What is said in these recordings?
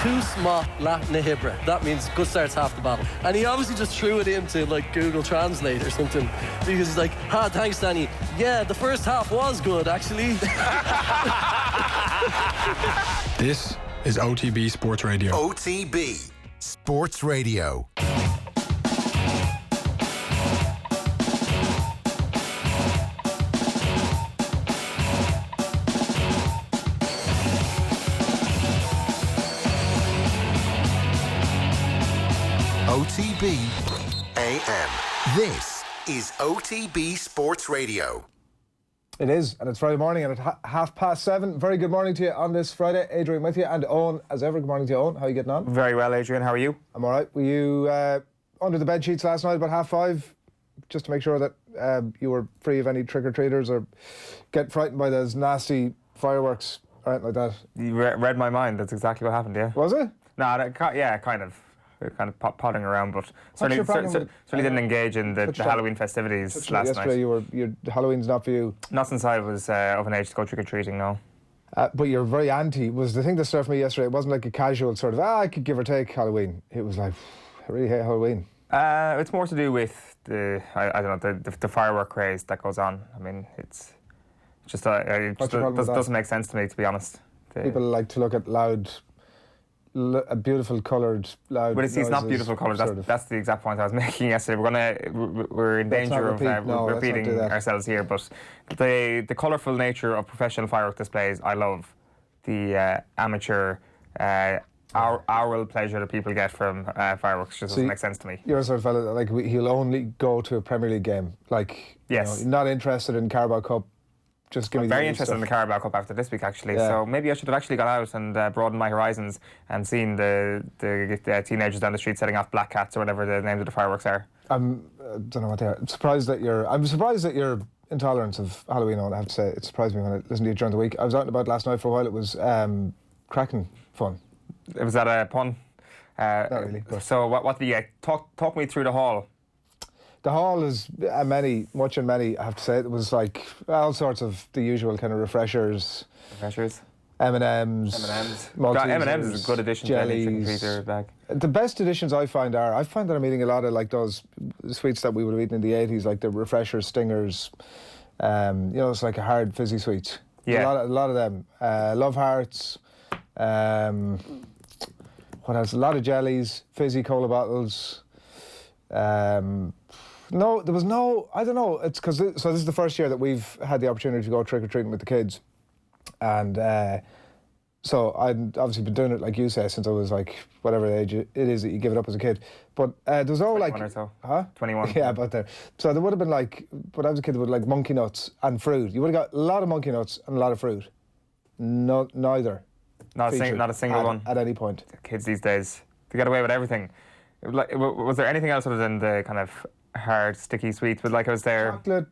Tusma la Nehibra. That means good start's half the battle. And he obviously just threw it into like Google Translate or something, because he's like, thanks Danny. Yeah, the first half was good actually. This is OTB Sports Radio. OTB Sports Radio. OTB AM. This is OTB Sports Radio. It is, and it's Friday morning, and at 7:30. Very good morning to you on this Friday. Adrian with you, and Eoin, as ever, good morning to you, Eoin. How are you getting on? Very well, Adrian. How are you? I'm all right. Were you under the bed sheets last night about 5:30, just to make sure that you were free of any trick-or-treaters or get frightened by those nasty fireworks or anything like that? You read my mind. That's exactly what happened, yeah. Was it? No, yeah, kind of. We were kind of pottering around, but certainly didn't engage in the Halloween festivities last night. Halloween's not for you. Not since I was of an age to go trick-or-treating, no. But you're very anti. Was the thing that struck me yesterday, it wasn't like a casual sort of, I could give or take Halloween. It was like, I really hate Halloween. It's more to do with the firework craze that goes on. I mean, it doesn't make sense to me, to be honest. People like to look at a beautiful coloured, loud. But it's not beautiful colours. That's the exact point I was making yesterday. We're in danger of repeating ourselves here. But the colourful nature of professional firework displays, I love. The amateur, aural pleasure that people get from fireworks just doesn't make sense to me. You're a sort of fella that, like, he'll only go to a Premier League game. Like, yes, not interested in Carabao Cup. I'm very interested in the Carabao Cup after this week, actually. Yeah. So maybe I should have actually got out and broadened my horizons and seen the teenagers down the street setting off black cats or whatever the names of the fireworks are. I don't know what they are. I'm surprised at your intolerance of Halloween. I have to say, it surprised me when I listened to you during the week. I was out and about last night for a while. It was cracking fun. Was that a pun? Not really. But. So what did you talk me through the hall? The hall is much and many, I have to say. It was like all sorts of the usual kind of refreshers. M&Ms. M&Ms is a good addition to any trick-or-treater bag. The best additions I find that I'm eating a lot of like those sweets that we would have eaten in the 80s, like the refreshers, stingers. It's like a hard fizzy sweets. Yeah. A lot of them. Love Hearts. What else? A lot of jellies, fizzy cola bottles. No, there was no, I don't know, it's because, so this is the first year that we've had the opportunity to go trick-or-treating with the kids. And so I'd obviously been doing it, like you say, since I was like, whatever age it is that you give it up as a kid. But there's no like... 21 or so. Huh? 21. Yeah, about there. So there would have been like, when I was a kid, there would like monkey nuts and fruit. You would have got a lot of monkey nuts and a lot of fruit. Neither. Not a single one. At any point. Kids these days, they get away with everything. Like, was there anything else other than the kind of hard, sticky sweets? But like, was there chocolate?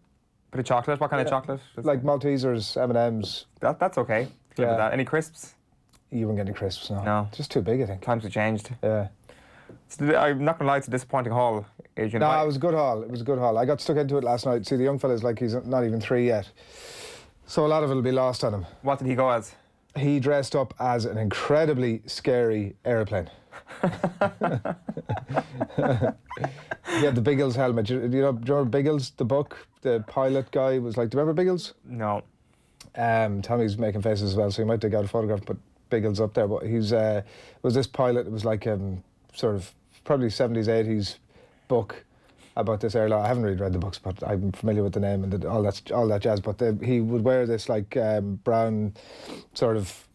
Bit of chocolate. What kind of chocolate? Like Maltesers, M&Ms. That's okay. Live with that. Any crisps? You wouldn't get any crisps. No. Just too big, I think. Times have changed. Yeah. I'm not gonna lie, it's a disappointing haul, Adrian. No, it was a good haul. I got stuck into it last night. See, the young fella's like, he's not even 3 yet, so a lot of it'll be lost on him. What did he go as? He dressed up as an incredibly scary aeroplane. He had the Biggles helmet. Do you remember Biggles, the book? The pilot guy was like, do you remember Biggles? No. Tommy's making faces as well, so you might dig out a photograph and put Biggles up there. But he's was this pilot. It was like sort of probably 70s, 80s book about this airline. I haven't really read the books, but I'm familiar with the name and all that jazz. But he would wear this like brown sort of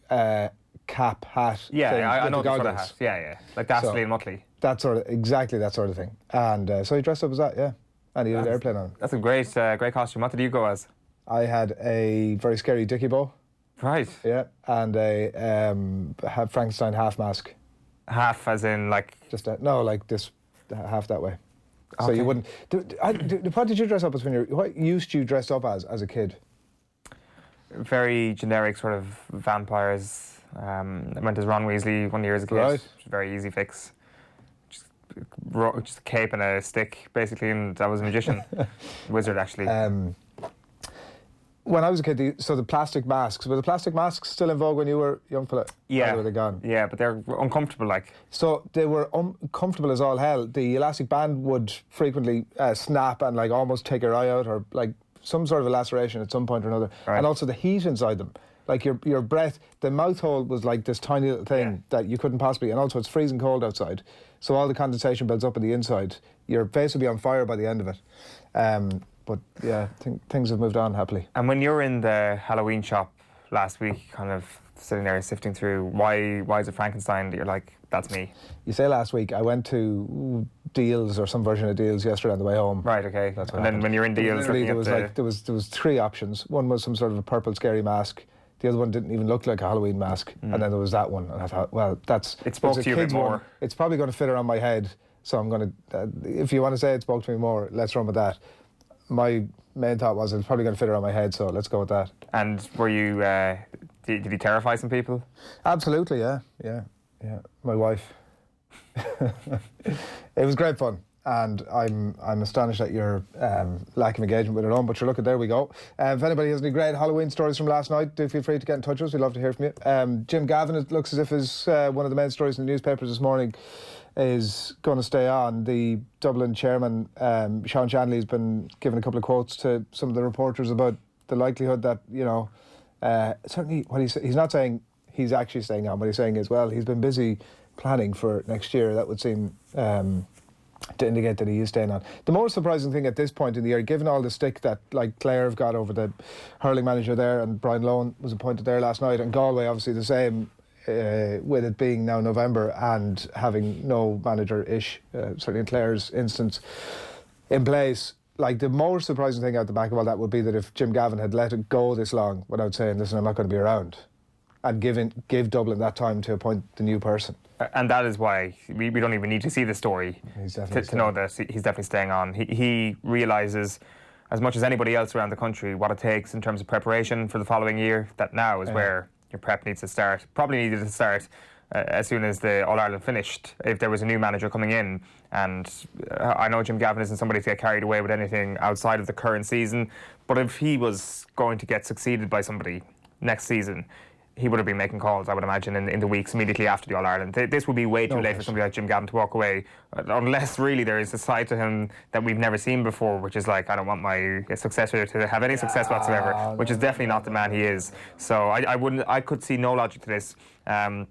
cap hat. Yeah, I know the sort of hat. Yeah, like Dastardly and Muttley. Exactly that sort of thing. And so he dressed up as that, yeah. And he had an airplane on. That's a great costume. What did you go as? I had a very scary Dickie bow. Right. Yeah, and a Frankenstein half mask. Half as in like? Just like this, half that way. Okay. So you wouldn't. What did you dress up as what used you dress up as a kid? Very generic sort of vampires. I went as Ron Weasley one year as a kid. Right. Which was a very easy fix. Just a cape and a stick, basically, and I was a magician. Wizard, actually. When I was a kid, the plastic masks, were the plastic masks still in vogue when you were a young fella? Yeah. Or were they gone? Yeah, but they're uncomfortable, like. So they were uncomfortable as all hell. The elastic band would frequently snap and like almost take your eye out, or like some sort of a laceration at some point or another. Right. And also the heat inside them. Like your breath, the mouth hole was like this tiny little thing that you couldn't possibly, and also it's freezing cold outside. So all the condensation builds up on the inside. Your face will be on fire by the end of it. But yeah, things have moved on happily. And when you were in the Halloween shop last week, kind of sitting there sifting through, why is it Frankenstein that you're like, that's me? You say last week, I went to Deals or some version of Deals yesterday on the way home. Right, okay. That's what and happened. Then when you're in Deals, there was 3 options. One was some sort of a purple scary mask. The other one didn't even look like a Halloween mask. And then there was that one. And I thought, well, it spoke to you a bit more. It's probably going to fit around my head. So I'm going to, if you want to say it spoke to me more, let's run with that. My main thought was it's probably going to fit around my head, so let's go with that. And were you, did he terrify some people? Absolutely, yeah. My wife. It was great fun. And I'm astonished at your lack of engagement with it on, but sure, look, there we go. If anybody has any great Halloween stories from last night, do feel free to get in touch with us. We'd love to hear from you. Jim Gavin, it looks as if is one of the main stories in the newspapers this morning, is going to stay on. The Dublin chairman, Sean Shanley, has been giving a couple of quotes to some of the reporters about the likelihood that, certainly what he's not saying he's actually staying on, what he's saying is, well, he's been busy planning for next year. That would seem to indicate that he is staying on. The more surprising thing at this point in the year, given all the stick that like Clare have got over the hurling manager there, and Brian Lohan was appointed there last night, and Galway obviously the same, with it being now November and having no manager-ish, certainly in Clare's instance, in place. Like, the more surprising thing out the back of all that would be that if Jim Gavin had let it go this long without saying, listen, I'm not going to be around, and give Dublin that time to appoint the new person. And that is why we don't even need to see the story to know that he's definitely staying on. He realises, as much as anybody else around the country, what it takes in terms of preparation for the following year, that now is where your prep needs to start. Probably needed to start as soon as the All-Ireland finished, if there was a new manager coming in. And I know Jim Gavin isn't somebody to get carried away with anything outside of the current season, but if he was going to get succeeded by somebody next season, he would have been making calls, I would imagine, in the weeks immediately after the All-Ireland. This would be way too late for somebody like Jim Gavin to walk away, unless really there is a side to him that we've never seen before, which is like, I don't want my successor to have any success whatsoever, which is definitely not the man he is. So I could see no logic to this. There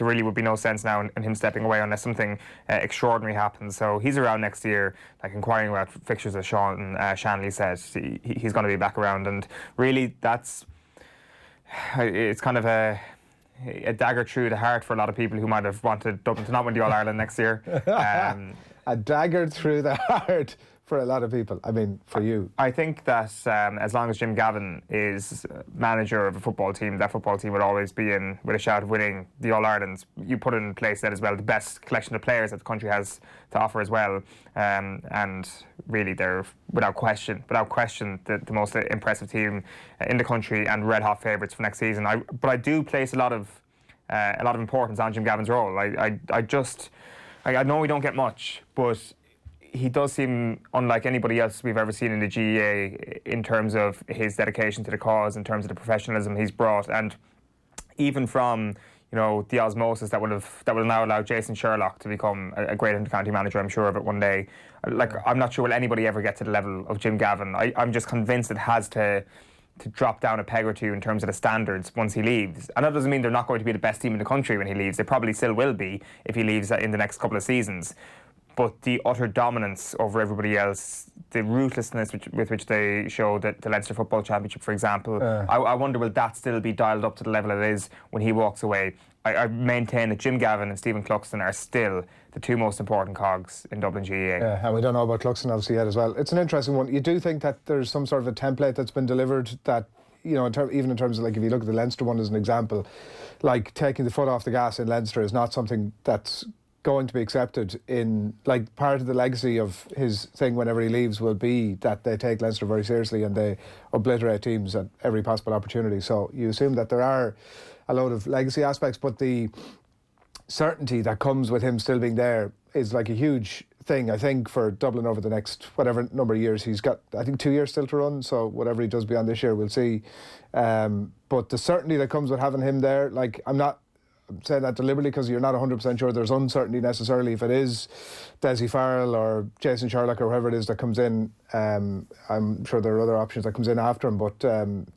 really would be no sense now in him stepping away unless something extraordinary happens. So he's around next year, like inquiring about fixtures, as Sean Shanley said. He's going to be back around, and really it's kind of a dagger through the heart for a lot of people who might have wanted Dublin to not win the All-Ireland next year. A dagger through the heart for a lot of people. I mean, for you. I think that as long as Jim Gavin is manager of a football team, that football team would always be in with a shout of winning the All-Ireland. You put in place that as well, the best collection of players that the country has to offer as well. And really, they're without question the most impressive team in the country and red-hot favourites for next season. But I do place a lot of importance on Jim Gavin's role. I know we don't get much, but he does seem unlike anybody else we've ever seen in the GAA in terms of his dedication to the cause, in terms of the professionalism he's brought, and even from the osmosis that will now allow Jason Sherlock to become a great inter-county manager. I'm sure of it one day. I'm not sure will anybody ever get to the level of Jim Gavin. I'm just convinced it has to drop down a peg or two in terms of the standards once he leaves. And that doesn't mean they're not going to be the best team in the country when he leaves. They probably still will be if he leaves in the next couple of seasons. But the utter dominance over everybody else, the ruthlessness with which they show the Leinster Football Championship, for example, I wonder will that still be dialed up to the level it is when he walks away. I maintain that Jim Gavin and Stephen Cluxton are still the two most important cogs in Dublin GAA. Yeah, and we don't know about Cluxton obviously yet as well. It's an interesting one. You do think that there's some sort of a template that's been delivered that, even in terms of, like, if you look at the Leinster one as an example, like taking the foot off the gas in Leinster is not something that's going to be accepted in, like, part of the legacy of his thing whenever he leaves will be that they take Leinster very seriously and they obliterate teams at every possible opportunity. So you assume that there are a load of legacy aspects, but the certainty that comes with him still being there is like a huge thing, I think, for Dublin over the next whatever number of years. He's got, I think, 2 years still to run, so whatever he does beyond this year, we'll see. But the certainty that comes with having him there, like, I'm saying that deliberately because you're not 100% sure. There's uncertainty necessarily if it is Dessie Farrell or Jason Sherlock or whoever it is that comes in. I'm sure there are other options that comes in after him, but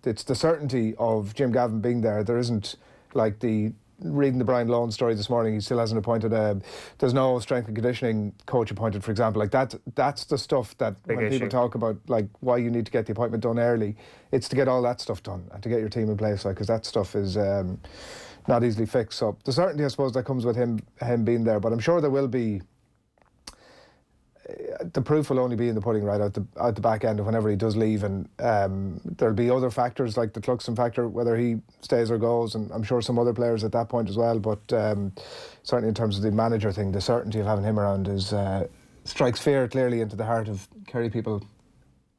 it's the certainty of Jim Gavin being there. There isn't like reading the Brian Lohan story this morning, he still hasn't appointed there's no strength and conditioning coach appointed, for example. Like that's the stuff that big when issue. People talk about like why you need to get the appointment done early, it's to get all that stuff done and to get your team in place, like, because that stuff is not easily fixed. So the certainty, I suppose, that comes with him being there, but I'm sure there will be the proof will only be in the pudding right out the back end of whenever he does leave, and there'll be other factors like the Cluxton factor, whether he stays or goes, and I'm sure some other players at that point as well, but certainly in terms of the manager thing, the certainty of having him around strikes fear clearly into the heart of Kerry people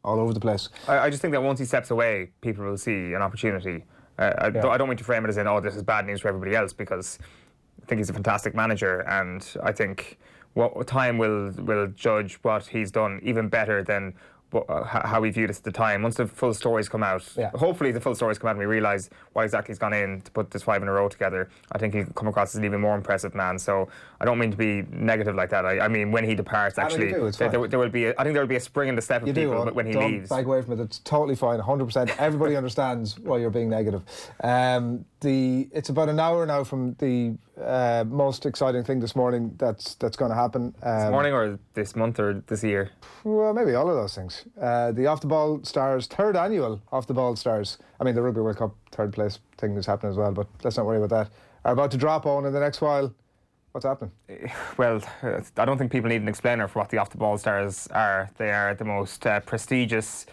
all over the place. I just think that once he steps away, people will see an opportunity. I don't mean to frame it as in, oh, this is bad news for everybody else, because I think he's a fantastic manager, and I think what time will judge what he's done even better than how we viewed it at the time. Once the full stories come out, hopefully the full stories come out and we realise why exactly he's gone in to put this 5 in a row together, I think he'll come across as an even more impressive man. So I don't mean to be negative like that. I mean, when he departs, actually, there will be I think there will be a spring in the step of people when he leaves. Back away from it. It's totally fine, 100%. Everybody understands why you're being negative. It's about an hour now from the most exciting thing this morning that's going to happen. This morning or this month or this year? Well, maybe all of those things. The Off the Ball Stars, 3rd annual Off the Ball Stars, I mean the Rugby World Cup 3rd place thing is happening as well, but let's not worry about that, are about to drop on in the next while. What's happening? Well, I don't think people need an explainer for what the Off the Ball Stars are. They are the most prestigious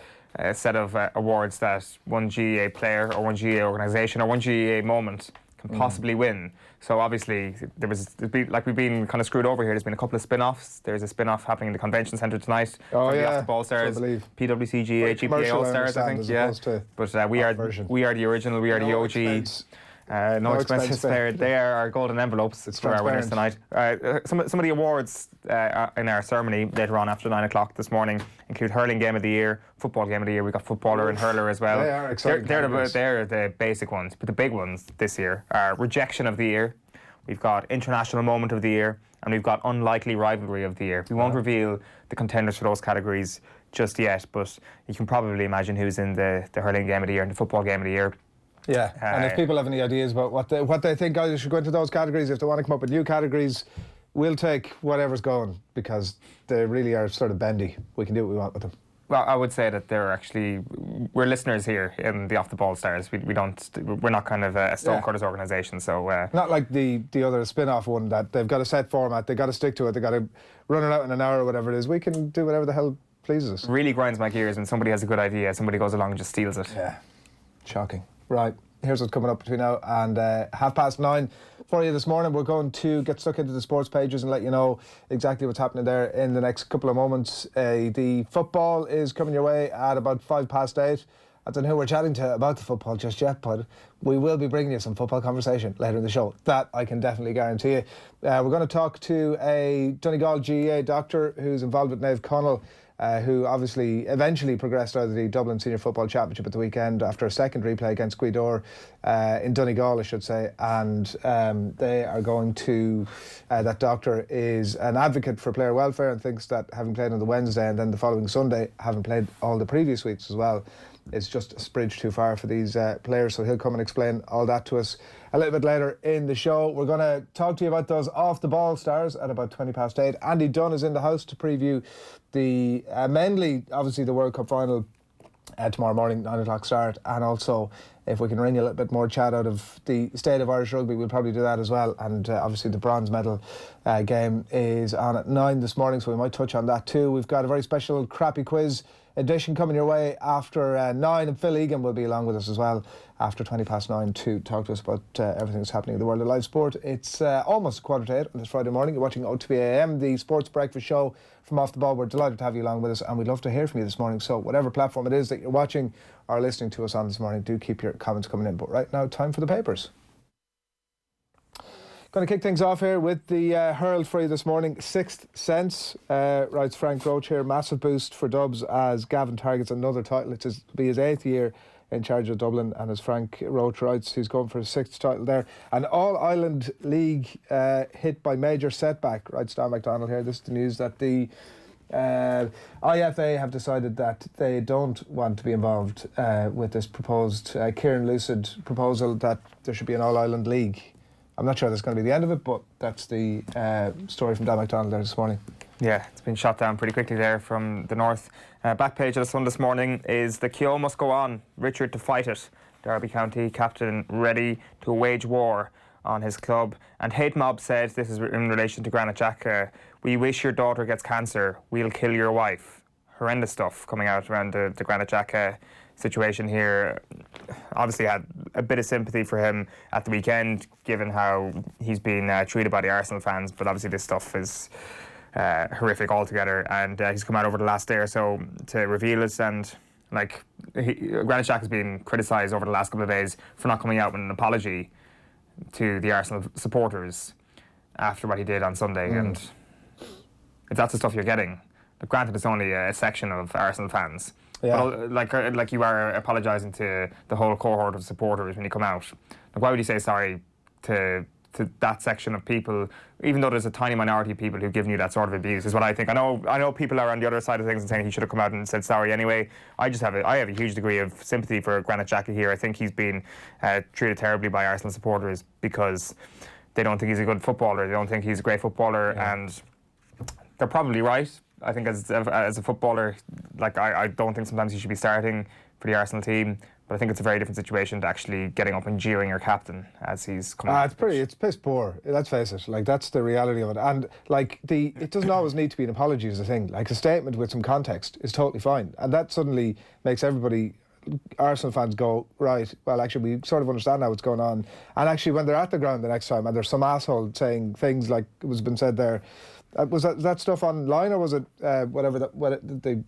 set of awards that one GAA player or one GAA organisation or one GAA moment can possibly win. So obviously we've been kind of screwed over here. There's been a couple of spin-offs. There's a spin-off happening in the convention centre tonight. Oh, yeah. The Off the Ball Stars, PWC, GAA, GPA All Stars, I think. Yeah. But we are the original. We are the OG. Expense. No expenses spared. They are our golden envelopes for our winners tonight. Some of the awards in our ceremony later on after 9 o'clock this morning include Hurling Game of the Year, Football Game of the Year. We've got Footballer and Hurler as well. They are exciting. They're the basic ones, but the big ones this year are Rejection of the Year. We've got International Moment of the Year, and we've got Unlikely Rivalry of the Year. We won't reveal the contenders for those categories just yet, but you can probably imagine who's in the Hurling Game of the Year and the Football Game of the Year. Yeah, and if people have any ideas about what they think guys should go into those categories, if they want to come up with new categories, we'll take whatever's going, because they really are sort of bendy. We can do what we want with them. Well, I would say that we're listeners here in the Off the Ball Stars. We're not kind of a stonecutters organisation, so not like the other spin-off one that they've got a set format, they've got to stick to it, they've got to run it out in an hour or whatever it is. We can do whatever the hell pleases us. Really grinds my gears when somebody has a good idea, somebody goes along and just steals it. Yeah, shocking. Right, here's what's coming up between now and 9:30 for you this morning. We're going to get stuck into the sports pages and let you know exactly what's happening there in the next couple of moments. The football is coming your way at about 8:05. I don't know who we're chatting to about the football just yet, but we will be bringing you some football conversation later in the show. That I can definitely guarantee you. We're going to talk to a Donegal GAA doctor who's involved with Naomh Connell, who obviously eventually progressed out of the Dublin Senior Football Championship at the weekend after a second replay against Gweedore in Donegal, I should say. And they are going to, that doctor is an advocate for player welfare and thinks that having played on the Wednesday and then the following Sunday, having played all the previous weeks as well, it's just a bridge too far for these players. So he'll come and explain all that to us a little bit later in the show. We're going to talk to you about those Off the Ball Stars at about 8:20. Andy Dunne is in the house to preview the mainly, obviously, the World Cup final tomorrow morning, 9 o'clock start, and also if we can wring a little bit more chat out of the state of Irish rugby, we'll probably do that as well. And obviously the bronze medal game is on at 9 this morning, so we might touch on that too. We've got a very special crappy quiz edition coming your way after 9, and Phil Egan will be along with us as well after 9:20 to talk to us about everything that's happening in the world of live sport. It's almost 8:15 on this Friday morning. You're watching OTBAM, the sports breakfast show from Off the Ball. We're delighted to have you along with us, and we'd love to hear from you this morning. So whatever platform it is that you're watching or listening to us on this morning, do keep your comments coming in. But right now, time for the papers. Going to kick things off here with the hurl for you this morning. Sixth Sense, writes Frank Roach here. Massive boost for Dubs as Gavin targets another title. It will be his 8th year in charge of Dublin, and as Frank Roach writes, he's going for his 6th title there. An All-Ireland League hit by major setback, writes Dan MacDonald here. This is the news that the IFA have decided that they don't want to be involved with this proposed Kieran Lucid proposal that there should be an All-Ireland League. I'm not sure that's going to be the end of it, but that's the story from Dan MacDonald there this morning. Yeah, it's been shot down pretty quickly there from the north. Back page of the Sun this morning is the Keogh must go on. Richard to fight it. Derby County captain ready to wage war on his club. And Hate Mob said, this is in relation to Granite Xhaka, we wish your daughter gets cancer, we'll kill your wife. Horrendous stuff coming out around the Granite Xhaka situation here. Obviously had a bit of sympathy for him at the weekend, given how he's been treated by the Arsenal fans, but obviously this stuff is horrific altogether, and he's come out over the last day or so to reveal it. And like, Granit Xhaka has been criticised over the last couple of days for not coming out with an apology to the Arsenal supporters after what he did on Sunday. And if that's the stuff you're getting, but granted it's only a section of Arsenal fans, but like you are apologising to the whole cohort of supporters when you come out. Like, why would you say sorry to that section of people, even though there's a tiny minority of people who've given you that sort of abuse, is what I think. I know people are on the other side of things and saying he should have come out and said sorry anyway. I have a huge degree of sympathy for Granit Xhaka here. I think he's been treated terribly by Arsenal supporters because they don't think he's a good footballer. They don't think he's a great footballer, and they're probably right. I think as a footballer, like, I don't think sometimes he should be starting for the Arsenal team. But I think it's a very different situation to actually getting up and jeering your captain as he's coming out. It's piss poor, let's face it. Like, that's the reality of it. And like, it doesn't always need to be an apology is the thing. Like, a statement with some context is totally fine. And that suddenly makes everybody, Arsenal fans, go, right, well, actually, we sort of understand now what's going on. And actually, when they're at the ground the next time and there's some asshole saying things like it was been said there, was that stuff online, or was it the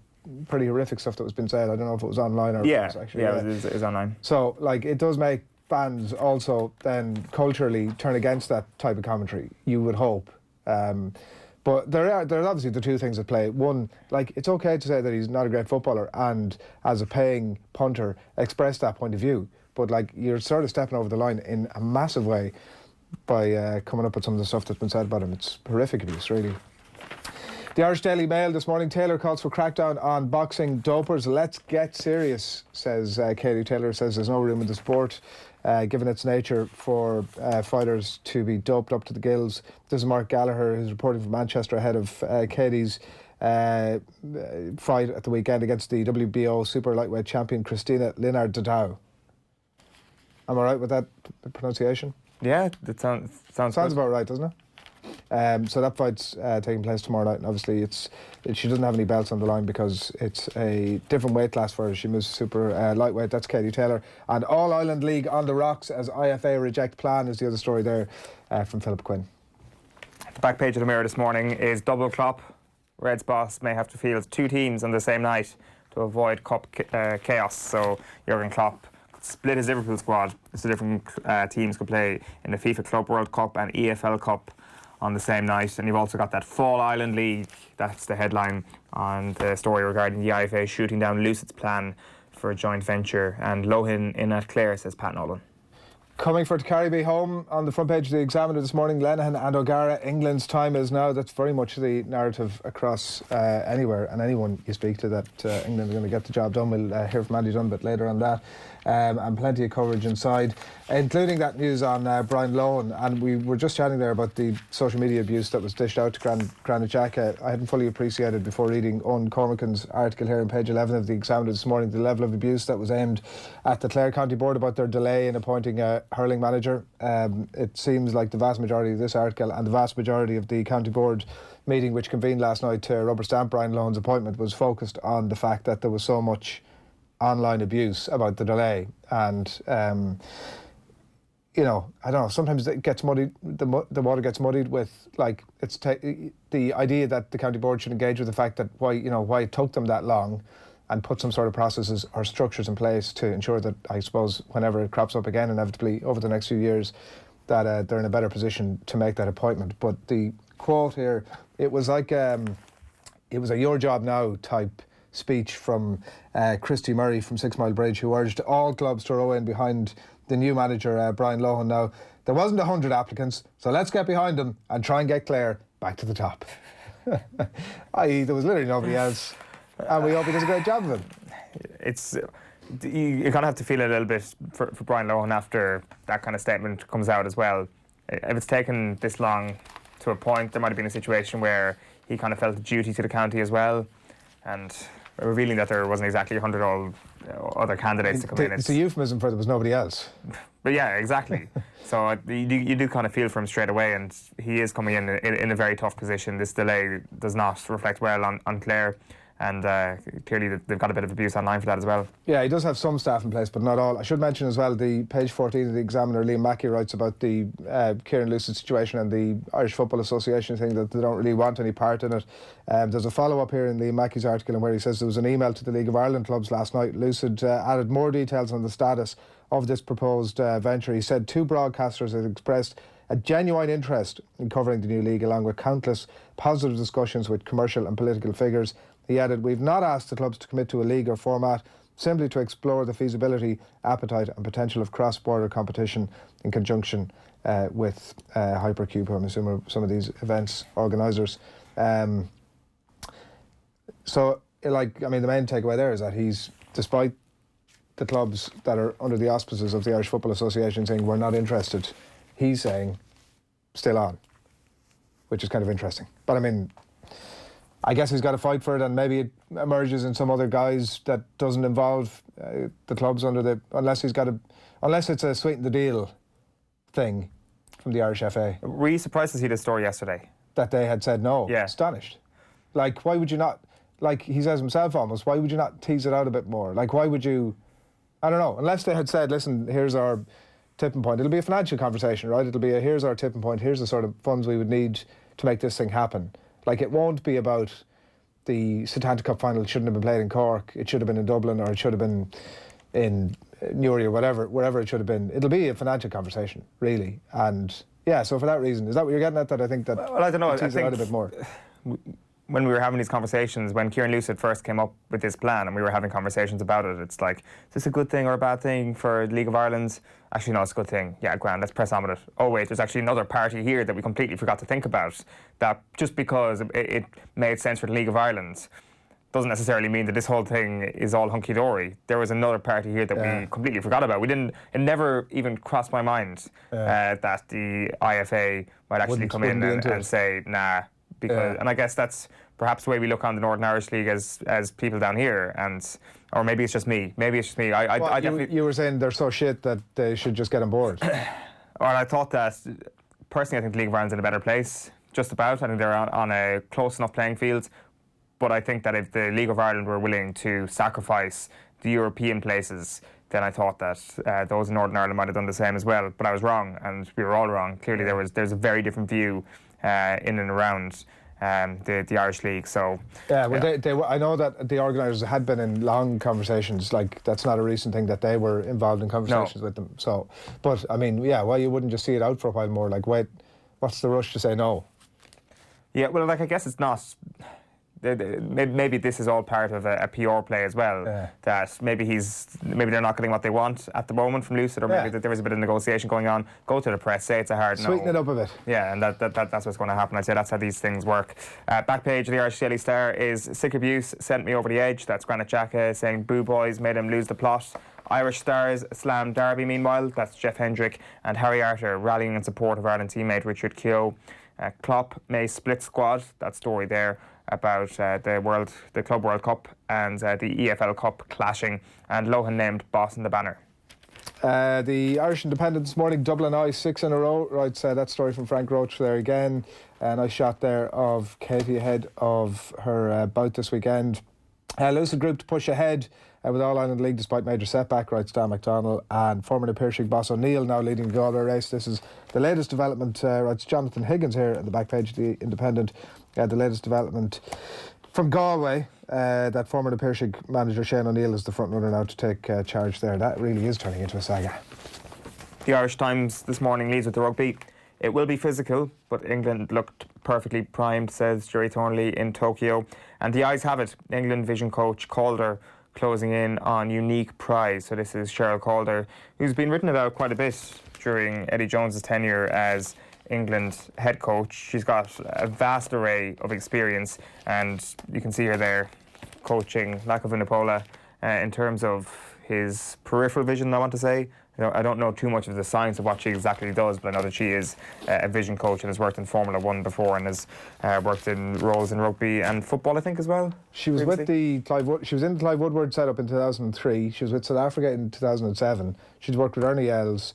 pretty horrific stuff that was being said? I don't know if it was online or if it was actually. It was online. So, like, it does make fans also then culturally turn against that type of commentary, you would hope. But there's obviously the two things at play. One, like, it's okay to say that he's not a great footballer and, as a paying punter, express that point of view. But, like, you're sort of stepping over the line in a massive way by coming up with some of the stuff that's been said about him. It's horrific abuse, really. The Irish Daily Mail this morning, Taylor calls for crackdown on boxing dopers. Let's get serious, says Katie Taylor, says there's no room in the sport, given its nature, for fighters to be doped up to the gills. This is Mark Gallagher, who's reporting from Manchester ahead of Katie's fight at the weekend against the WBO super lightweight champion Christina Linnard-Dodau. Am I right with that pronunciation? Yeah, it sounds about right, doesn't it? So that fight's taking place tomorrow night, and obviously she doesn't have any belts on the line because it's a different weight class for her. She moves super lightweight. That's Katie Taylor. And All-Ireland League on the rocks as IFA reject plan is the other story there from Philip Quinn. The back page of the Mirror this morning is double Klopp. Reds boss may have to field two teams on the same night to avoid cup chaos. So Jurgen Klopp split his Liverpool squad so different teams could play in the FIFA Club World Cup and EFL Cup on the same night. And you've also got that Fall Island League. That's the headline on the story regarding the IFA shooting down Lucid's plan for a joint venture. And Lohan in at Clare, says Pat Nolan. Coming for Caribbean home on the front page of the Examiner this morning, Lenihan and O'Gara, England's time is now. That's very much the narrative across anywhere and anyone you speak to, that England are going to get the job done. We'll hear from Andy Dunne a bit later on that. And plenty of coverage inside, including that news on Brian Lohan. And we were just chatting there about the social media abuse that was dished out to Granit Xhaka. I hadn't fully appreciated before reading Owen Cormacan's article here on page 11 of the Examiner this morning, the level of abuse that was aimed at the Clare County Board about their delay in appointing a hurling manager. It seems like the vast majority of this article and the vast majority of the County Board meeting which convened last night to rubber stamp Brian Lohan's appointment was focused on the fact that there was so much online abuse about the delay. And you know, I don't know, sometimes it gets muddied, the water gets muddied with, like, it's the idea that the County Board should engage with the fact that why it took them that long, and put some sort of processes or structures in place to ensure that, I suppose, whenever it crops up again inevitably over the next few years, that they're in a better position to make that appointment. But the quote here, it was like it was a "your job now" type speech from Christy Murray from 6 Mile Bridge, who urged all clubs to row in behind the new manager, Brian Lohan. Now, there wasn't 100 applicants, so let's get behind them and try and get Clare back to the top. I.e., there was literally nobody else, and we hope he does a great job of it. It's you kind of have to feel a little bit for Brian Lohan after that kind of statement comes out as well. If it's taken this long to a point, there might have been a situation where he kind of felt a duty to the county as well, and revealing that there wasn't exactly 100 other candidates to come in. It's a euphemism for there was nobody else. But yeah, exactly. So you do kind of feel for him straight away, and he is coming in a very tough position. This delay does not reflect well on Clare, and clearly they've got a bit of abuse online for that as well. Yeah, he does have some staff in place, but not all. I should mention as well, the page 14 of the Examiner, Liam Mackey writes about the Kieran Lucid situation and the Irish Football Association thing, that they don't really want any part in it. There's a follow-up here in Liam Mackey's article, where he says there was an email to the League of Ireland clubs last night. Lucid added more details on the status of this proposed venture. He said 2 broadcasters had expressed a genuine interest in covering the new league, along with countless positive discussions with commercial and political figures. He added, "We've not asked the clubs to commit to a league or format, simply to explore the feasibility, appetite and potential of cross-border competition in conjunction with Hypercube," who I'm assuming some of these events organisers. So, the main takeaway there is that he's, despite the clubs that are under the auspices of the Irish Football Association saying we're not interested, he's saying still on, which is kind of interesting. But I guess he's got to fight for it, and maybe it emerges in some other guise that doesn't involve the clubs unless it's a sweeten the deal thing from the Irish FA. Were you surprised to see this story yesterday? That they had said no? Yeah. Astonished. Why would you not, he says himself almost, why would you not tease it out a bit more? Why would you, I don't know, unless they had said, listen, here's our tipping point. It'll be a financial conversation, right? It'll be here's our tipping point, here's the sort of funds we would need to make this thing happen. It won't be about the Setanta Cup final shouldn't have been played in Cork, it should have been in Dublin, or it should have been in Newry or wherever it should have been. It'll be a financial conversation, really. And yeah, so for that reason, is that what you're getting at? That I think that I don't know. I think out a bit more. When we were having these conversations, when Kieran Lucid first came up with this plan and we were having conversations about it, it's like, is this a good thing or a bad thing for the League of Ireland? Actually, no, it's a good thing. Yeah, grand, let's press on with it. Oh wait, there's actually another party here that we completely forgot to think about, that just because it made sense for the League of Ireland doesn't necessarily mean that this whole thing is all hunky-dory. There was another party here that we completely forgot about. It never even crossed my mind that the IFA might actually come in and say, nah, because, and I guess that's perhaps the way we look on the Northern Irish League as people down here, or maybe it's just me. I definitely. You were saying they're so shit that they should just get on board. Well, I thought that personally, I think the League of Ireland's in a better place. Just about, I think they're on a close enough playing field. But I think that if the League of Ireland were willing to sacrifice the European places, then I thought that those in Northern Ireland might have done the same as well. But I was wrong, and we were all wrong. Clearly, there's a very different view in and around the Irish League. So yeah, well, I know that the organisers had been in long conversations. That's not a recent thing that they were involved in conversations with them. So, but well, you wouldn't just see it out for a while more. Wait, what's the rush to say no? Yeah, well, I guess it's not. Maybe this is all part of a PR play as well. Yeah. That maybe they're not getting what they want at the moment from Lucid, or maybe that there is a bit of negotiation going on. Go to the press, say it's a hard no. Sweeten it up a bit. Yeah, and that's what's going to happen. I'd say that's how these things work. Back page of the Irish Daily Star is sick abuse sent me over the edge. That's Granit Xhaka saying boo boys made him lose the plot. Irish Stars slam Derby meanwhile. That's Jeff Hendrick and Harry Arter rallying in support of Ireland teammate Richard Keogh. Klopp may split squad. That story there about the Club World Cup and the EFL Cup clashing, and Lohan named boss in the banner. The Irish Independent this morning, Dublin Eye 6 in a row. Right, that story from Frank Roach there again. A nice shot there of Katie ahead of her bout this weekend. Lucid Group to push ahead with All Ireland League despite major setback, writes Dan McDonnell, and former Piershig boss O'Neill now leading the Galway race. This is the latest development, writes Jonathan Higgins here at the back page of the Independent. The latest development from Galway, that former Piershig manager Shane O'Neill is the front runner now to take charge there. That really is turning into a saga. The Irish Times this morning leads with the rugby. It will be physical, but England looked perfectly primed, says Jerry Thornley in Tokyo. And the eyes have it. England vision coach Calder closing in on unique prize. So this is Cheryl Calder, who's been written about quite a bit during Eddie Jones's tenure as England head coach. She's got a vast array of experience, and you can see her there coaching Lako Vunipola in terms of his peripheral vision, I want to say. I don't know too much of the science of what she exactly does, but I know that she is a vision coach and has worked in Formula 1 before and has worked in roles in rugby and football, I think, as well. She was previously she was in the Clive Woodward setup in 2003. She was with South Africa in 2007. She's worked with Ernie Els,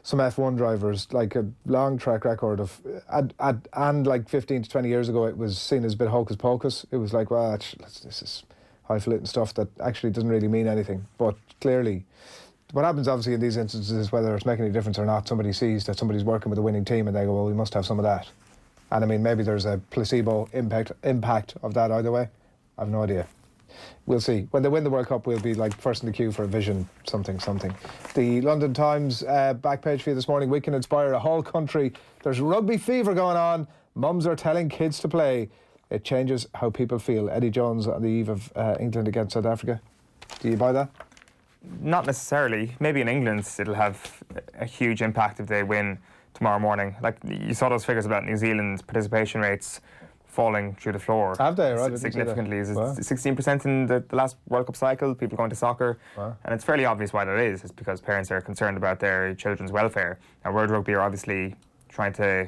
some F1 drivers, like a long track record of, and like 15 to 20 years ago, it was seen as a bit hocus pocus. It was like, well, this is highfalutin stuff that actually doesn't really mean anything. But clearly, what happens obviously in these instances is, whether it's making any difference or not, somebody sees that somebody's working with a winning team and they go, well, we must have some of that. And I mean, maybe there's a placebo impact of that either way. I have no idea. We'll see. When they win the World Cup, we'll be like first in the queue for a vision something. The London Times back page for you this morning. We can inspire a whole country. There's rugby fever going on. Mums are telling kids to play. It changes how people feel. Eddie Jones on the eve of England against South Africa. Do you buy that? Not necessarily. Maybe in England it'll have a huge impact if they win tomorrow morning. Like, you saw those figures about New Zealand's participation rates falling through the floor. Have they? Right? Significantly. Is it 16% in the last World Cup cycle, people going to soccer? Wow. And it's fairly obvious why that is. It's because parents are concerned about their children's welfare. Now, World Rugby are obviously trying to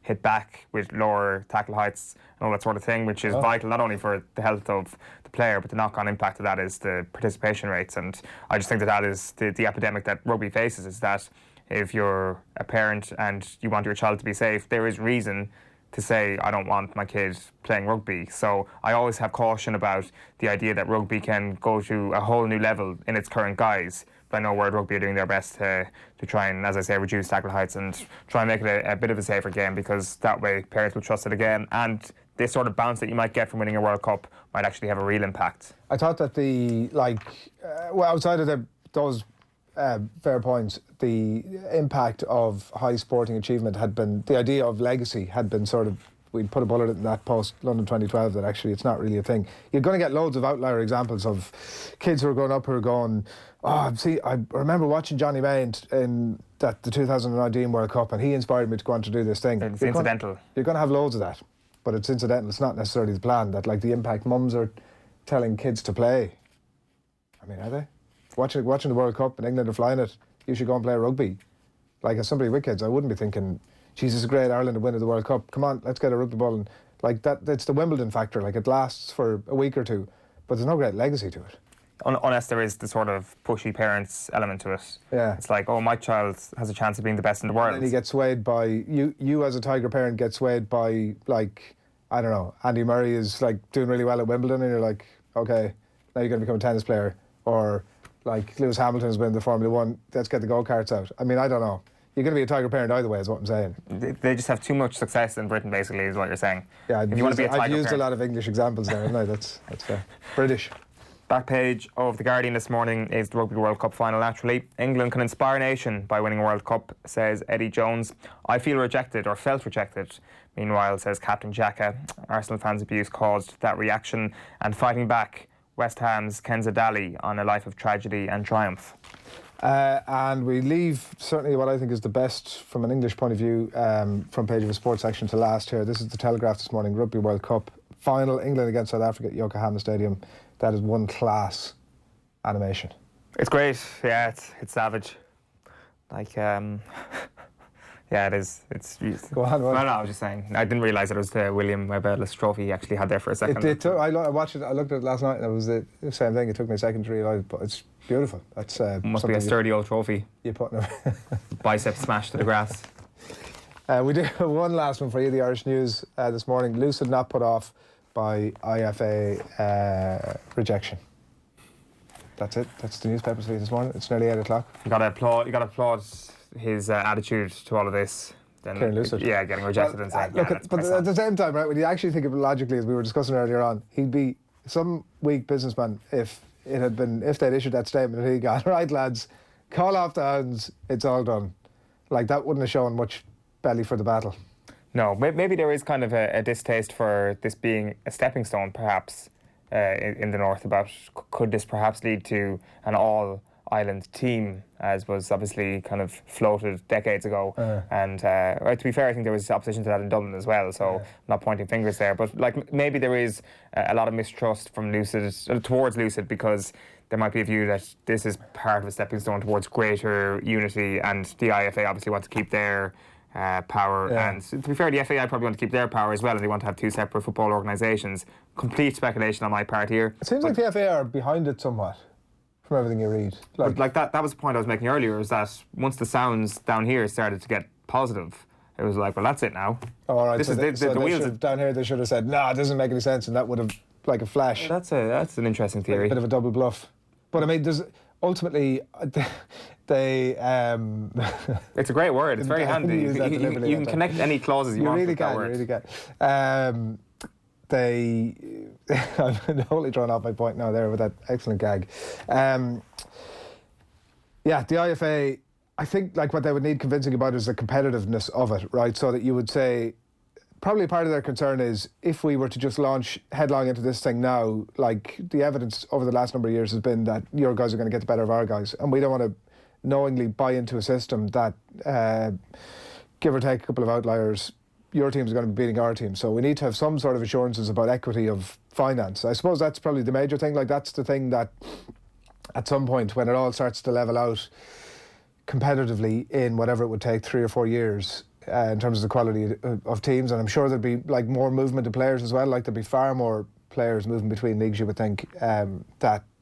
hit back with lower tackle heights and all that sort of thing, which is vital not only for the health of the player, but the knock-on impact of that is the participation rates. And I just think that is the epidemic that rugby faces, is that if you're a parent and you want your child to be safe, there is reason to say, I don't want my kid playing rugby. So I always have caution about the idea that rugby can go to a whole new level in its current guise. But I know World Rugby are doing their best to try and, as I say, reduce tackle heights and try and make it a bit of a safer game, because that way parents will trust it again, and this sort of bounce that you might get from winning a World Cup might actually have a real impact. I thought that outside of those fair points, the impact of high sporting achievement had been, the idea of legacy had been sort of, we'd put a bullet in that post-London 2012 that actually it's not really a thing. You're going to get loads of outlier examples of kids who are growing up who are going, I remember watching Johnny May in the 2019 World Cup, and he inspired me to go on to do this thing. It's incidental. You're going to have loads of that, but it's incidental. It's not necessarily the plan. That, like, the impact mums are telling kids to play. I mean, are they? Watching the World Cup and England are flying it, you should go and play rugby. Like, as somebody with kids, I wouldn't be thinking, Jesus, great, Ireland are winning the World Cup. Come on, let's get a rugby ball. And like that, it's the Wimbledon factor. Like, it lasts for a week or two, but there's no great legacy to it. Unless there is the sort of pushy parents element to it. Yeah. It's like, oh, my child has a chance of being the best in the world. And he gets swayed by, you as a Tiger parent get swayed by, like, I don't know, Andy Murray is like doing really well at Wimbledon, and you're like, okay, now you're going to become a tennis player. Or like Lewis Hamilton has been in the Formula 1, let's get the go-karts out. I mean, I don't know. You're going to be a Tiger parent either way, is what I'm saying. They just have too much success in Britain, basically, is what you're saying. Yeah, I've used a lot of English examples there, haven't I? That's fair. British. Back page of The Guardian this morning is the Rugby World Cup final, naturally. England can inspire a nation by winning a World Cup, says Eddie Jones. I feel rejected, or felt rejected. Meanwhile, says Captain Xhaka, Arsenal fans' abuse caused that reaction. And fighting back, West Ham's Kenza Dali on a life of tragedy and triumph. And we leave certainly what I think is the best from an English point of view, front page of a sports section to last here. This is the Telegraph this morning, Rugby World Cup final, England against South Africa at Yokohama Stadium. That is one class animation. It's great, yeah, it's savage. Like, yeah, it is. It's Go on, what? No, I was just saying. I didn't realise that it was the William Webb Ellis trophy he actually had there for a second. I watched it, I looked at it last night, and it was the same thing. It took me a second to realise, but it's beautiful. That's must be a sturdy old trophy. You put Bicep smashed to the grass. We do one last one for you. The Irish News this morning. Lucid not put off by IFA rejection. That's it. That's the newspapers for you this morning. It's nearly 8 o'clock. You got to applaud his attitude to all of this. Kieran Lucid. Yeah, getting rejected and saying, but at the same time, right, when you actually think of it logically, as we were discussing earlier on, he'd be some weak businessman if they'd issued that statement and he'd gone, right, lads, call off the hounds, it's all done. Like, that wouldn't have shown much belly for the battle. No, maybe there is kind of a distaste for this being a stepping stone, perhaps, in the north, about could this perhaps lead to an all-island team, as was obviously kind of floated decades ago. And to be fair, I think there was opposition to that in Dublin as well, so I'm not pointing fingers there. But like, maybe there is a lot of mistrust from Lucid, towards Lucid, because there might be a view that this is part of a stepping stone towards greater unity, and the IFA obviously want to keep their power, and to be fair, the FAI probably want to keep their power as well, and they want to have two separate football organisations. Complete speculation on my part here. It seems like the FAI are behind it somewhat, from everything you read. Like that was the point I was making earlier, is that once the sounds down here started to get positive, it was like, well, that's it now. Oh, all right. This so is the wheels down here, they should have said, no, it doesn't make any sense, and that would have, like a flash. That's an interesting theory. A bit of a double bluff. But I mean, there's ultimately they. It's a great word. It's very handy. You can connect any clauses you want. You with that word. really can. I'm totally drawn off my point now there with that excellent gag. The IFA, I think, like, what they would need convincing about is the competitiveness of it, right? So that you would say, probably part of their concern is, if we were to just launch headlong into this thing now, like, the evidence over the last number of years has been that your guys are going to get the better of our guys, and we don't want to knowingly buy into a system that, give or take a couple of outliers, your team's going to be beating our team. So we need to have some sort of assurances about equity of finance. I suppose that's probably the major thing. Like, that's the thing that at some point, when it all starts to level out competitively in whatever it would take 3 or 4 years, in terms of the quality of teams, and I'm sure there'd be, like, more movement of players as well. Like, there'd be far more players moving between leagues, you would think.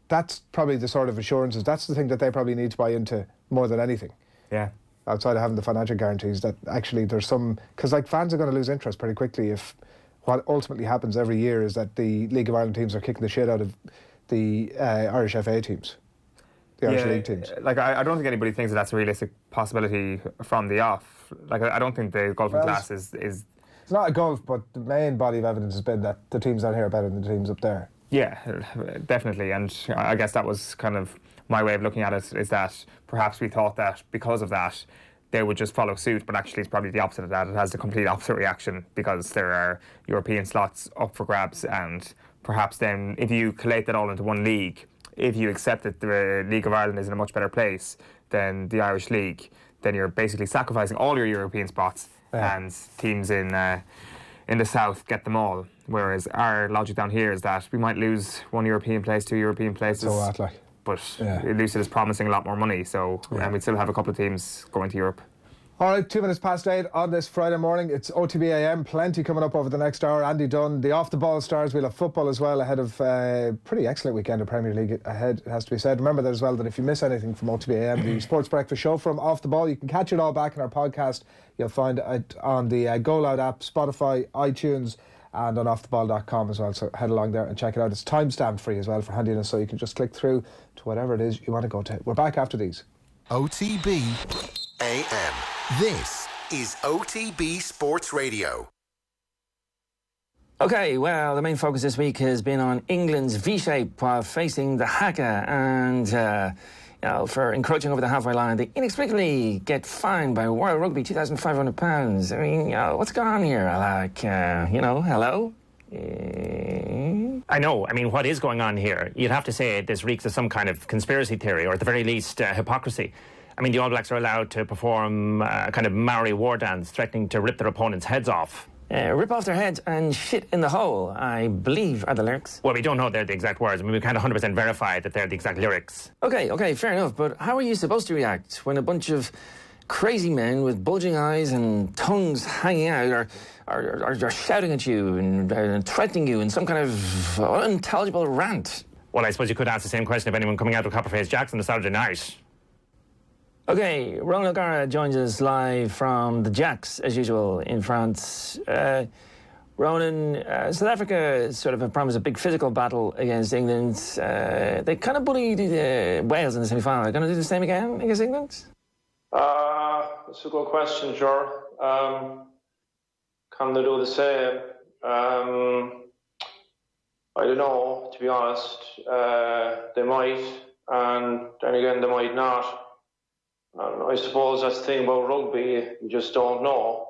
That's probably the sort of assurances. That's the thing that they probably need to buy into more than anything. Yeah. Outside of having the financial guarantees, that actually there's some, because, like, fans are going to lose interest pretty quickly if what ultimately happens every year is that the League of Ireland teams are kicking the shit out of the Irish FA teams. The Irish League teams. Like, I don't think anybody thinks that that's a realistic possibility from the off. Like, I don't think the golfing class is... It's not a golf, but the main body of evidence has been that the teams down here are better than the teams up there. Yeah, definitely. And I guess that was kind of my way of looking at it, is that perhaps we thought that because of that, they would just follow suit, but actually it's probably the opposite of that. It has the complete opposite reaction, because there are European slots up for grabs, and perhaps then if you collate that all into one league, if you accept that the League of Ireland is in a much better place than the Irish League, then you're basically sacrificing all your European spots, and teams in the south get them all. Whereas our logic down here is that we might lose one European place, 2 European places. So what, like? But Lucid is promising a lot more money, so and we'd still have a couple of teams going to Europe. All right, 2 minutes past 8 on this Friday morning. It's OTBAM, plenty coming up over the next hour. Andy Dunne, the off-the-ball stars. We'll have football as well ahead of a pretty excellent weekend of Premier League ahead, it has to be said. Remember that as well, that if you miss anything from OTBAM, the Sports Breakfast Show from Off the Ball, you can catch it all back in our podcast. You'll find it on the Go Loud app, Spotify, iTunes, and on offtheball.com as well. So head along there and check it out. It's time-stamped free as well for handiness, so you can just click through to whatever it is you want to go to. We're back after these. OTB AM. This is OTB Sports Radio. OK, well, the main focus this week has been on England's V-shape while facing the Haka, and for encroaching over the halfway line, they inexplicably get fined by World Rugby £2,500. I mean, what's going on here? Like, hello? I know. I mean, what is going on here? You'd have to say this reeks of some kind of conspiracy theory, or at the very least, hypocrisy. I mean, the All Blacks are allowed to perform a kind of Maori war dance, threatening to rip their opponents' heads off. Rip off their heads and shit in the hole, I believe, are the lyrics. Well, we don't know they're the exact words. I mean, we can't 100% verify that they're the exact lyrics. OK, fair enough. But how are you supposed to react when a bunch of crazy men with bulging eyes and tongues hanging out are shouting at you and threatening you in some kind of unintelligible rant? Well, I suppose you could ask the same question of anyone coming out with Copperface Jacks on the Saturday night. OK, Ronan O'Gara joins us live from the Jacks, as usual, in France. Ronan, South Africa sort of promised a big physical battle against England. They kind of bullied Wales in the semi-final. Are they going to do the same again against England? That's a good question, Ger. Can they do the same? I don't know, to be honest. They might, and then again, they might not. I suppose that's the thing about rugby, you just don't know.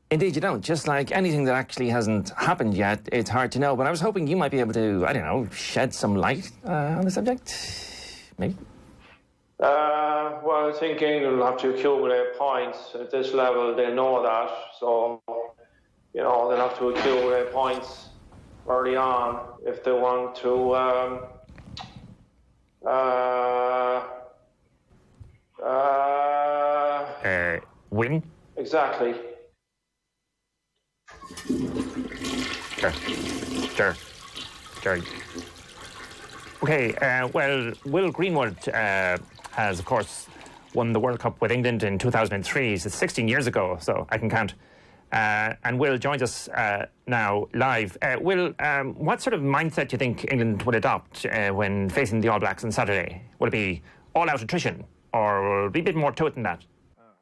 Indeed, you don't. Just like anything that actually hasn't happened yet, it's hard to know. But I was hoping you might be able to, I don't know, shed some light on the subject, maybe? Well, I think England will have to accumulate points at this level. They know that, so they'll have to accumulate points early on if they want to win. Exactly. Sure. Okay, well, Will Greenwood has, of course, won the World Cup with England in 2003. So it's 16 years ago, so I can count. And Will joins us now live. Will, what sort of mindset do you think England would adopt when facing the All Blacks on Saturday? Would it be all-out attrition, or would it be a bit more to it than that?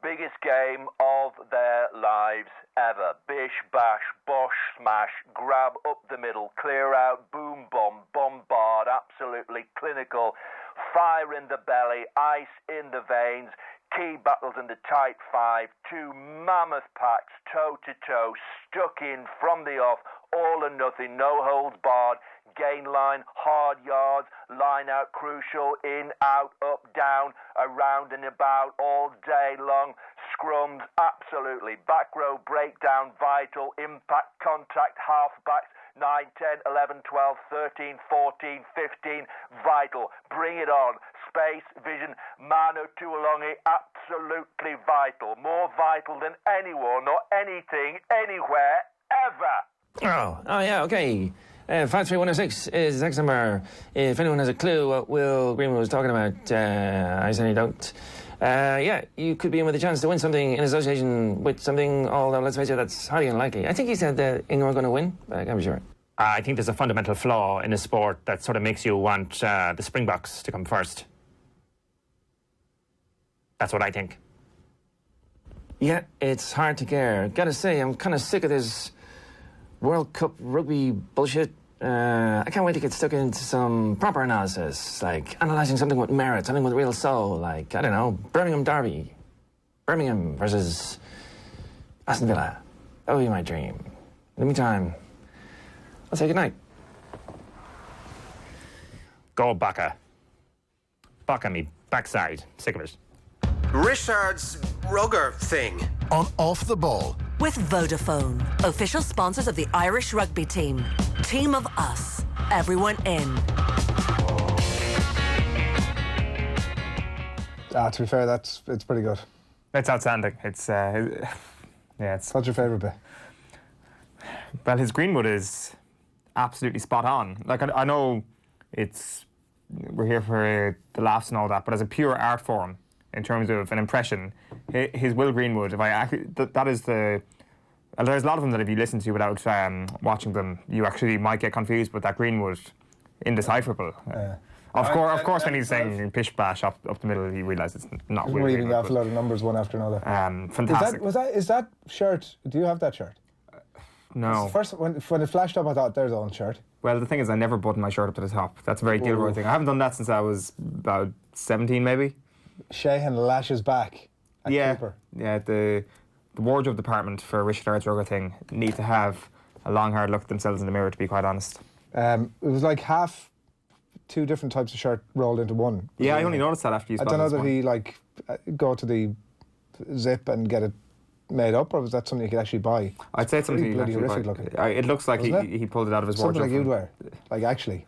Biggest game of their lives ever. Bish, bash, bosh, smash, grab up the middle, clear out, boom, bomb, bombard, absolutely clinical, fire in the belly, ice in the veins, key battles in the tight five, two mammoth packs, toe-to-toe, stuck in from the off, all or nothing, no holds barred, gain line, hard yards, line out crucial, in, out, up, down, around and about all day long, scrums, absolutely, back row breakdown, vital, impact, contact, halfbacks, 9, 10, 11, 12, 13, 14, 15, vital, bring it on, space, vision, man or two along it, absolutely vital, more vital than anyone or anything, anywhere, ever. Oh yeah, okay. 53106 is the next number. If anyone has a clue what Will Greenwood was talking about, I certainly don't. Yeah, you could be in with a chance to win something in association with something, although let's face it, that's highly unlikely. I think he said that England were going to win, but I can't be sure. I think there's a fundamental flaw in a sport that sort of makes you want the Springboks to come first. That's what I think. Yeah, it's hard to care. Gotta say, I'm kind of sick of this World Cup rugby bullshit. I can't wait to get stuck into some proper analysis, like analysing something with merit, something with real soul, like, I don't know, Birmingham Derby. Birmingham versus Aston Villa. That would be my dream. In the meantime, I'll say goodnight. Go, Baka. Baka me backside. Sick of it. Richard's rugger thing. On Off the Ball. With Vodafone, official sponsors of the Irish rugby team. Team of us. Everyone in. To be fair, it's pretty good. It's outstanding. It's What's your favourite bit? Well, his Greenwood is absolutely spot on. Like I know we're here for the laughs and all that, but as a pure art form, in terms of an impression, his Will Greenwood, that is the... There's a lot of them that if you listen to without watching them, you actually might get confused, but that Greenwood, indecipherable. Of course, when he's saying pish bash up the middle, you realise it's not Will reading Greenwood. off a lot of numbers one after another. Fantastic. Is that shirt, do you have that shirt? No. First, when it flashed up, I thought, there's Owen's shirt. Well, the thing is, I never button my shirt up to the top. That's a very Gilroy thing. I haven't done that since I was about 17, maybe. Sheahan lashes back at Cooper. Yeah, the wardrobe department for Richard Ard's rugger thing need to have a long, hard look at themselves in the mirror, to be quite honest. It was like half two different types of shirt rolled into one. Yeah, I only noticed that after you spotted I don't know this that one. he go to the zip and get it made up, or was that something you could actually buy? I'd say it's something you could actually horrific buy. looking. It looks like he pulled it out of his something wardrobe. Something like you'd wear, like actually.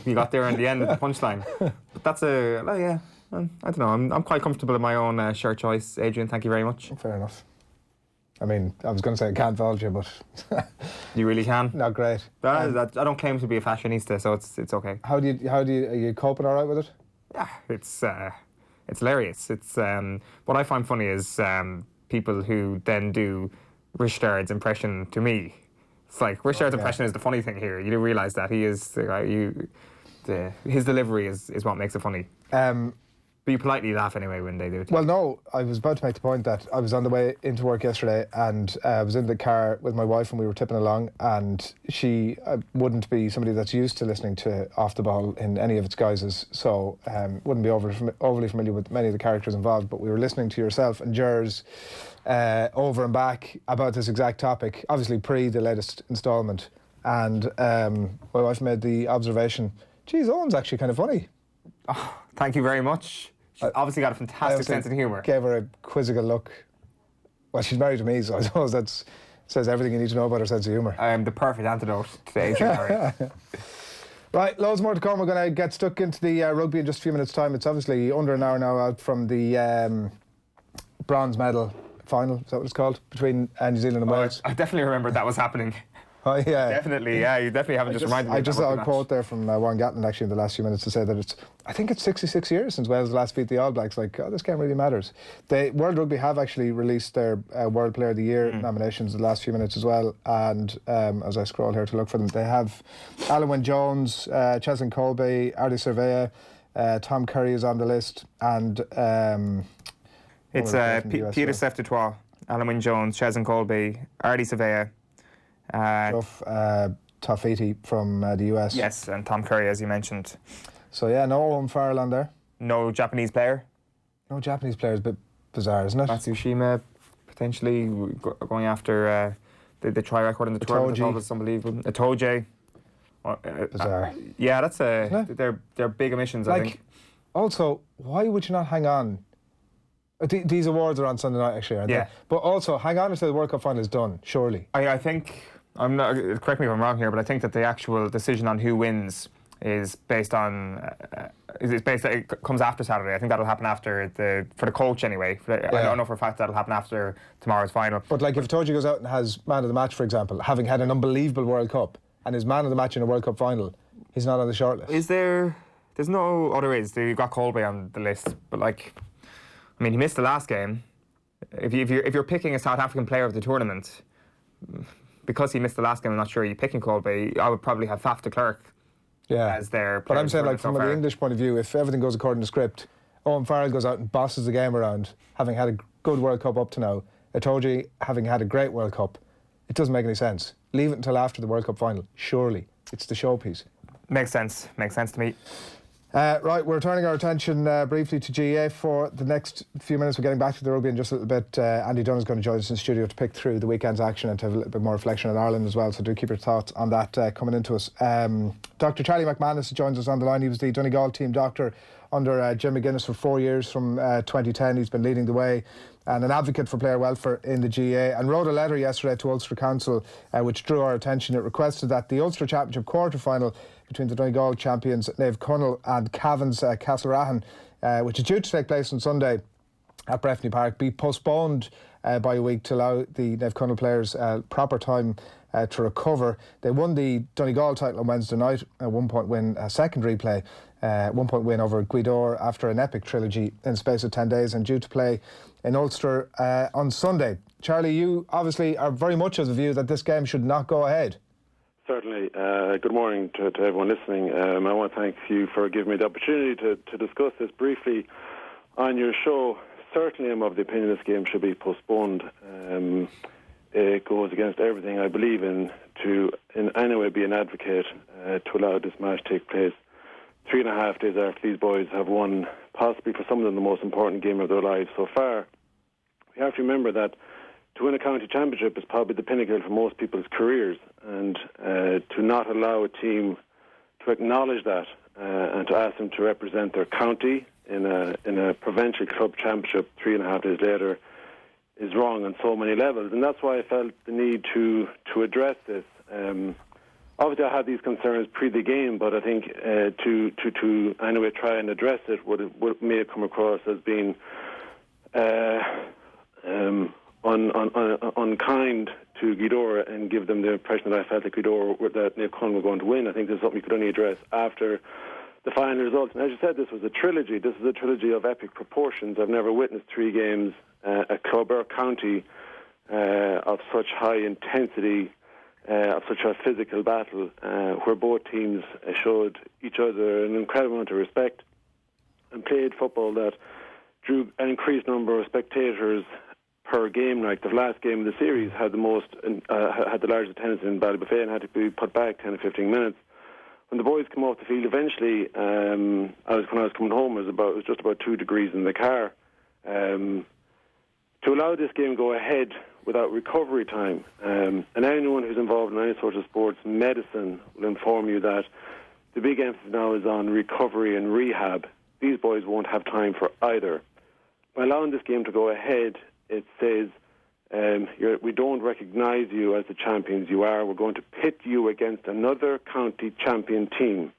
You got there in the end at the punchline. But that's I don't know. I'm quite comfortable in my own shirt choice. Adrian, thank you very much. Fair enough. I mean, I was going to say I can't vouch you, but you really can. Not great. I don't claim to be a fashionista, so it's okay. Are you coping all right with it? Yeah, it's hilarious. It's what I find funny is people who then do Richard's impression to me. It's like Richard's impression is the funny thing here. You do realise that he is the guy. His delivery is what makes it funny. But you politely laugh anyway when they do it. Well, no, I was about to make the point that I was on the way into work yesterday and I was in the car with my wife and we were tipping along, and she wouldn't be somebody that's used to listening to Off the Ball in any of its guises, so wouldn't be overly familiar with many of the characters involved, but we were listening to yourself and Gers over and back about this exact topic, obviously pre the latest instalment, and my wife made the observation, geez, Owen's actually kind of funny. Oh, thank you very much. She's obviously got a fantastic sense of humour. Gave her a quizzical look. Well, she's married to me, so I suppose that says everything you need to know about her sense of humour. I am the perfect antidote to Adrian. Right, loads more to come. We're going to get stuck into the rugby in just a few minutes' time. It's obviously under an hour now out from the bronze medal final, is that what it's called, between New Zealand and Wales. I definitely remember that was happening. Oh, yeah. Definitely, yeah. You definitely haven't just reminded me. I just saw a quote there from Warren Gatland actually in the last few minutes to say that I think it's 66 years since Wales last beat the All Blacks. Like, this game really matters. World Rugby have actually released their World Player of the Year nominations in the last few minutes as well. And as I scroll here to look for them, they have Alan Wynne-Jones, Cheslin Colby, Ardy Surveyor, Tom Curry is on the list, and it's Peter Seftotois, Alan Wynne-Jones, Cheslin Colby, Ardy Surveyor. Tafiti from the US. Yes, and Tom Curry, as you mentioned. So yeah, no Owen Farrell on there. No Japanese player. No Japanese player is a bit bizarre, isn't it? Matsushima potentially going after the try record in the tournament. It's unbelievable. Itoje. Bizarre. Yeah, that's they're big omissions. I think. Also, why would you not hang on? These awards are on Sunday night, actually, aren't they? But also, hang on until the World Cup final is done, surely. I think, I'm not, correct me if I'm wrong here, but I think that the actual decision on who wins is based on, it comes after Saturday. I think that'll happen for the coach anyway. I don't know for a fact that'll happen after tomorrow's final. But like if Itoje goes out and has man of the match, for example, having had an unbelievable World Cup, and is man of the match in a World Cup final, he's not on the shortlist. There's no other ways. You've got Colby on the list, but like, I mean, he missed the last game. If you're picking a South African player of the tournament, because he missed the last game, I'm not sure you're picking Colby. I would probably have Faf de Klerk as their player. But I'm saying, like, from the English point of view, if everything goes according to script, Owen Farrell goes out and bosses the game around, having had a good World Cup up to now, Itoje having had a great World Cup, it doesn't make any sense. Leave it until after the World Cup final, surely. It's the showpiece. Makes sense to me. Right, we're turning our attention briefly to GAA for the next few minutes. We're getting back to the rugby in just a little bit. Andy Dunne is going to join us in studio to pick through the weekend's action and to have a little bit more reflection on Ireland as well, so do keep your thoughts on that coming into us. Dr. Charlie McManus joins us on the line. He was the Donegal team doctor under Jim McGuinness for 4 years from 2010. He's been leading the way and an advocate for player welfare in the GAA, and wrote a letter yesterday to Ulster Council which drew our attention. It requested that the Ulster Championship quarter-final between the Donegal champions Naomh Conaill and Cavan's Castlerahan, which is due to take place on Sunday at Breffni Park, be postponed by a week to allow the Naomh Conaill players proper time to recover. They won the Donegal title on Wednesday night, a 1-point win, a second replay, 1-point win over Gweedore after an epic trilogy in the space of 10 days, and due to play in Ulster on Sunday. Charlie, you obviously are very much of the view that this game should not go ahead. Certainly. Good morning to everyone listening. I want to thank you for giving me the opportunity to discuss this briefly on your show. Certainly I'm of the opinion this game should be postponed. It goes against everything I believe in to in any way be an advocate to allow this match to take place 3.5 days after these boys have won possibly for some of them the most important game of their lives so far. We have to remember that to win a county championship is probably the pinnacle for most people's careers, and to not allow a team to acknowledge that and to ask them to represent their county in a provincial club championship 3.5 days later is wrong on so many levels, and that's why I felt the need to address this. Obviously, I had these concerns pre the game, but I think to anyway try and address it may have come across as being unkind to Gweedore and give them the impression that I felt that Naomh Conaill were going to win. I think this is something you could only address after the final results. And as you said, this was a trilogy. This is a trilogy of epic proportions. I've never witnessed 3 games, a club or county, of such high intensity, of such a physical battle, where both teams showed each other an incredible amount of respect. and played football that drew an increased number of spectators per game. Like the last game of the series had the largest attendance in Ballybuffet and had to be put back 10 or 15 minutes. When the boys come off the field, eventually, when I was coming home, it was just about 2 degrees in the car. To allow this game to go ahead without recovery time, and anyone who's involved in any sort of sports medicine will inform you that the big emphasis now is on recovery and rehab. These boys won't have time for either. By allowing this game to go ahead, it says, we don't recognise you as the champions you are. We're going to pit you against another county champion team.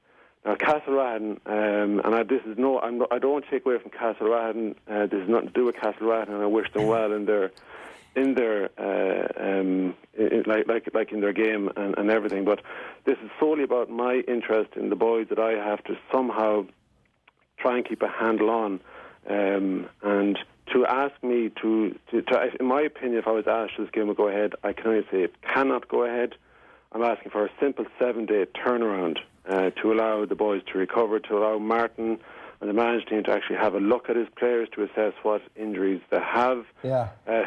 Now, Castlerathan, I don't want to take away from Castlerathan. This has nothing to do with Castlerathan, and I wish them well in their in their game and everything. But this is solely about my interest in the boys that I have to somehow try and keep a handle on. And to ask me to, in my opinion, if I was asked this game will go ahead, I can only say it cannot go ahead. I'm asking for a simple 7-day turnaround to allow the boys to recover, to allow Martin and the management team to actually have a look at his players to assess what injuries they have,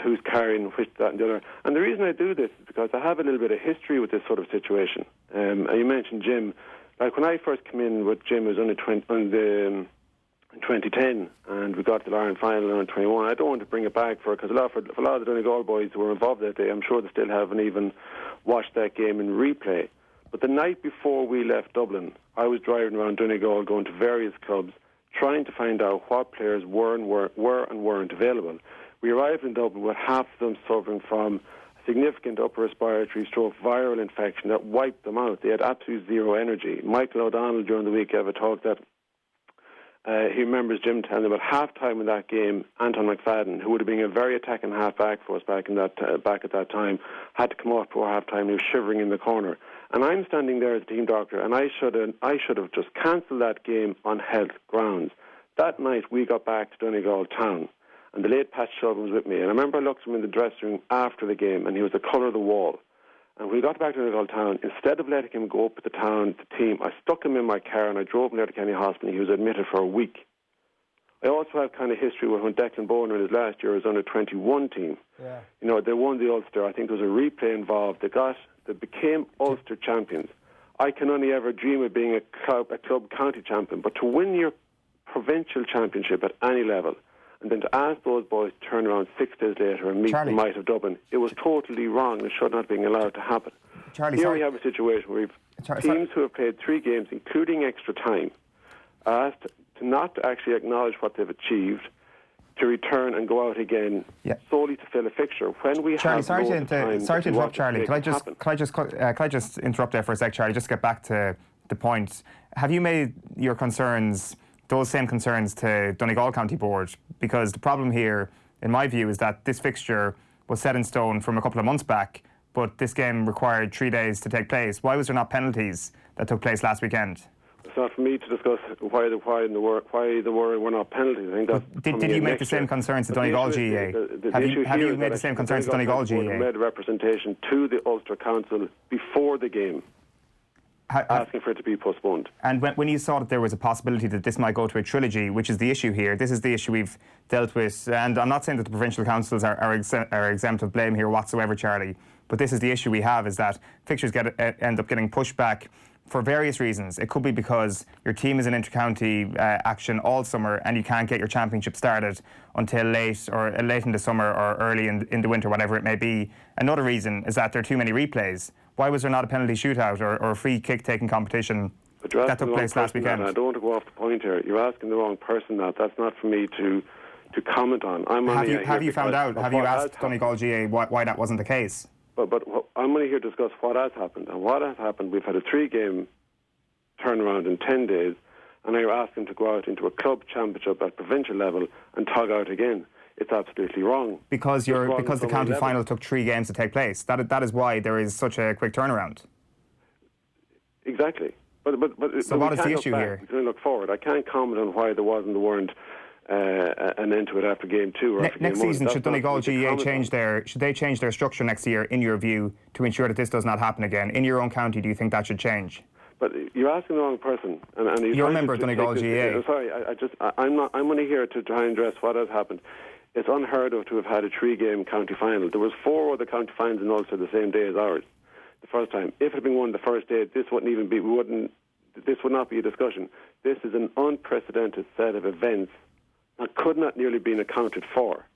who's carrying which, that and the other. And the reason I do this is because I have a little bit of history with this sort of situation. And you mentioned Jim. Like when I first came in with Jim, it was in 2010, and we got to the Ireland final in 21. I don't want to bring it back because a lot of the Donegal boys who were involved that day, I'm sure they still haven't even watched that game in replay. But the night before we left Dublin, I was driving around Donegal, going to various clubs, trying to find out what players were and weren't available. We arrived in Dublin with half of them suffering from significant upper respiratory stroke viral infection that wiped them out. They had absolute zero energy. Michael O'Donnell during the week gave a talk that he remembers Jim telling him about half-time in that game, Anton McFadden, who would have been a very attacking half-back for us back at that time, had to come off before half-time. He was shivering in the corner. And I'm standing there as a team doctor, and I should have just cancelled that game on health grounds. That night, we got back to Donegal town, and the late Pat Shulman was with me. And I remember I looked at him in the dressing room after the game, and he was the colour of the wall. And when we got back to Donegal town, instead of letting him go up with the team, I stuck him in my car and I drove him there to Kenny Hospital. He was admitted for a week. I also have kind of history with when Declan Bourne in his last year was under 21 team. Yeah. You know, they won the Ulster. I think there was a replay involved. They became Ulster champions. I can only ever dream of being a club county champion, but to win your provincial championship at any level, and then to ask those boys to turn around 6 days later and meet the might of Dublin, it was totally wrong and should not have been allowed to happen. Here we have a situation where we've teams who have played 3 games, including extra time, are asked to not actually acknowledge what they've achieved, to return and go out again solely to fill a fixture. When we Charlie, have sorry to interrupt, Charlie. Can I just interrupt there for a sec, Charlie? Just get back to the point. Have you made your concerns, those same concerns, to Donegal County Board? Because the problem here, in my view, is that this fixture was set in stone from a couple of months back, but this game required 3 days to take place. Why was there not penalties that took place last weekend? It's not for me to discuss why there were not penalties. I think that's did you make the same concerns to Donegal GAA? Have you made the same concerns to Donegal GAA? We made a representation to the Ulster Council before the game, asking for it to be postponed. And when you saw that there was a possibility that this might go to a trilogy, which is the issue here, this is the issue we've dealt with, and I'm not saying that the provincial councils are exempt of blame here whatsoever, Charlie, but this is the issue we have, is that fixtures end up getting pushed back for various reasons. It could be because your team is in inter-county action all summer and you can't get your championship started until late in the summer or early in the winter, whatever it may be. Another reason is that there are too many replays. Why was there not a penalty shootout or a free kick-taking competition that took place last weekend? I don't want to go off the point here. You're asking the wrong person that. That's not for me to comment on. Have you found out? Have you asked Donegal GAA why that wasn't the case? But I'm only here to discuss what has happened. And what has happened, we've had a 3-game turnaround in 10 days, and now you're asking to go out into a club championship at provincial level and tug out again. It's absolutely wrong. Because the county final took 3 games to take place. That is why there is such a quick turnaround. Exactly. But what is the issue here? We can look forward. I can't comment on why there weren't an end to it after game 2 or after next game 1. season, should Donegal GAA change their structure next year, in your view, to ensure that this does not happen again? In your own county, do you think that should change? But you're asking the wrong person. And you're a member of Donegal GAA. Sorry, I'm only here to try and address what has happened. It's unheard of to have had a 3-game county final. There was 4 other county finals in Ulster the same day as ours, the first time. If it had been won the first day, this would not be a discussion. This is an unprecedented set of events that could not nearly been accounted for.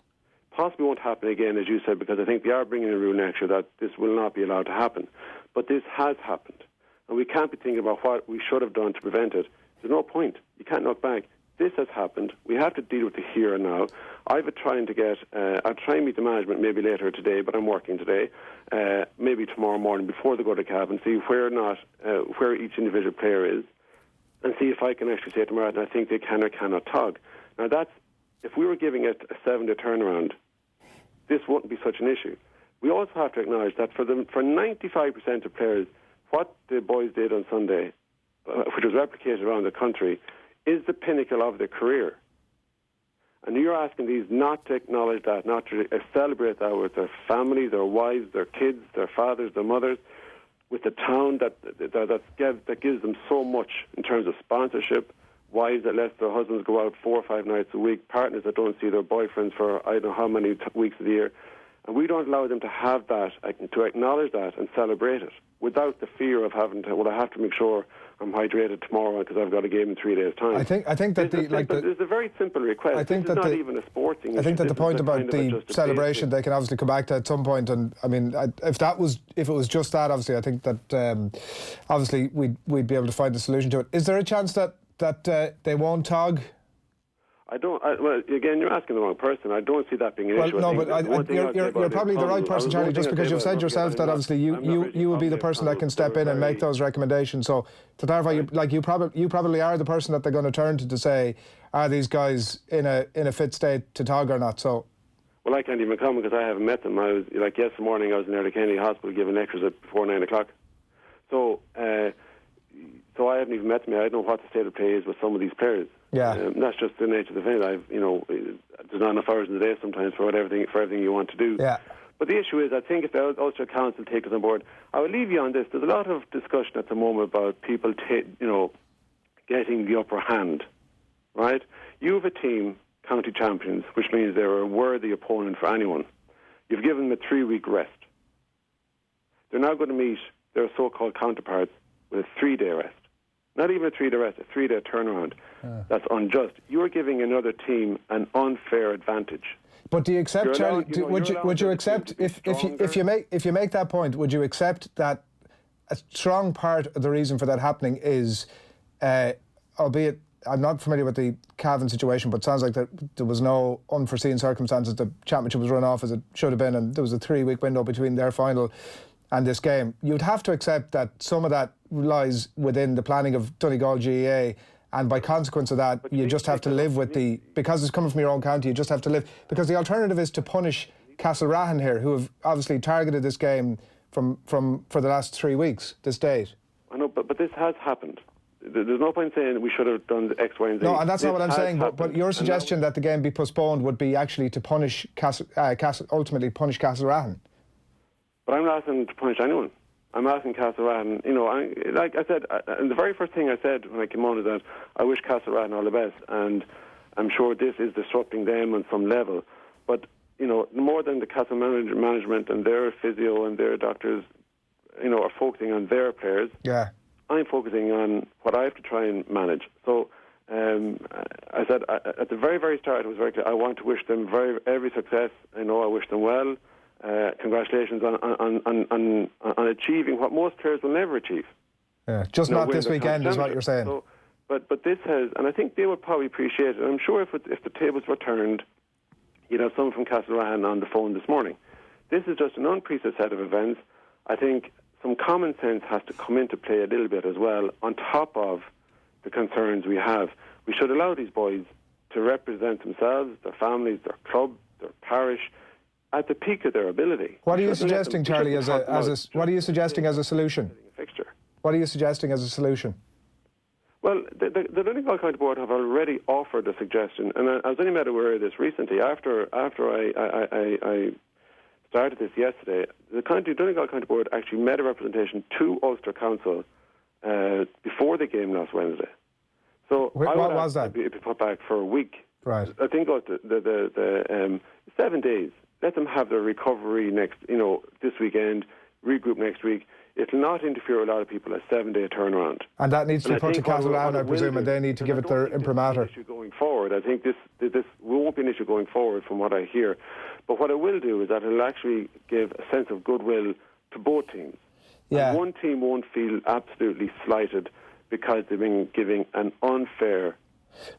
Possibly won't happen again, as you said, because I think they are bringing a rule next year that this will not be allowed to happen. But this has happened, and we can't be thinking about what we should have done to prevent it. There's no point. You can't look back. This has happened. We have to deal with the here and now. I'll try and meet the management maybe later today, but I'm working today, maybe tomorrow morning before they go to Cavan, and see where each individual player is, and see if I can actually say to them, I think they can or cannot tog. Now if we were giving it a 7-day turnaround, this wouldn't be such an issue. We also have to acknowledge that for 95% of players, what the boys did on Sunday, which was replicated around the country, is the pinnacle of their career. And you're asking these not to acknowledge that, not to celebrate that with their families, their wives, their kids, their fathers, their mothers, with the town that gives them so much in terms of sponsorship, wives that let their husbands go out 4 or 5 nights a week, partners that don't see their boyfriends for I don't know how many weeks of the year. And we don't allow them to have that, to acknowledge that and celebrate it without the fear of having to, I have to make sure I'm hydrated tomorrow because I've got a game in 3 days' time. I think that it's a very simple request. I think not even a sporting issue. I think that the point about the celebration they can obviously come back to at some point. And I mean, if it was just that, obviously, I think that obviously we'd be able to find a solution to it. Is there a chance that they won't tog? Well, again, you're asking the wrong person. I don't see that being an issue. No, but you're probably the right person, Charlie, just because you've said yourself that obviously you will be the person that can step in and make those recommendations. So to clarify, you probably are the person that they're going to turn to say, are these guys in a fit state to tog or not? So. Well, I can't even come because I haven't met them. I was yesterday morning. I was in Early Kennedy Hospital giving lectures before 9 o'clock. So I haven't even met them. I don't know what the state of play is with some of these players. Yeah, that's just the nature of the thing. There's not enough hours in the day sometimes for everything you want to do. Yeah. But the issue is, I think if the Ulster Council take us on board, I will leave you on this. There's a lot of discussion at the moment about people, getting the upper hand, right? You have a team, county champions, which means they're a worthy opponent for anyone. You've given them a 3-week rest. They're now going to meet their so-called counterparts with a 3-day rest. Not even a 3-day rest, a 3-day turnaround. That's unjust. You're giving another team an unfair advantage. But do you accept, Charlie? Would you accept if you make that point? Would you accept that a strong part of the reason for that happening is, albeit I'm not familiar with the Cavan situation, but it sounds like there was no unforeseen circumstances. The championship was run off as it should have been, and there was a 3-week window between their final and this game. You'd have to accept that some of that lies within the planning of Donegal GAA, and by consequence of that, you just have to live with because it's coming from your own county, you just have to live, because the alternative is to punish Castlereaghan here, who have obviously targeted this game for the last 3 weeks, this date. I know, but this has happened. There's no point saying we should have done X, Y, and Z. No, and that's not what I'm saying, but your suggestion that the game be postponed would be actually to punish ultimately punish Castlereaghan. But I'm not asking to punish anyone. I'm asking Castlereaghan, like I said, and the very first thing I said when I came on is that I wish Castlereaghan all the best, and I'm sure this is disrupting them on some level. But, more than the Castle management and their physio and their doctors, are focusing on their players, I'm focusing on what I have to try and manage. So I said at the very, very start, it was very clear, I want to wish them every success. I wish them well. Congratulations on achieving what most players will never achieve. Yeah, just not this weekend is what you're saying. So, but this has, and I think they would probably appreciate it. I'm sure if the tables were turned, you'd have someone from Castlereaghan on the phone this morning. This is just an unprecedented set of events. I think some common sense has to come into play a little bit as well, on top of the concerns we have. We should allow these boys to represent themselves, their families, their club, their parish, at the peak of their ability. What are you suggesting, Charlie, what are you suggesting as a solution? What are you suggesting as a solution? Well, the Donegal County Board have already offered a suggestion, and I was only made aware of this recently. After I started this yesterday, the Donegal County Board actually made a representation to Ulster Council before the game last Wednesday. So what was that? Be put back for a week. Right. I think the 7 days. Let them have their recovery this weekend, regroup next week. It'll not interfere with a lot of people, a 7-day turnaround. And that needs to be put to Castletown, I presume, and they need to give it their imprimatur. Issue going forward. I think this won't be an issue going forward from what I hear. But what it will do is that it'll actually give a sense of goodwill to both teams. Yeah. And one team won't feel absolutely slighted because they've been giving an unfair.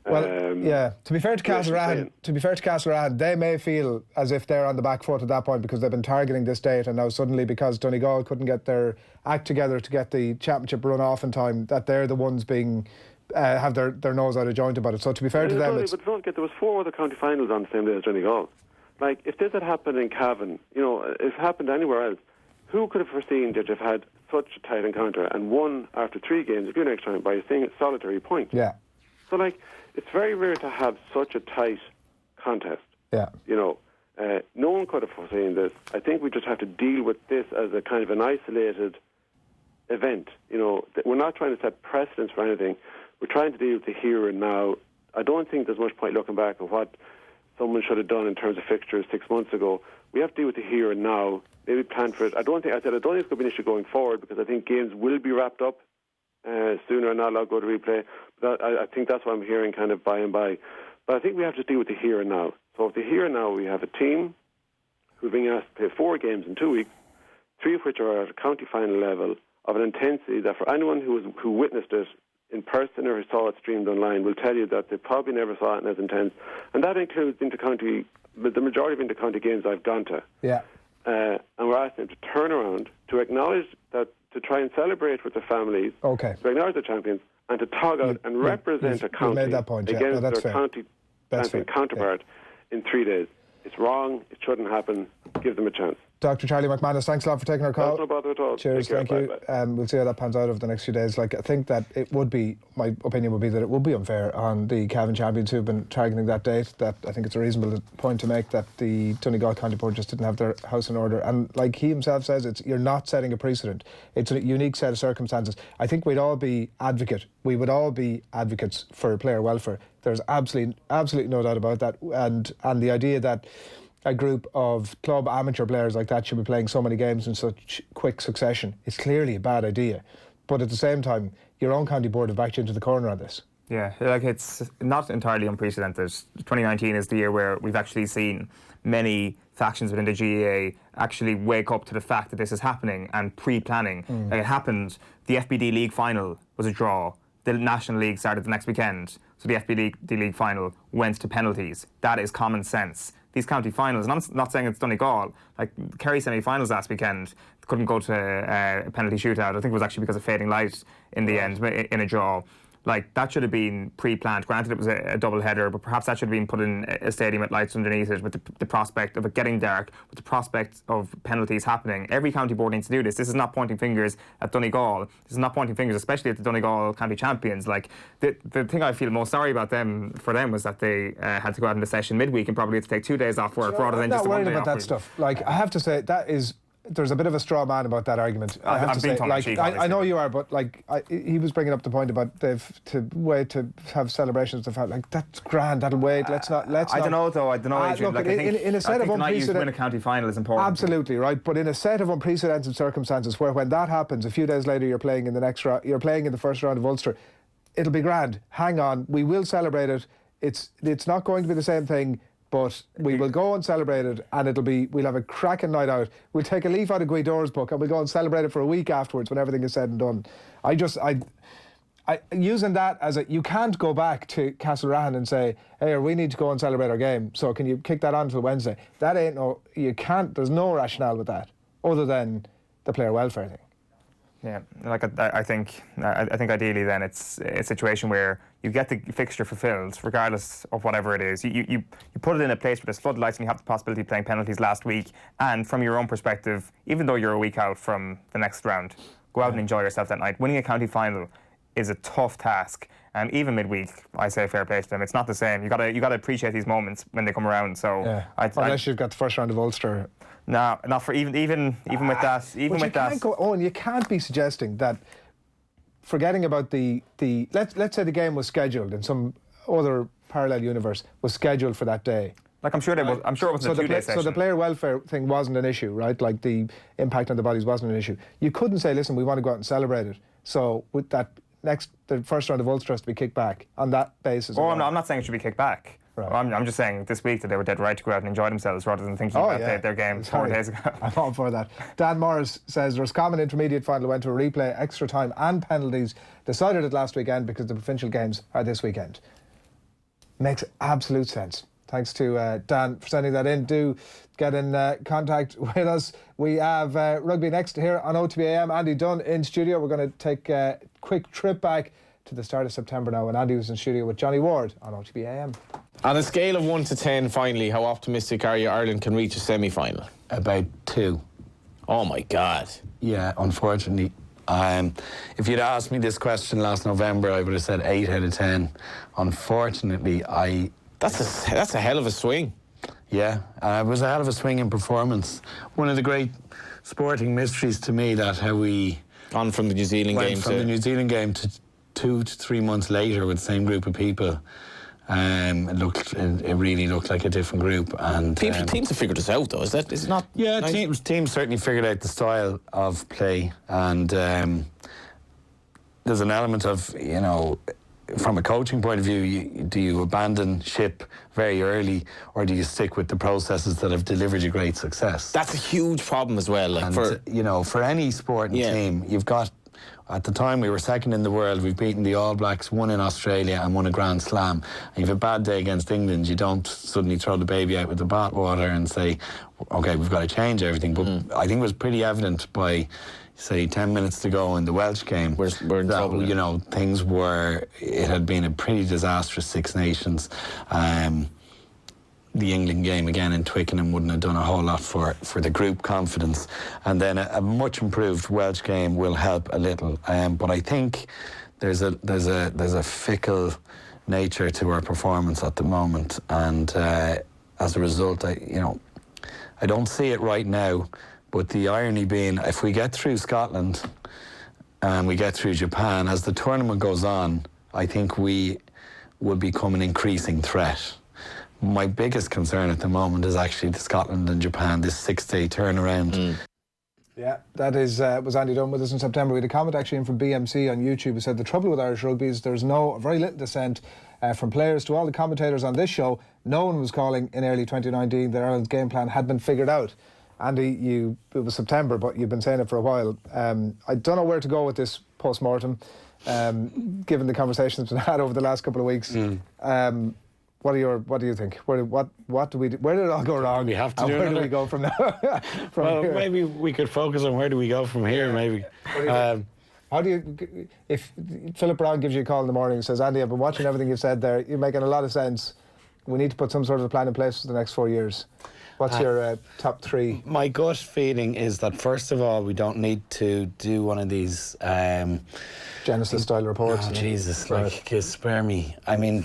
Well, to be fair to Castletown, they may feel as if they're on the back foot at that point because they've been targeting this date, and now suddenly because Donegal couldn't get their act together to get the championship run off in time, that they're the ones being have their nose out of joint about it. So to be fair to them, but don't get, there was 4 other county finals on the same day as Donegal. Like, if this had happened in Cavan, if it happened anywhere else, who could have foreseen that you've had such a tight encounter and won after 3 games of your next time by a solitary point? Yeah. So, it's very rare to have such a tight contest. Yeah. No one could have foreseen this. I think we just have to deal with this as a kind of an isolated event. We're not trying to set precedents for anything. We're trying to deal with the here and now. I don't think there's much point looking back at what someone should have done in terms of fixtures 6 months ago. We have to deal with the here and now. Maybe plan for it. I don't think it's going to be an issue going forward because I think games will be wrapped up sooner and not allowed to go to replay. But I think that's what I'm hearing kind of by and by. But I think we have to deal with the here and now. So if the here and now, we have a team who've been asked to play 4 games in 2 weeks, 3 of which are at a county final level, of an intensity that for anyone who witnessed it in person or who saw it streamed online will tell you that they probably never saw it as intense. And that includes the majority of inter-county games I've gone to. Yeah. And we're asking them to turn around, to acknowledge that, to try and celebrate with their families, to acknowledge the champions, and to tug out and represent a county against their county champion counterpart in 3 days. It's wrong. It shouldn't happen. Give them a chance. Dr. Charlie McManus, thanks a lot for taking our call. No bother at all. Cheers, thank you. We'll see how that pans out over the next few days. I think that it would be, my opinion would be that it would be unfair on the Cavan champions who've been targeting that date. That I think it's a reasonable point to make that the Donegal County Board just didn't have their house in order. And like he himself says, you're not setting a precedent. It's a unique set of circumstances. I think we would all be advocates for player welfare. There's absolutely no doubt about that. And the idea that a group of club amateur players like that should be playing so many games in such quick succession, it's clearly a bad idea. But at the same time, your own county board have backed you into the corner on this. Yeah, it's not entirely unprecedented. 2019 is the year where we've actually seen many factions within the GAA actually wake up to the fact that this is happening and pre-planning. It happened, the FBD League final was a draw. The National League started the next weekend, so the FBD League final went to penalties. That is common sense. These county finals, and I'm not saying it's Donegal, like Kerry semi-finals last weekend couldn't go to a penalty shootout. I think it was actually because of fading light in the end, in a draw. Like, that should have been pre-planned. Granted, it was a double header, but perhaps that should have been put in a stadium with lights underneath it, with the prospect of it getting dark, with the prospect of penalties happening. Every county board needs to do this. This is not pointing fingers at Donegal. This is not pointing fingers, especially at the Donegal county champions. Like, the thing I feel most sorry about for them was that they had to go out in the session midweek and probably had to take 2 days off work rather than just a Monday off. I'm not worried about that stuff. Like, I have to say, there's a bit of a straw man about that argument. I have to say, I know you are, but he was bringing up the point about they've to wait to have celebrations. That's grand. That'll wait. Let's not. I don't know though. Adrian. Look, in a set of unprecedented, to win a county final is important. Absolutely right. But in a set of unprecedented circumstances, where when that happens, a few days later you're playing in the next round. You're playing in the first round of Ulster. It'll be grand. Hang on. We will celebrate it. It's not going to be the same thing. But we will go and celebrate it, and we'll have a cracking night out. We'll take a leaf out of Guidore's book, and we'll go and celebrate it for a week afterwards when everything is said and done. Using that as you can't go back to Castletown and say, hey, we need to go and celebrate our game, so can you kick that on until Wednesday? You can't, there's no rationale with that, other than the player welfare thing. Yeah, I think ideally then it's a situation where you get the fixture fulfilled regardless of whatever it is. You put it in a place where there's floodlights and you have the possibility of playing penalties last week, and from your own perspective, even though you're a week out from the next round, go out and enjoy yourself that night. Winning a county final is a tough task, and even midweek, I say fair play to them. It's not the same. You got to appreciate these moments when they come around. So yeah. Unless you've got the first round of Ulster. No, not for even with that. Even with that. You can't be suggesting that forgetting about the let's say the game was scheduled in some other parallel universe, was scheduled for that day. Like, I'm sure it was a 2-day session. So the player welfare thing wasn't an issue, right? Like, the impact on the bodies wasn't an issue. You couldn't say, listen, we want to go out and celebrate it. So with that the first round of Ulster has to be kicked back on that basis. Oh, I'm not saying it should be kicked back. Right. I'm just saying this week that they were dead right to go out and enjoy themselves rather than thinking about their game 4 days ago. I'm all for that. Dan Morris says there was common intermediate final went to a replay, extra time and penalties. Decided it last weekend because the provincial games are this weekend. Makes absolute sense. Thanks to Dan for sending that in. Do get in contact with us. We have rugby next here on OTBAM. Andy Dunne in studio. We're going to take a quick trip back to the start of September now when Andy was in studio with Johnny Ward on OTBAM. On a scale of 1 to 10, finally, how optimistic are you Ireland can reach a semi-final? About 2. Oh my God. Yeah, unfortunately. If you'd asked me this question last November, I would have said 8 out of 10. Unfortunately, That's a hell of a swing. Yeah, it was a hell of a swing in performance. One of the great sporting mysteries to me, that how we on from the New Zealand game from the New Zealand game to 2 to 3 months later with the same group of people. It really looked like a different group, and teams have figured this out, though. Is it not? Yeah, nice? teams certainly figured out the style of play, and there's an element of, from a coaching point of view, do you abandon ship very early, or do you stick with the processes that have delivered you great success? That's a huge problem as well. Like, for any sporting team, you've got. At the time, we were second in the world. We've beaten the All Blacks, won in Australia and won a Grand Slam. And you've a bad day against England, you don't suddenly throw the baby out with the bathwater and say, OK, we've got to change everything. But I think it was pretty evident by, say, 10 minutes to go in the Welsh game we're in trouble, it had been a pretty disastrous Six Nations. The England game again in Twickenham wouldn't have done a whole lot for the group confidence, and then a much improved Welsh game will help a little. But I think there's a fickle nature to our performance at the moment, and as a result, I don't see it right now. But the irony being, if we get through Scotland and we get through Japan, as the tournament goes on, I think we will become an increasing threat. My biggest concern at the moment is actually the Scotland and Japan, this 6-day turnaround. Yeah, that was Andy Dunne with us in September. We had a comment actually in from BMC on YouTube who said the trouble with Irish rugby is there's very little dissent from players to all the commentators on this show. No one was calling in early 2019 that Ireland's game plan had been figured out. Andy, it was September, but you've been saying it for a while. I don't know where to go with this post-mortem, given the conversations we've had over the last couple of weeks. What do you think? Where did it all go wrong? We have to where do we go from now? Here? Maybe we could focus on where do we go from here. Maybe. How do you? If Philip Brown gives you a call in the morning and says, "Andy, I've been watching everything you've said there. You're making a lot of sense. We need to put some sort of a plan in place for the next 4 years." What's your top 3? My gut feeling is that, first of all, we don't need to do one of these Genesis-style reports. Oh, Jesus, spare me. I mean,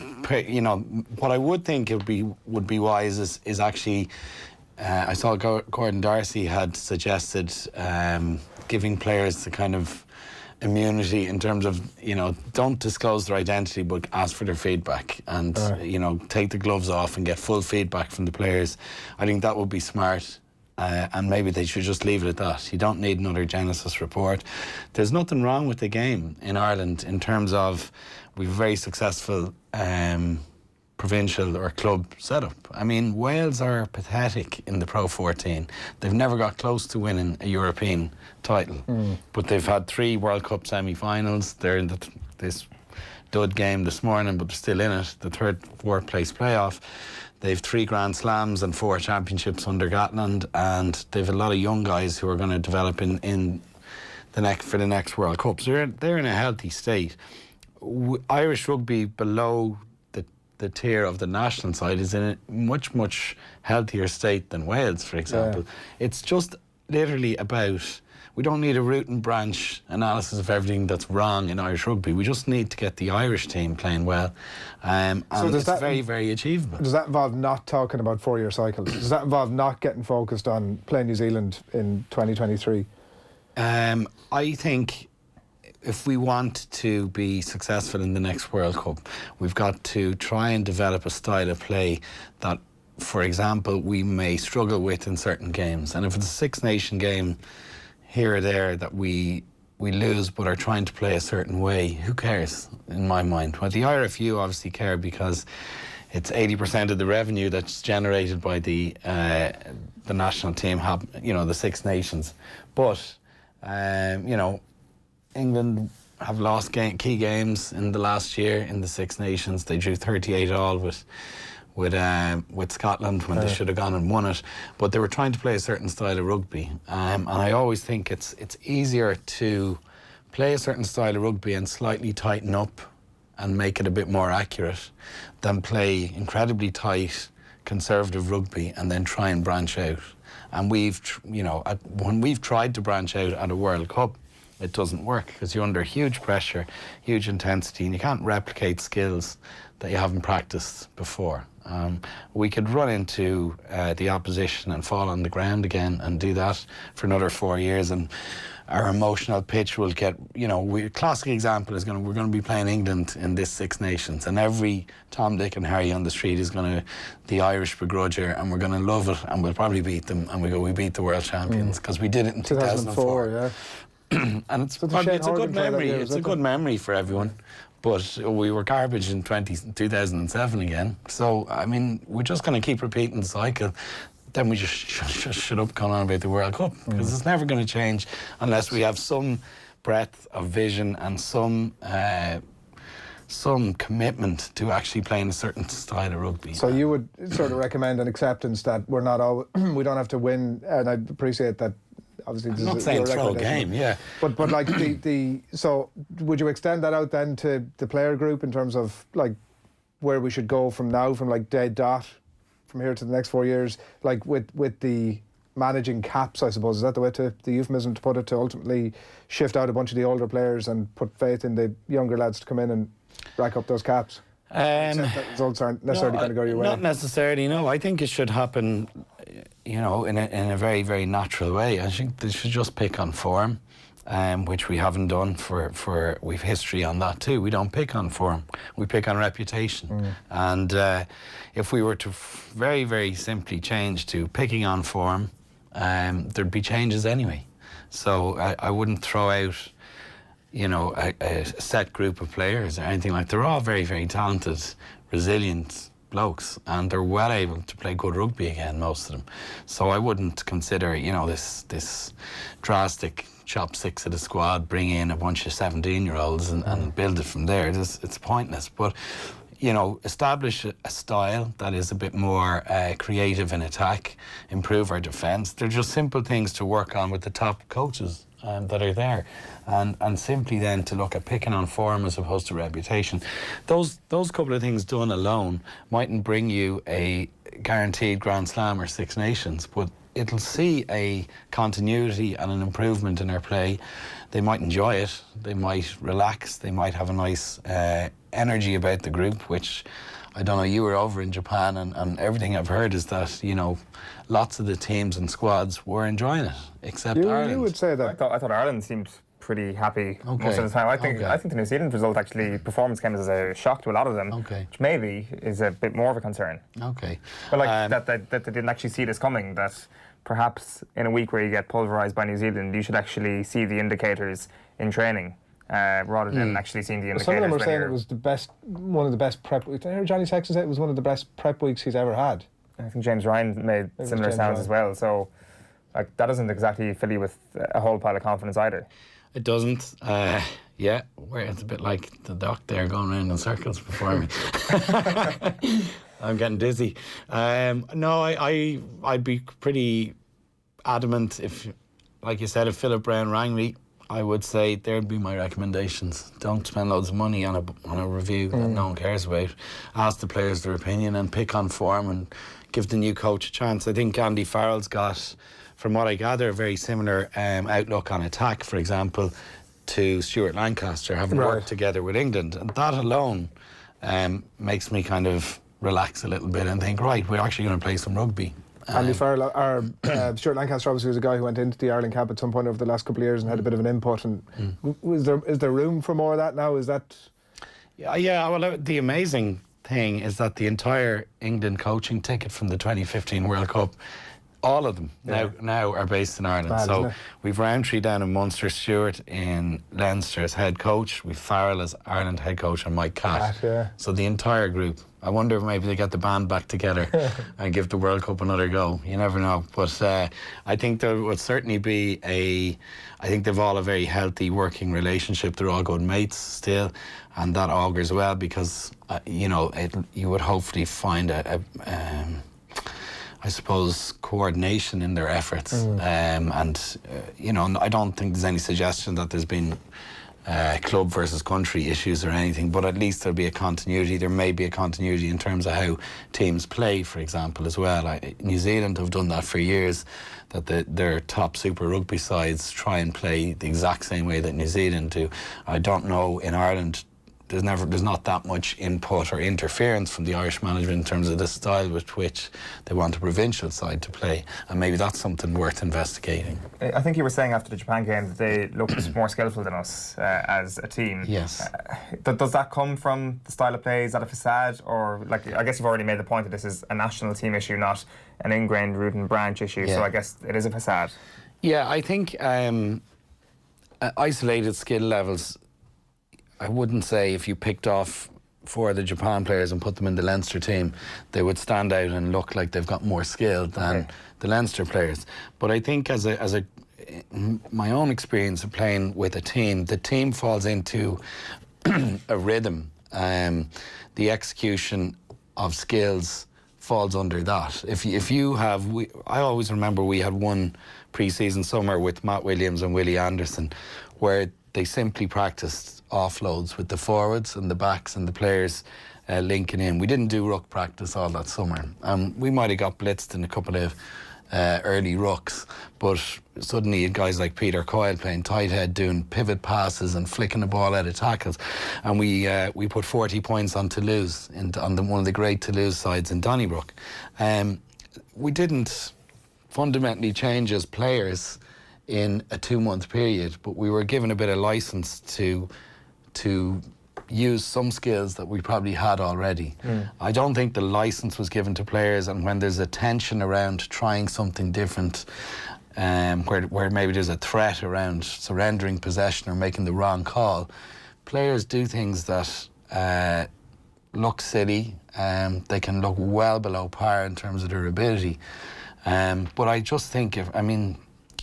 what I would think would be wise is actually, I saw Gordon Darcy had suggested giving players the kind of immunity in terms of, don't disclose their identity but ask for their feedback and, take the gloves off and get full feedback from the players. I think that would be smart. And maybe they should just leave it at that. You don't need another Genesis report. There's nothing wrong with the game in Ireland in terms of we've a very successful provincial or club setup. I mean, Wales are pathetic in the Pro 14. They've never got close to winning a European title, but they've had 3 World Cup semi-finals. They're in this dud game this morning, but they're still in it, the 3rd, 4th place playoff. They've 3 Grand Slams and 4 championships under Gatland, and they've a lot of young guys who are going to develop in the next World Cup. So they're in a healthy state. Irish rugby below the tier of the national side is in a much healthier state than Wales, for example. Yeah. It's just literally about, we don't need a root and branch analysis of everything that's wrong in Irish rugby. We just need to get the Irish team playing well. And it's very, very achievable. Does that involve not talking about 4-year cycles? Does that involve not getting focused on playing New Zealand in 2023? I think if we want to be successful in the next World Cup, we've got to try and develop a style of play that, for example, we may struggle with in certain games. And if it's a Six Nation game here or there that we lose but are trying to play a certain way, who cares, in my mind? Well, the IRFU obviously care because it's 80% of the revenue that's generated by the national team, the Six Nations. But, England have lost key games in the last year in the Six Nations. They drew 38-all with Scotland when they should have gone and won it. But they were trying to play a certain style of rugby. And I always think it's easier to play a certain style of rugby and slightly tighten up and make it a bit more accurate than play incredibly tight, conservative rugby and then try and branch out. And when we've tried to branch out at a World Cup, it doesn't work because you're under huge pressure, huge intensity, and you can't replicate skills that you haven't practiced before. We could run into the opposition and fall on the ground again and do that for another 4 years, and our emotional pitch will get, classic example is we're going to be playing England in this Six Nations, and every Tom, Dick and Harry on the street is the Irish begrudger, and we're going to love it, and we'll probably beat them, and we beat the world champions because we did it in 2004. Yeah. And it's a good memory. It's a good memory for everyone. But we were garbage in 2007 again. So, we're just going to keep repeating the cycle. Then we just shut up going on about the World Cup because it's never going to change unless we have some breadth of vision and some commitment to actually playing a certain style of rugby. So you would sort of recommend an acceptance that we don't have to win, and I appreciate that. Obviously, I'm not saying throw a game, yeah. But like so would you extend that out then to the player group in terms of like where we should go from now, from like dead dot, from here to the next 4 years, like with the managing caps, I suppose, is that the euphemism to put it, to ultimately shift out a bunch of the older players and put faith in the younger lads to come in and rack up those caps? Except that results aren't necessarily going to go your way. Not necessarily, no. I think it should happen, in a very, very natural way. I think they should just pick on form, which we haven't done we've history on that too. We don't pick on form, we pick on reputation. And if we were to very, very simply change to picking on form, there'd be changes anyway. So I wouldn't throw out a set group of players or anything like. They're all very, very talented, resilient blokes, and they're well able to play good rugby again, most of them. So I wouldn't consider, this drastic chop six of the squad, bring in a bunch of 17-year-olds and build it from there. It's pointless. But establish a style that is a bit more creative in attack, improve our defence. They're just simple things to work on with the top coaches that are there, and simply then to look at picking on form as opposed to reputation. Those couple of things done alone mightn't bring you a guaranteed Grand Slam or Six Nations, but it'll see a continuity and an improvement in our play. They might enjoy it, they might relax, they might have a nice energy about the group, which, I don't know, you were over in Japan, and everything I've heard is that, lots of the teams and squads were enjoying it, except Ireland. You would say that. I thought Ireland seemed pretty happy most of the time. I think the New Zealand result, actually, performance came as a shock to a lot of them, which maybe is a bit more of a concern. Okay. But that they didn't actually see this coming, that perhaps in a week where you get pulverised by New Zealand, you should actually see the indicators in training rather than actually seeing the indicators. Some of them were saying it was one of the best prep weeks. I heard Johnny Sexton say it was one of the best prep weeks he's ever had. I think James Ryan made similar sounds as well. So, that doesn't exactly fill you with a whole pile of confidence either. It doesn't. Yeah, it's a bit like the doc there going around in circles before me. I'm getting dizzy. No, I'd be pretty adamant if, like you said, if Philip Brown rang me, I would say there'd be my recommendations. Don't spend loads of money on a review that no one cares about. Ask the players their opinion and pick on form and give the new coach a chance. I think Andy Farrell's got, from what I gather, a very similar outlook on attack, for example, to Stuart Lancaster, having worked together with England. And that alone makes me kind of relax a little bit and think, right, we're actually going to play some rugby. Andy Farrell, or Stuart Lancaster obviously was a guy who went into the Ireland camp at some point over the last couple of years and had a bit of an input. And is there room for more of that now? Is that? Yeah. Well, the amazing thing is that the entire England coaching ticket from the 2015 World Cup, all of them now are based in Ireland. So we've Roundtree down in Munster, Stewart in Leinster as head coach, we've Farrell as Ireland head coach, and Mike Catt. So the entire group. I wonder if maybe they get the band back together and give the World Cup another go. You never know. But I think there would certainly be I think they've all a very healthy working relationship. They're all good mates still, and that augurs well because, you would hopefully find I suppose, coordination in their efforts. I don't think there's any suggestion that there's been club versus country issues or anything, but at least there'll be a continuity. There may be a continuity in terms of how teams play, for example, as well. New Zealand have done that for years, that their top Super Rugby sides try and play the exact same way that New Zealand do. I don't know, in Ireland, there's not that much input or interference from the Irish management in terms of the style with which they want a provincial side to play, and maybe that's something worth investigating. I think you were saying after the Japan game that they looked more skillful than us as a team. Yes. Does that come from the style of play? Is that a facade? Or, I guess you've already made the point that this is a national team issue, not an ingrained root and branch issue, so I guess it is a facade. Yeah, I think isolated skill levels, I wouldn't say if you picked off 4 of the Japan players and put them in the Leinster team, they would stand out and look like they've got more skill than the Leinster players. But I think as my own experience of playing with a team, the team falls into a rhythm. The execution of skills falls under that. If you have, I always remember we had one pre-season summer with Matt Williams and Willie Anderson where they simply practiced offloads with the forwards and the backs and the players linking in. We didn't do ruck practice all that summer. We might have got blitzed in a couple of early rucks, but suddenly you had guys like Peter Coyle playing tight head, doing pivot passes and flicking the ball out of tackles, and we put 40 points on Toulouse, one of the great Toulouse sides in Donnybrook. We didn't fundamentally change as players in a 2-month period, but we were given a bit of license to use some skills that we probably had already. I don't think the license was given to players, and when there's a tension around trying something different, where maybe there's a threat around surrendering possession or making the wrong call, players do things that look silly. They can look well below par in terms of their ability. But I just think,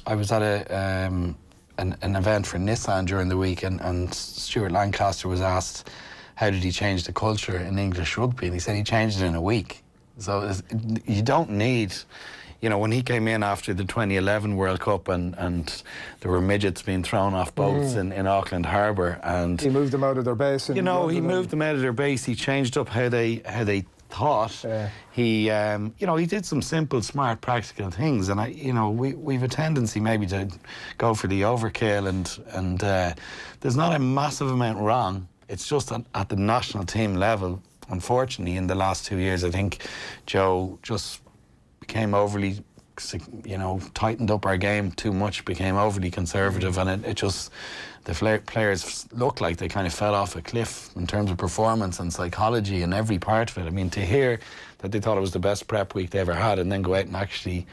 I was at an event for Nissan during the week, and Stuart Lancaster was asked how did he change the culture in English rugby, and he said he changed it in a week. So you don't need, when he came in after the 2011 World Cup and there were midgets being thrown off boats in Auckland Harbour, and he moved them out of their base. He moved them out of their base. He changed up how they thought. He did some simple, smart, practical things, and we've a tendency maybe to go for the overkill, and there's not a massive amount wrong. It's just at the national team level, unfortunately, in the last 2 years, I think Joe just became overly, tightened up our game too much, became overly conservative, and it just, the players looked like they kind of fell off a cliff in terms of performance and psychology and every part of it. To hear that they thought it was the best prep week they ever had and then go out and actually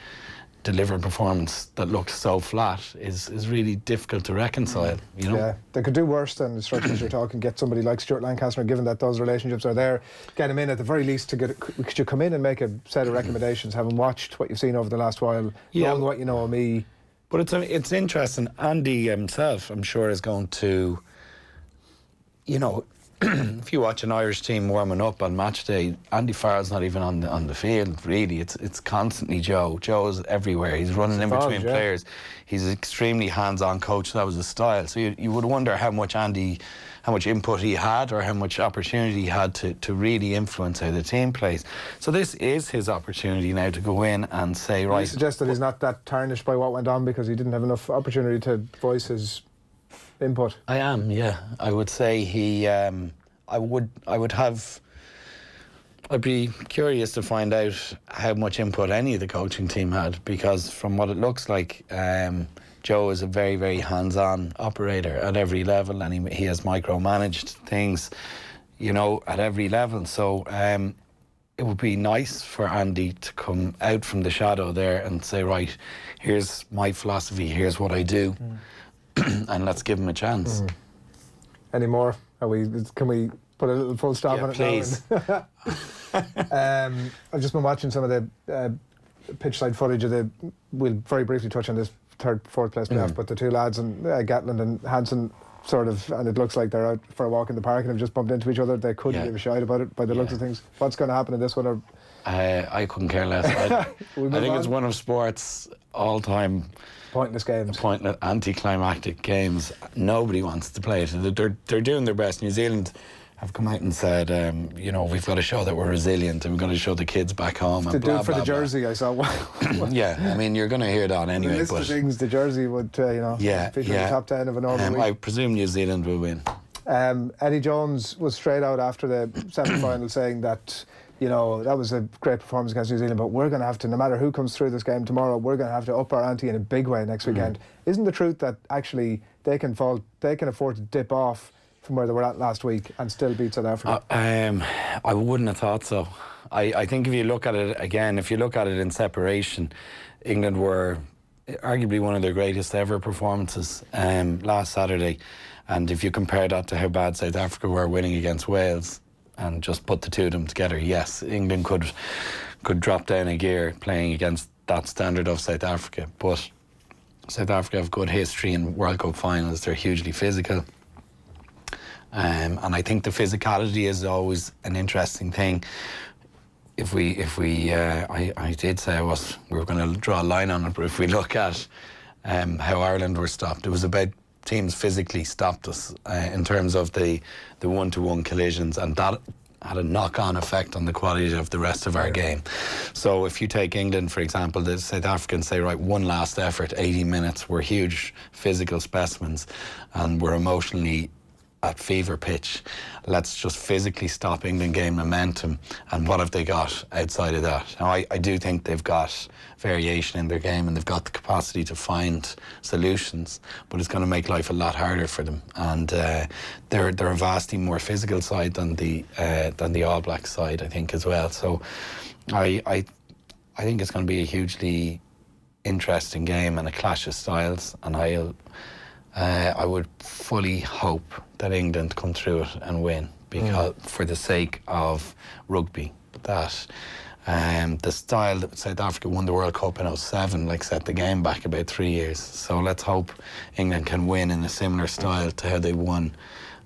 deliver a performance that looked so flat is really difficult to reconcile, Yeah, they could do worse than the structures you're talking. Get somebody like Stuart Lancaster, given that those relationships are there, get him in at the very least could you come in and make a set of recommendations, having watched what you've seen over the last while, knowing what you know of me. But it's interesting. Andy himself, I'm sure, is going to, if you watch an Irish team warming up on match day, Andy Farrell's not even on the field, really. It's constantly Joe. Joe's everywhere. He's running in between players. He's an extremely hands-on coach. That was his style. So you would wonder how much input he had, or how much opportunity he had to really influence how the team plays. So this is his opportunity now to go in and say, right. You suggest that he's not that tarnished by what went on because he didn't have enough opportunity to voice his input? I am, yeah. I would say I would have I'd be curious to find out how much input any of the coaching team had, because from what it looks like, Joe is a very, very hands-on operator at every level, and he has micromanaged things, you know, at every level. So it would be nice for Andy to come out from the shadow there and say, right, here's my philosophy, here's what I do, and let's give him a chance. Any more? Can we put a little full stop on it please. now? I've just been watching some of the pitch side footage of we'll very briefly touch on this fourth place playoff, but the two lads, and Gatland and Hansen, sort of, and it looks like they're out for a walk in the park and have just bumped into each other. They couldn't give a shite about it by the looks of things. What's going to happen in this one? Or I couldn't care less. I think it's one of sports all-time pointless games, pointless, anticlimactic games. Nobody wants to play it. They're doing their best. New Zealand have come out and said, you know, we've got to show that we're resilient, and we've got to show the kids back home. To do it for the jersey, I saw. Yeah, I mean, you're going to hear that anyway. The list of things, the jersey would, feature the top 10 of an normal week. I presume New Zealand will win. Eddie Jones was straight out after the semi-final saying that, you know, that was a great performance against New Zealand, but we're going to have to, no matter who comes through this game tomorrow, we're going to have to up our ante in a big way next weekend. Isn't the truth that actually they can afford to dip off from where they were at last week and still beat South Africa? I wouldn't have thought so. I think if you look at it again, if you look at it in separation, England were arguably one of their greatest ever performances last Saturday, and if you compare that to how bad South Africa were winning against Wales and just put the two of them together, yes, England could drop down a gear playing against that standard of South Africa, but South Africa have good history in World Cup finals. They're hugely physical. And I think the physicality is always an interesting thing. I did say we were going to draw a line on it, but if we look at how Ireland were stopped, it was about teams physically stopped us in terms of the one-to-one collisions, and that had a knock-on effect on the quality of the rest of our game. So if you take England, for example, the South Africans say, right, one last effort, 80 minutes, we're huge physical specimens and we're emotionally at fever pitch. Let's just physically stop England gain momentum. And what have they got outside of that? Now, I do think they've got variation in their game and they've got the capacity to find solutions, but it's going to make life a lot harder for them. And they're a vastly more physical side than the All Blacks side, I think, as well. So I think it's going to be a hugely interesting game and a clash of styles, and I would fully hope that England come through it and win, because for the sake of rugby, that the style that South Africa won the World Cup in 2007 set the game back about 3 years. So let's hope England can win in a similar style to how they won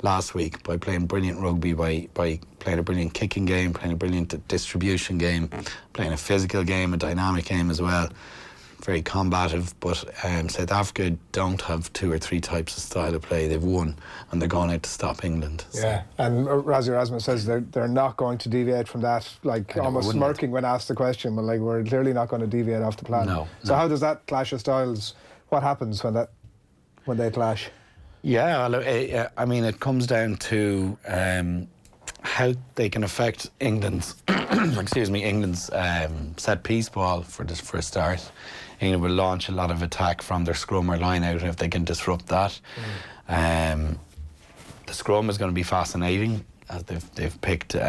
last week, by playing brilliant rugby, by playing a brilliant kicking game, playing a brilliant distribution game, playing a physical game, a dynamic game as well. Very combative, but South Africa don't have two or three types of style of play. They've won, and they're going out to stop England. Yeah, and Razzie Erasmus says they're not going to deviate from that, almost smirking when asked the question, but we're clearly not going to deviate off the plan. So how does that clash of styles, what happens when they clash? Yeah, I mean, it comes down to how they can affect England's England's set piece ball for a start. England will launch a lot of attack from their scrum or line out, and if they can disrupt that, the scrum is going to be fascinating, as they've picked they've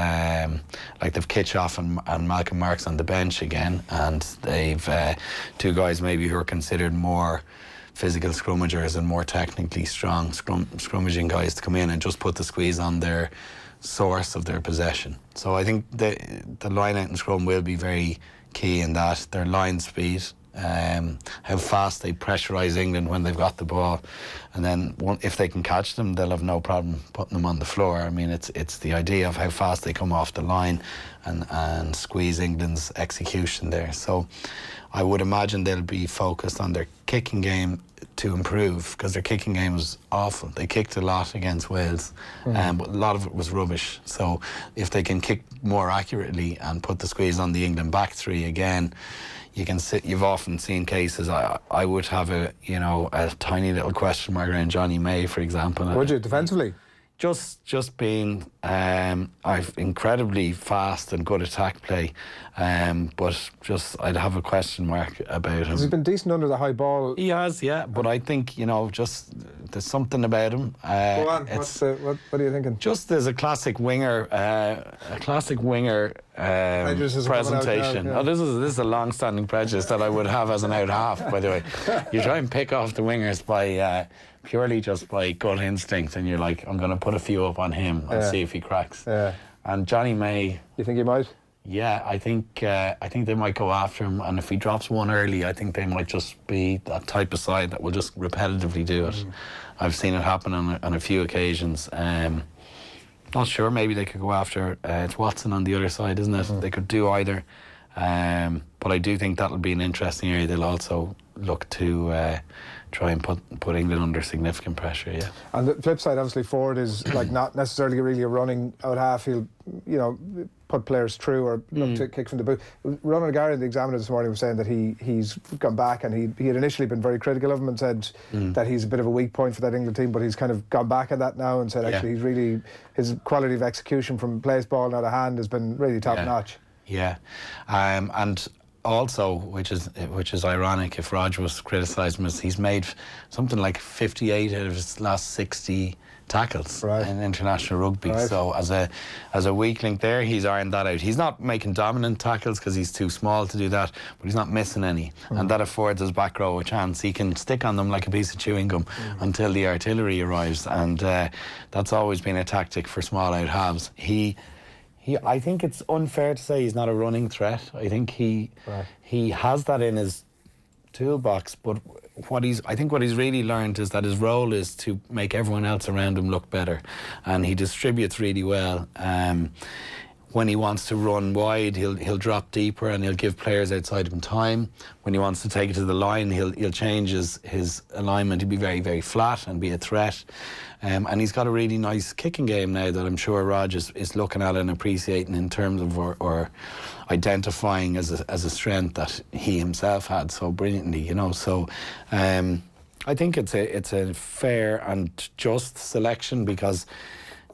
Kitchoff and Malcolm Marks on the bench again, and they've two guys maybe who are considered more physical scrummagers and more technically strong scrummaging guys to come in and just put the squeeze on their source of their possession. So I think the line out and scrum will be very key in that. Their line speed, how fast they pressurise England when they've got the ball, and then if they can catch them, they'll have no problem putting them on the floor. I mean, it's the idea of how fast they come off the line and squeeze England's execution there. So I would imagine they'll be focused on their kicking game to improve, because their kicking game was awful. They kicked a lot against Wales, but a lot of it was rubbish. So if they can kick more accurately and put the squeeze on the England back three again, you've often seen cases. I would have a tiny little question mark around Johnny May, for example. Would you, defensively? Just being I've incredibly fast and good attack play, but just I'd have a question mark about him. He's been decent under the high ball. He has, yeah, but I think just there's something about him. Go on. What are you thinking? Just as a classic winger, presentation. Now, yeah. This is a long-standing prejudice that I would have as an out half. By the way, you try and pick off the wingers by. Purely just by gut instinct, and you're like, I'm going to put a few up on him and see if he cracks. Yeah. And Johnny May, you think he might? Yeah, I think they might go after him, and if he drops one early, I think they might just be that type of side that will just repetitively do it. I've seen it happen on a few occasions. Not sure, maybe they could go after it's Watson on the other side, isn't it? They could do either, but I do think that'll be an interesting area. They'll also look to try and put England under significant pressure, yeah. And the flip side, obviously, Ford is like not necessarily really a running out half. He'll, put players through or look to kick from the boot. Ronan O'Gara, the Examiner this morning, was saying that he's gone back, and he had initially been very critical of him and said that he's a bit of a weak point for that England team, but he's kind of gone back at that now and said actually he's really, his quality of execution from place ball and out of hand has been really top notch. Yeah, and also, which is ironic, if Rog was criticising him, he's made something like 58 out of his last 60 tackles in international rugby. So as a weak link there, he's ironed that out. He's not making dominant tackles because he's too small to do that, but he's not missing any, and that affords his back row a chance. He can stick on them like a piece of chewing gum until the artillery arrives, and that's always been a tactic for small out halves. I think it's unfair to say he's not a running threat. I think he has that in his toolbox, but what he's really learned is that his role is to make everyone else around him look better, and he distributes really well. When he wants to run wide, he'll drop deeper and he'll give players outside him time. When he wants to take it to the line, he'll change his alignment to be very, very flat and be a threat. And he's got a really nice kicking game now that I'm sure Rog is looking at and appreciating in terms of or identifying as a strength that he himself had so brilliantly, So I think it's a fair and just selection because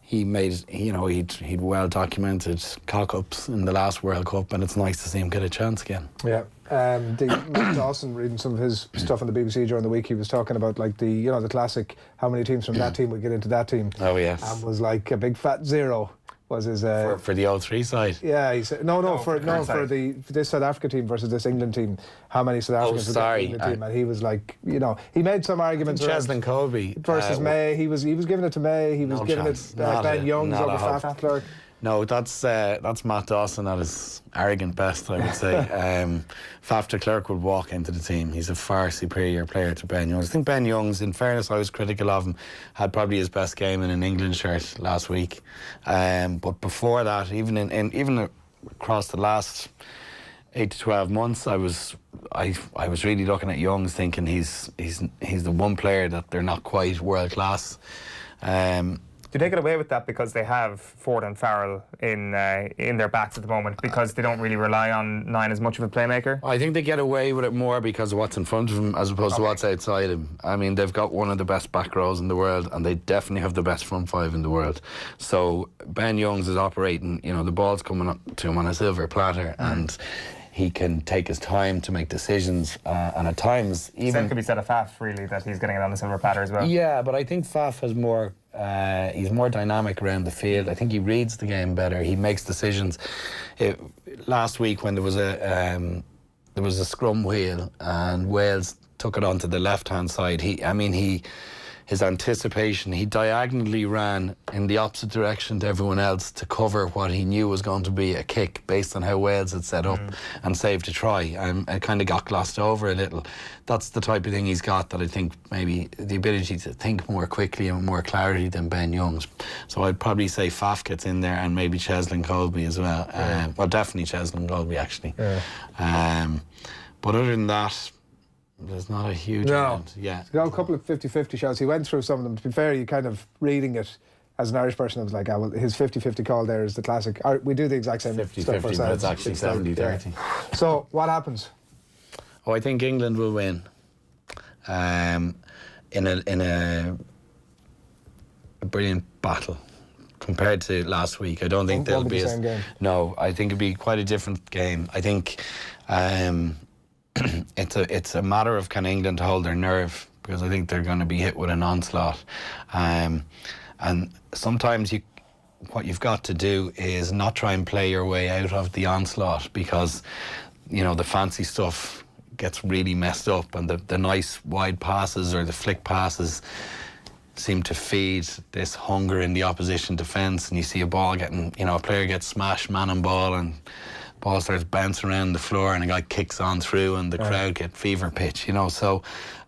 he made, he'd well documented cock-ups in the last World Cup, and it's nice to see him get a chance again. Yeah. Matt Dawson, reading some of his stuff on the BBC during the week, he was talking about like the classic, how many teams from that team would get into that team. Oh yes. And was like a big fat zero. Was his for the 03 side? Yeah, he said for this South Africa team versus this England team. How many South Africans would get in the team? And he was like, he made some arguments. Cheslin Colby versus May. He was giving it to May. He was giving it Ben Youngs over Faf de Klerk. No, that's Matt Dawson at his arrogant best, I would say. Faf de Klerk would walk into the team. He's a far superior player to Ben Youngs. I think Ben Youngs, in fairness, I was critical of him, had probably his best game in an England shirt last week. But before that, even across the last 8 to 12 months, I was really looking at Youngs, thinking he's the one player that they're not quite world class. Do they get away with that because they have Ford and Farrell in their backs at the moment, because they don't really rely on Nine as much of a playmaker? I think they get away with it more because of what's in front of them as opposed to what's outside him. I mean, they've got one of the best back rows in the world, and they definitely have the best front five in the world. So Ben Youngs is operating, the ball's coming up to him on a silver platter, and he can take his time to make decisions, and at times even... Same could be said of Faf, really, that he's getting it on the silver platter as well. Yeah, but I think Faf has more... he's more dynamic around the field. I think he reads the game better. He makes decisions. Last week when there was a scrum wheel and Wales took it onto the left-hand side, his anticipation, he diagonally ran in the opposite direction to everyone else to cover what he knew was going to be a kick based on how Wales had set up and saved a try. It kind of got glossed over a little. That's the type of thing he's got that I think maybe the ability to think more quickly and more clarity than Ben Youngs. So I'd probably say Faf gets in there, and maybe Cheslin Colby as well. Well, definitely Cheslin Colby, actually. But other than that, there's not a huge amount. Yeah. He got a couple of 50-50 shots. He went through some of them. To be fair, you kind of reading it as an Irish person, I was like, well, his 50-50 call there is the classic. We do the exact same 50-50, but it's actually 70-30. So, what happens? I think England will win. In a brilliant battle compared to last week. I don't think they'll be the same game. No, I think it'll be quite a different game. I think it's a matter of can England hold their nerve, because I think they're going to be hit with an onslaught. And sometimes what you've got to do is not try and play your way out of the onslaught, because the fancy stuff gets really messed up, and the nice wide passes or the flick passes seem to feed this hunger in the opposition defence, and you see a ball getting, a player gets smashed man and ball, and ball starts bouncing around the floor, and a guy kicks on through, and the crowd get fever pitch, So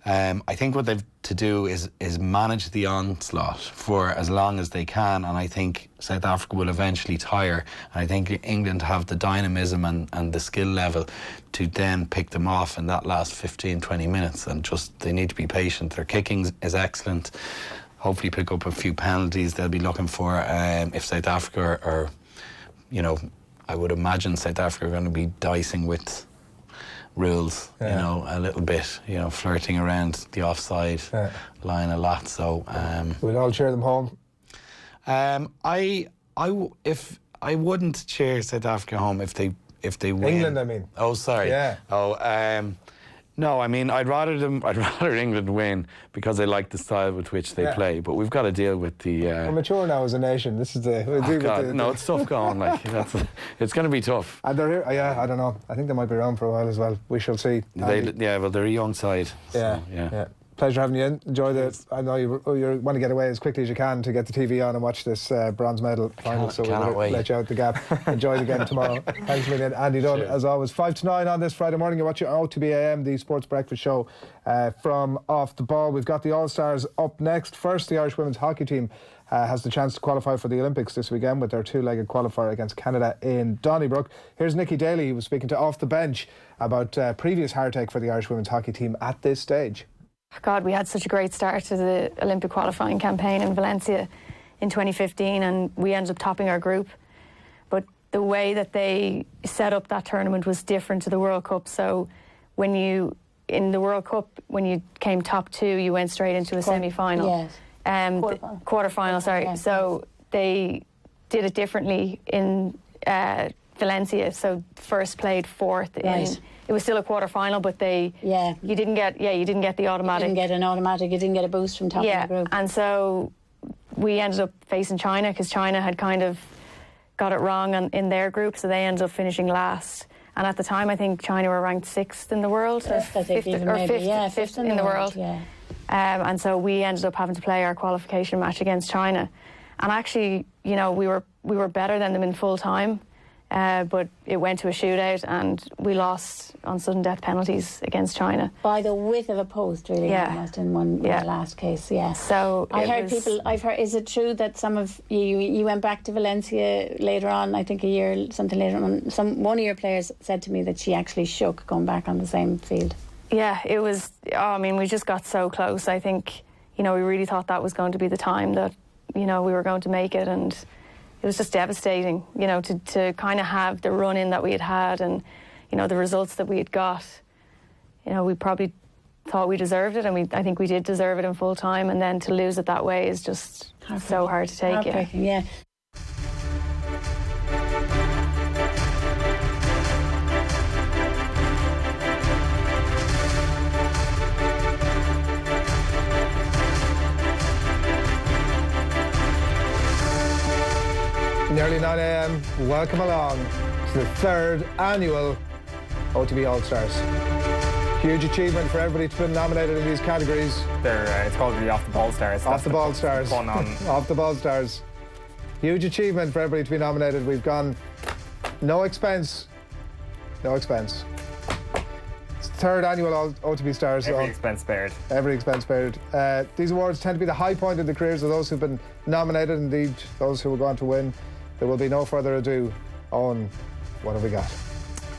I think what they've to do is manage the onslaught for as long as they can, and I think South Africa will eventually tire, and I think England have the dynamism and the skill level to then pick them off in that last 15-20 minutes, and just they need to be patient. Their kicking is excellent. Hopefully pick up a few penalties they'll be looking for if South Africa are I would imagine South Africa are going to be dicing with rules, a little bit, flirting around the offside line a lot. So we'd all cheer them home. If I wouldn't cheer South Africa home if they win. England, I mean. Oh, sorry. Yeah. Oh, no, I mean I'd rather England win, because I like the style with which they play. But we've got to deal with the. We're mature now as a nation. This is the. No, it's tough going. It's going to be tough. And they're here. I don't know. I think they might be around for a while as well. We shall see. Well, they're a young side. Yeah. Pleasure having you in. Enjoy I know you want to get away as quickly as you can to get the TV on and watch this bronze medal final. So we'll let you out the gap. Enjoy the game tomorrow. Thanks a million, Andy Dunne, as always. 5 to 9 on this Friday morning. You're watching OTBAM, the Sports Breakfast Show from Off the Ball. We've got the All-Stars up next. First, the Irish women's hockey team has the chance to qualify for the Olympics this weekend with their two-legged qualifier against Canada in Donnybrook. Here's Nicky Daly, who was speaking to Off the Bench about previous heartache for the Irish women's hockey team at this stage. God, we had such a great start to the Olympic qualifying campaign in Valencia in 2015, and we ended up topping our group. But the way that they set up that tournament was different to the World Cup. So in the World Cup, when you came top 2, you went straight into a semi-final. Yes. Quarter-final, sorry. Yes. So they did it differently in Valencia. So first played fourth in. It was still a quarter-final, but you didn't get the automatic. You didn't get an automatic. You didn't get a boost from top of the group. And so we ended up facing China, because China had kind of got it wrong in their group, so they ended up finishing last. And at the time, I think China were ranked 6th in the world, or 5th in the world. Yeah. And so we ended up having to play our qualification match against China. And actually, we were better than them in full time. But it went to a shootout, and we lost on sudden death penalties against China. By the width of a post, really, almost in the last case, So I've heard, is it true that some of you went back to Valencia later on, I think a year, something later on, one of your players said to me that she actually shook going back on the same field? Yeah, it was, we just got so close. I think, we really thought that was going to be the time that, we were going to make it, and it was just devastating, to kind of have the run-in that we had and, the results that we had got. We probably thought we deserved it, and I think we did deserve it in full time, and then to lose it that way is just so hard to take. Yeah. Nearly 9 a.m. Welcome along to the 3rd annual OTB All-Stars. Huge achievement for everybody to be nominated in these categories. It's called the Off the Ball Stars. Off the Ball Stars. Off the Ball Stars. Huge achievement for everybody to be nominated. We've gone no expense. It's the 3rd annual OTB Stars. Every expense spared. Every expense spared. These awards tend to be the high point of the careers of those who've been nominated, indeed those who will go on to win. There will be no further ado. Owen, what have we got?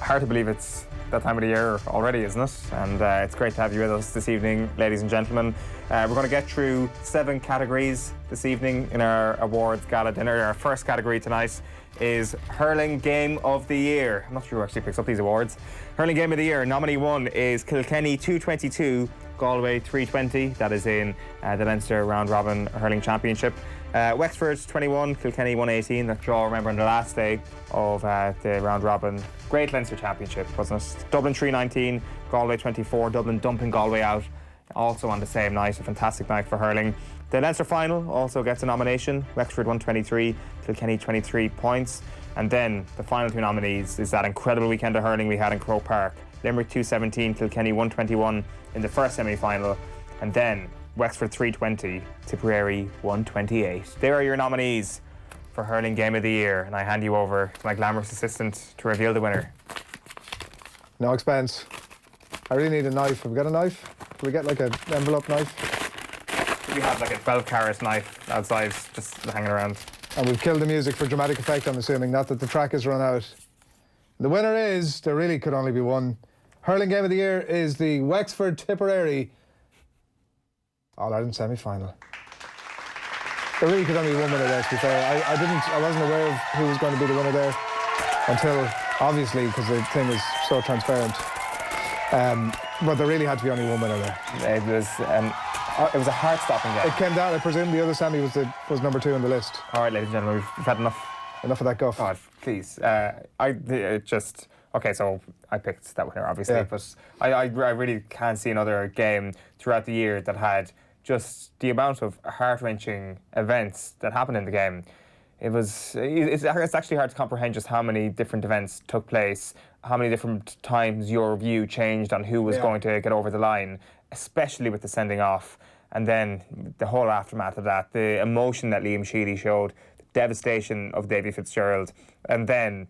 Hard to believe it's that time of the year already, isn't it? And it's great to have you with us this evening, ladies and gentlemen. We're going to get through 7 categories this evening in our awards gala dinner. Our first category tonight is Hurling Game of the Year. I'm not sure who actually picks up these awards. Hurling Game of the Year, nominee 1 is Kilkenny 222, Galway 320. That is in the Leinster Round Robin Hurling Championship. Wexford 21, Kilkenny 118. That draw, remember, on the last day of the Round Robin Great Leinster Championship, wasn't it? Dublin 319, Galway 24. Dublin dumping Galway out also on the same night. A fantastic night for hurling. The Leinster final also gets a nomination. Wexford 123, Kilkenny 23 points. And then the final two nominees is that incredible weekend of hurling we had in Croke Park. Limerick 217, Kilkenny 121 in the first semi-final. And then Wexford 320, Tipperary 128. There are your nominees for Hurling Game of the Year, and I hand you over to my glamorous assistant to reveal the winner. No expense. I really need a knife. Have we got a knife? Can we get like an envelope knife? We have like a 12-carat knife outside just hanging around. And we've killed the music for dramatic effect, I'm assuming, not that the track has run out. The winner is, there really could only be one. Hurling Game of the Year is the Wexford Tipperary All-Ireland semi-final. There really could only be one winner there, to be fair. I wasn't aware of who was going to be the winner there until, obviously, because the thing is so transparent. But there really had to be only one winner there. It was a heart-stopping game. It came down, I presume the other semi was number 2 on the list. All right, ladies and gentlemen, we've had enough. Enough of that guff. God, please. Okay, so I picked that winner, obviously, but I really can't see another game throughout the year that had just the amount of heart-wrenching events that happened in the game. It's actually hard to comprehend just how many different events took place, how many different times your view changed on who was going to get over the line, especially with the sending off, and then the whole aftermath of that, the emotion that Liam Sheahan showed, the devastation of Davy Fitzgerald, and then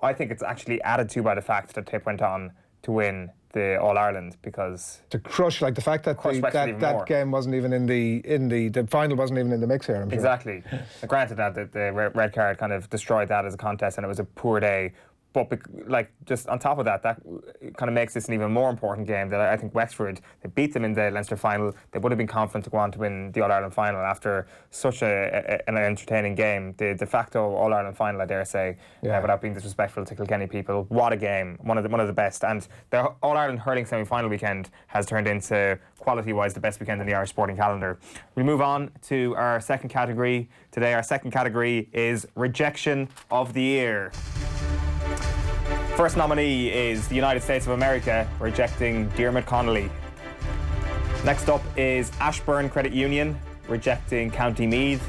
I think it's actually added to by the fact that Tip went on to win the All-Ireland, because to crush, like the fact that that game wasn't even in the final wasn't even in the mix here. I'm sure. Exactly. Granted that the red card kind of destroyed that as a contest, and it was a poor day. But like just on top of that, that kind of makes this an even more important game. That I think Wexford, they beat them in the Leinster final. They would have been confident to go on to win the All-Ireland final after such an entertaining game. The de facto All-Ireland final, I dare say, without being disrespectful to Kilkenny people. What a game! One of the best. And the All-Ireland hurling semi-final weekend has turned into, quality-wise, the best weekend in the Irish sporting calendar. We move on to our second category today. Our second category is Rejection of the Year. First nominee is the United States of America rejecting Diarmuid Connolly. Next up is Ashburn Credit Union rejecting County Meath.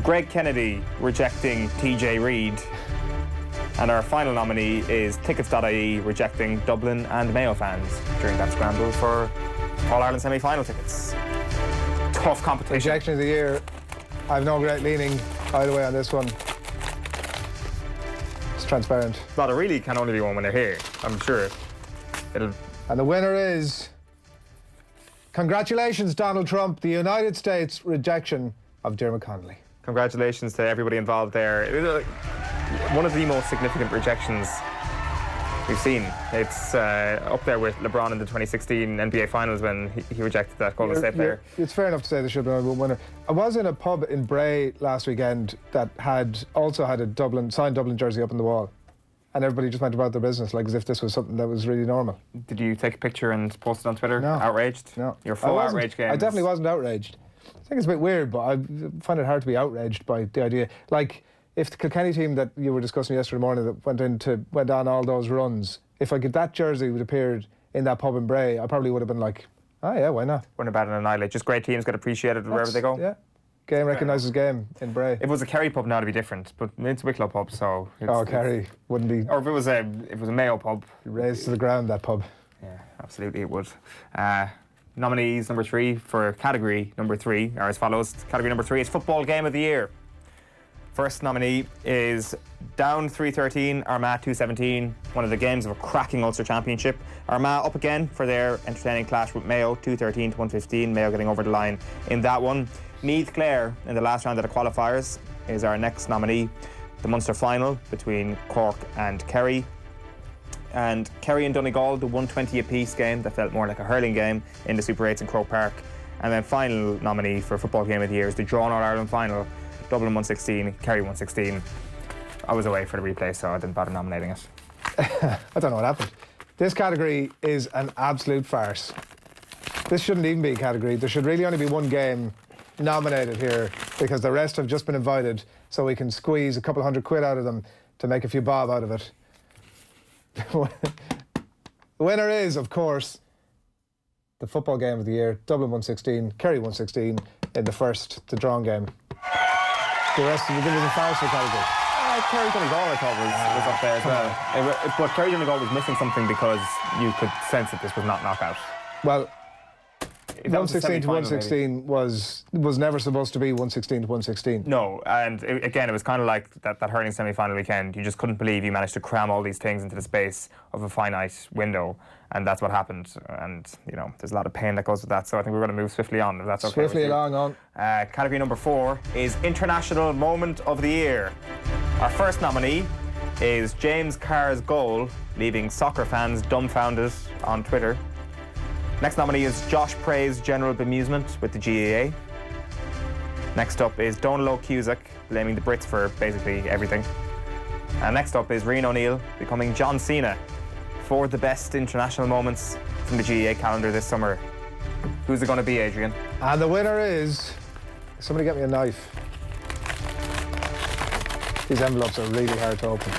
Greg Kennedy rejecting TJ Reid. And our final nominee is Tickets.ie rejecting Dublin and Mayo fans during that scramble for All-Ireland semi-final tickets. Tough competition. Rejection of the Year. I have no great leaning either way on this one. Transparent. Well, there really can only be one winner here, I'm sure. And the winner is, congratulations, Donald Trump, the United States rejection of Diarmuid Connolly. Congratulations to everybody involved there. It was one of the most significant rejections we've seen. It's up there with LeBron in the 2016 NBA Finals when he rejected that Golden State player. It's fair enough to say there should have been a winner. I was in a pub in Bray last weekend that also had a signed Dublin jersey up on the wall, and everybody just went about their business like as if this was something that was really normal. Did you take a picture and post it on Twitter? No. Outraged? No. Your full outrage game? I definitely wasn't outraged. I think it's a bit weird, but I find it hard to be outraged by the idea. Like, if the Kilkenny team that you were discussing yesterday morning that went on all those runs, if that jersey would appeared in that pub in Bray, I probably would have been like, oh yeah, why not? Wouldn't have been an annihilate. Just great teams get appreciated wherever they go. Yeah. Game recognises game in Bray. If it was a Kerry pub now, it'd be different, but it's a Wicklow pub, so... Kerry wouldn't be... Or if it was a Mayo pub. Raised to the ground, that pub. Yeah, absolutely it would. Nominees number 3 for category number 3 are as follows. Category number 3 is Football Game of the Year. First nominee is Down 313, Armagh 217, one of the games of a cracking Ulster Championship. Armagh up again for their entertaining clash with Mayo, 213 to 115, Mayo getting over the line in that one. Meath Clare in the last round of the qualifiers is our next nominee. The Munster final between Cork and Kerry. And Kerry and Donegal, the 120 apiece game that felt more like a hurling game in the Super 8s in Croke Park. And then final nominee for Football Game of the Year is the drawn All-Ireland final. Dublin 116, Kerry 116. I was away for the replay, so I didn't bother nominating it. I don't know what happened. This category is an absolute farce. This shouldn't even be a category. There should really only be one game nominated here because the rest have just been invited, so we can squeeze a couple £100 out of them to make a few bob out of it. The winner is, of course, the football game of the year, Dublin 116, Kerry 116 in the drawn game. The rest of it was a farcical category. Kerry Donegal, I thought, was up there as well. But Kerry Donegal was missing something because you could sense that this was not knockout. Well, 116 to 116 was never supposed to be 116 to 116. No, and again, it was kind of like that hurling semi-final weekend. You just couldn't believe you managed to cram all these things into the space of a finite window, and that's what happened. And, you know, there's a lot of pain that goes with that, so I think we're going to move swiftly on, if that's okay. Swiftly along on. Category number 4 is International Moment of the Year. Our first nominee is James Carr's goal, leaving soccer fans dumbfounded on Twitter. Next nominee is Josh Pray's general bemusement with the GAA. Next up is Donal Cusack, blaming the Brits for basically everything. And next up is Rian O'Neill becoming John Cena for the best international moments from the GAA calendar this summer. Who's it going to be, Adrian? And the winner is... Somebody get me a knife. These envelopes are really hard to open.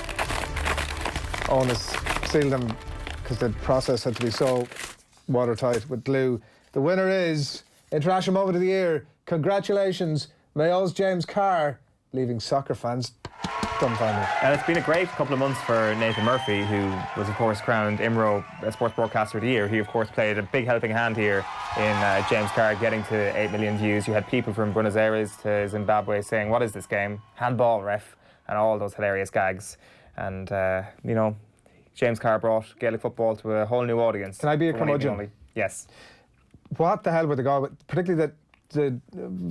Owen has sealed them because the process had to be so watertight with glue. The winner is International Moment of the Year. Congratulations, Mayo's James Carr, leaving soccer fans dumbfounded. And it's been a great couple of months for Nathan Murphy, who was, of course, crowned IMRO Sports Broadcaster of the Year. He, of course, played a big helping hand here in James Carr getting to 8 million views. You had people from Buenos Aires to Zimbabwe saying, "What is this game? Handball, ref," and all those hilarious gags. And, you know, James Carr brought Gaelic football to a whole new audience. Can I be a curmudgeon? Yes. What the hell with the guy, particularly the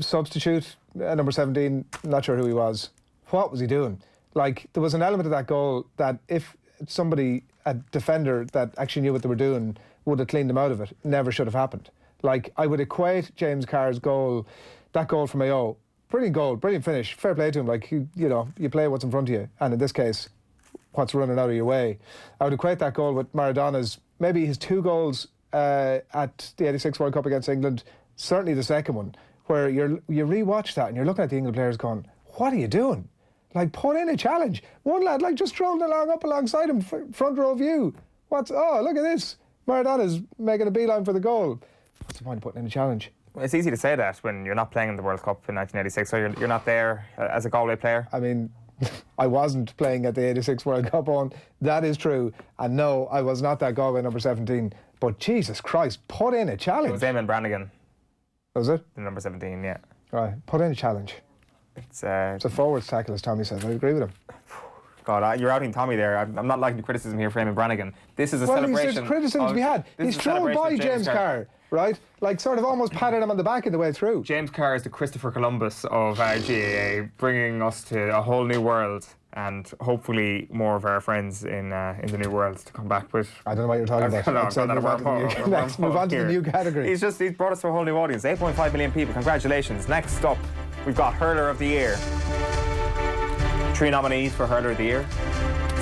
substitute, number 17, not sure who he was. What was he doing? Like, there was an element of that goal that if somebody, a defender that actually knew what they were doing, would have cleaned them out of it, never should have happened. Like, I would equate James Carr's goal, that goal from Mayo, brilliant goal, brilliant finish, fair play to him. Like, you know, you play what's in front of you, and in this case, what's running out of your way. I would equate that goal with Maradona's, maybe his 2 goals at the 86 World Cup against England, certainly the second one, where you re-watch that and you're looking at the England players going, what are you doing? Like, put in a challenge. One lad, like, just strolling along up alongside him, front row view. Oh, look at this. Maradona's making a beeline for the goal. What's the point of putting in a challenge? It's easy to say that when you're not playing in the World Cup in 1986, so you're not there as a Galway player. I mean, I wasn't playing at the 86 World Cup on. That is true. And no, I was not that Galway number 17. But Jesus Christ, put in a challenge. It was Eamon Brannigan. Was it? The number 17, yeah. Right, put in a challenge. It's a forwards tackle, as Tommy says. I agree with him. God, you're outing Tommy there. I'm not liking the criticism here for Eamon Brannigan. This is a celebration. There's criticism to be had. He's thrown by James Carr, right? Like, sort of almost patted him on the back in the way through. James Carr is the Christopher Columbus of GAA, bringing us to a whole new world, and hopefully more of our friends in the new world to come back with. I don't know what you're talking about. Let's move on to the new category. He's brought us to a whole new audience. 8.5 million people. Congratulations. Next up, we've got Hurler of the Year. 3 nominees for Hurler of the Year.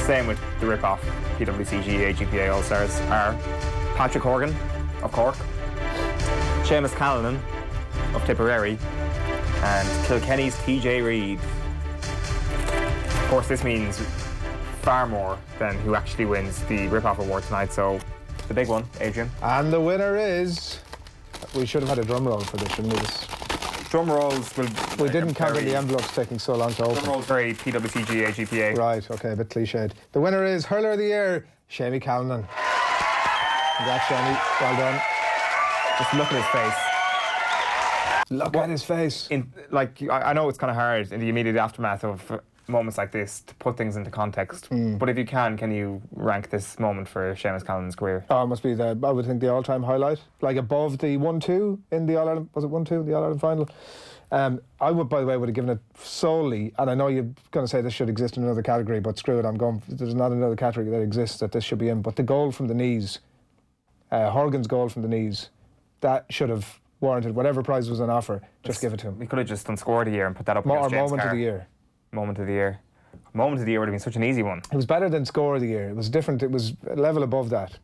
Same with the rip-off PWC GAA GPA All-Stars are Patrick Horgan of Cork, Seamus Callanan of Tipperary, and Kilkenny's TJ Reid. Of course, this means far more than who actually wins the rip-off award tonight, so the big one, Adrian. And the winner is... We should have had a drum roll for this, shouldn't we? Drum rolls will... We didn't count the envelopes taking so long to open. Drum rolls very PWC GAA GPA. Right, okay, a bit cliched. The winner is Hurler of the Year, Seamus Callanan. Congrats, Seamus. Well done. Just look at his face. Look at his face. I know it's kind of hard in the immediate aftermath of moments like this to put things into context. But if you can you rank this moment for Seamus Callanan's career? Oh, it must be I would think the all-time highlight, like above the 1-2 in the All-Ireland. Was it 1-2 in the All-Ireland final? I would, by the way, would have given it solely, and I know you're going to say this should exist in another category, but screw it, there's not another category that exists that this should be in. But the goal from the knees, Horgan's goal from the knees, that should have warranted whatever prize was on offer. Just give it to him. We could have just done score of the year and put that up against James Moment Carr. of the Year. Moment of the Year. Moment of the Year would have been such an easy one. It was better than score of the year. It was different. It was a level above that.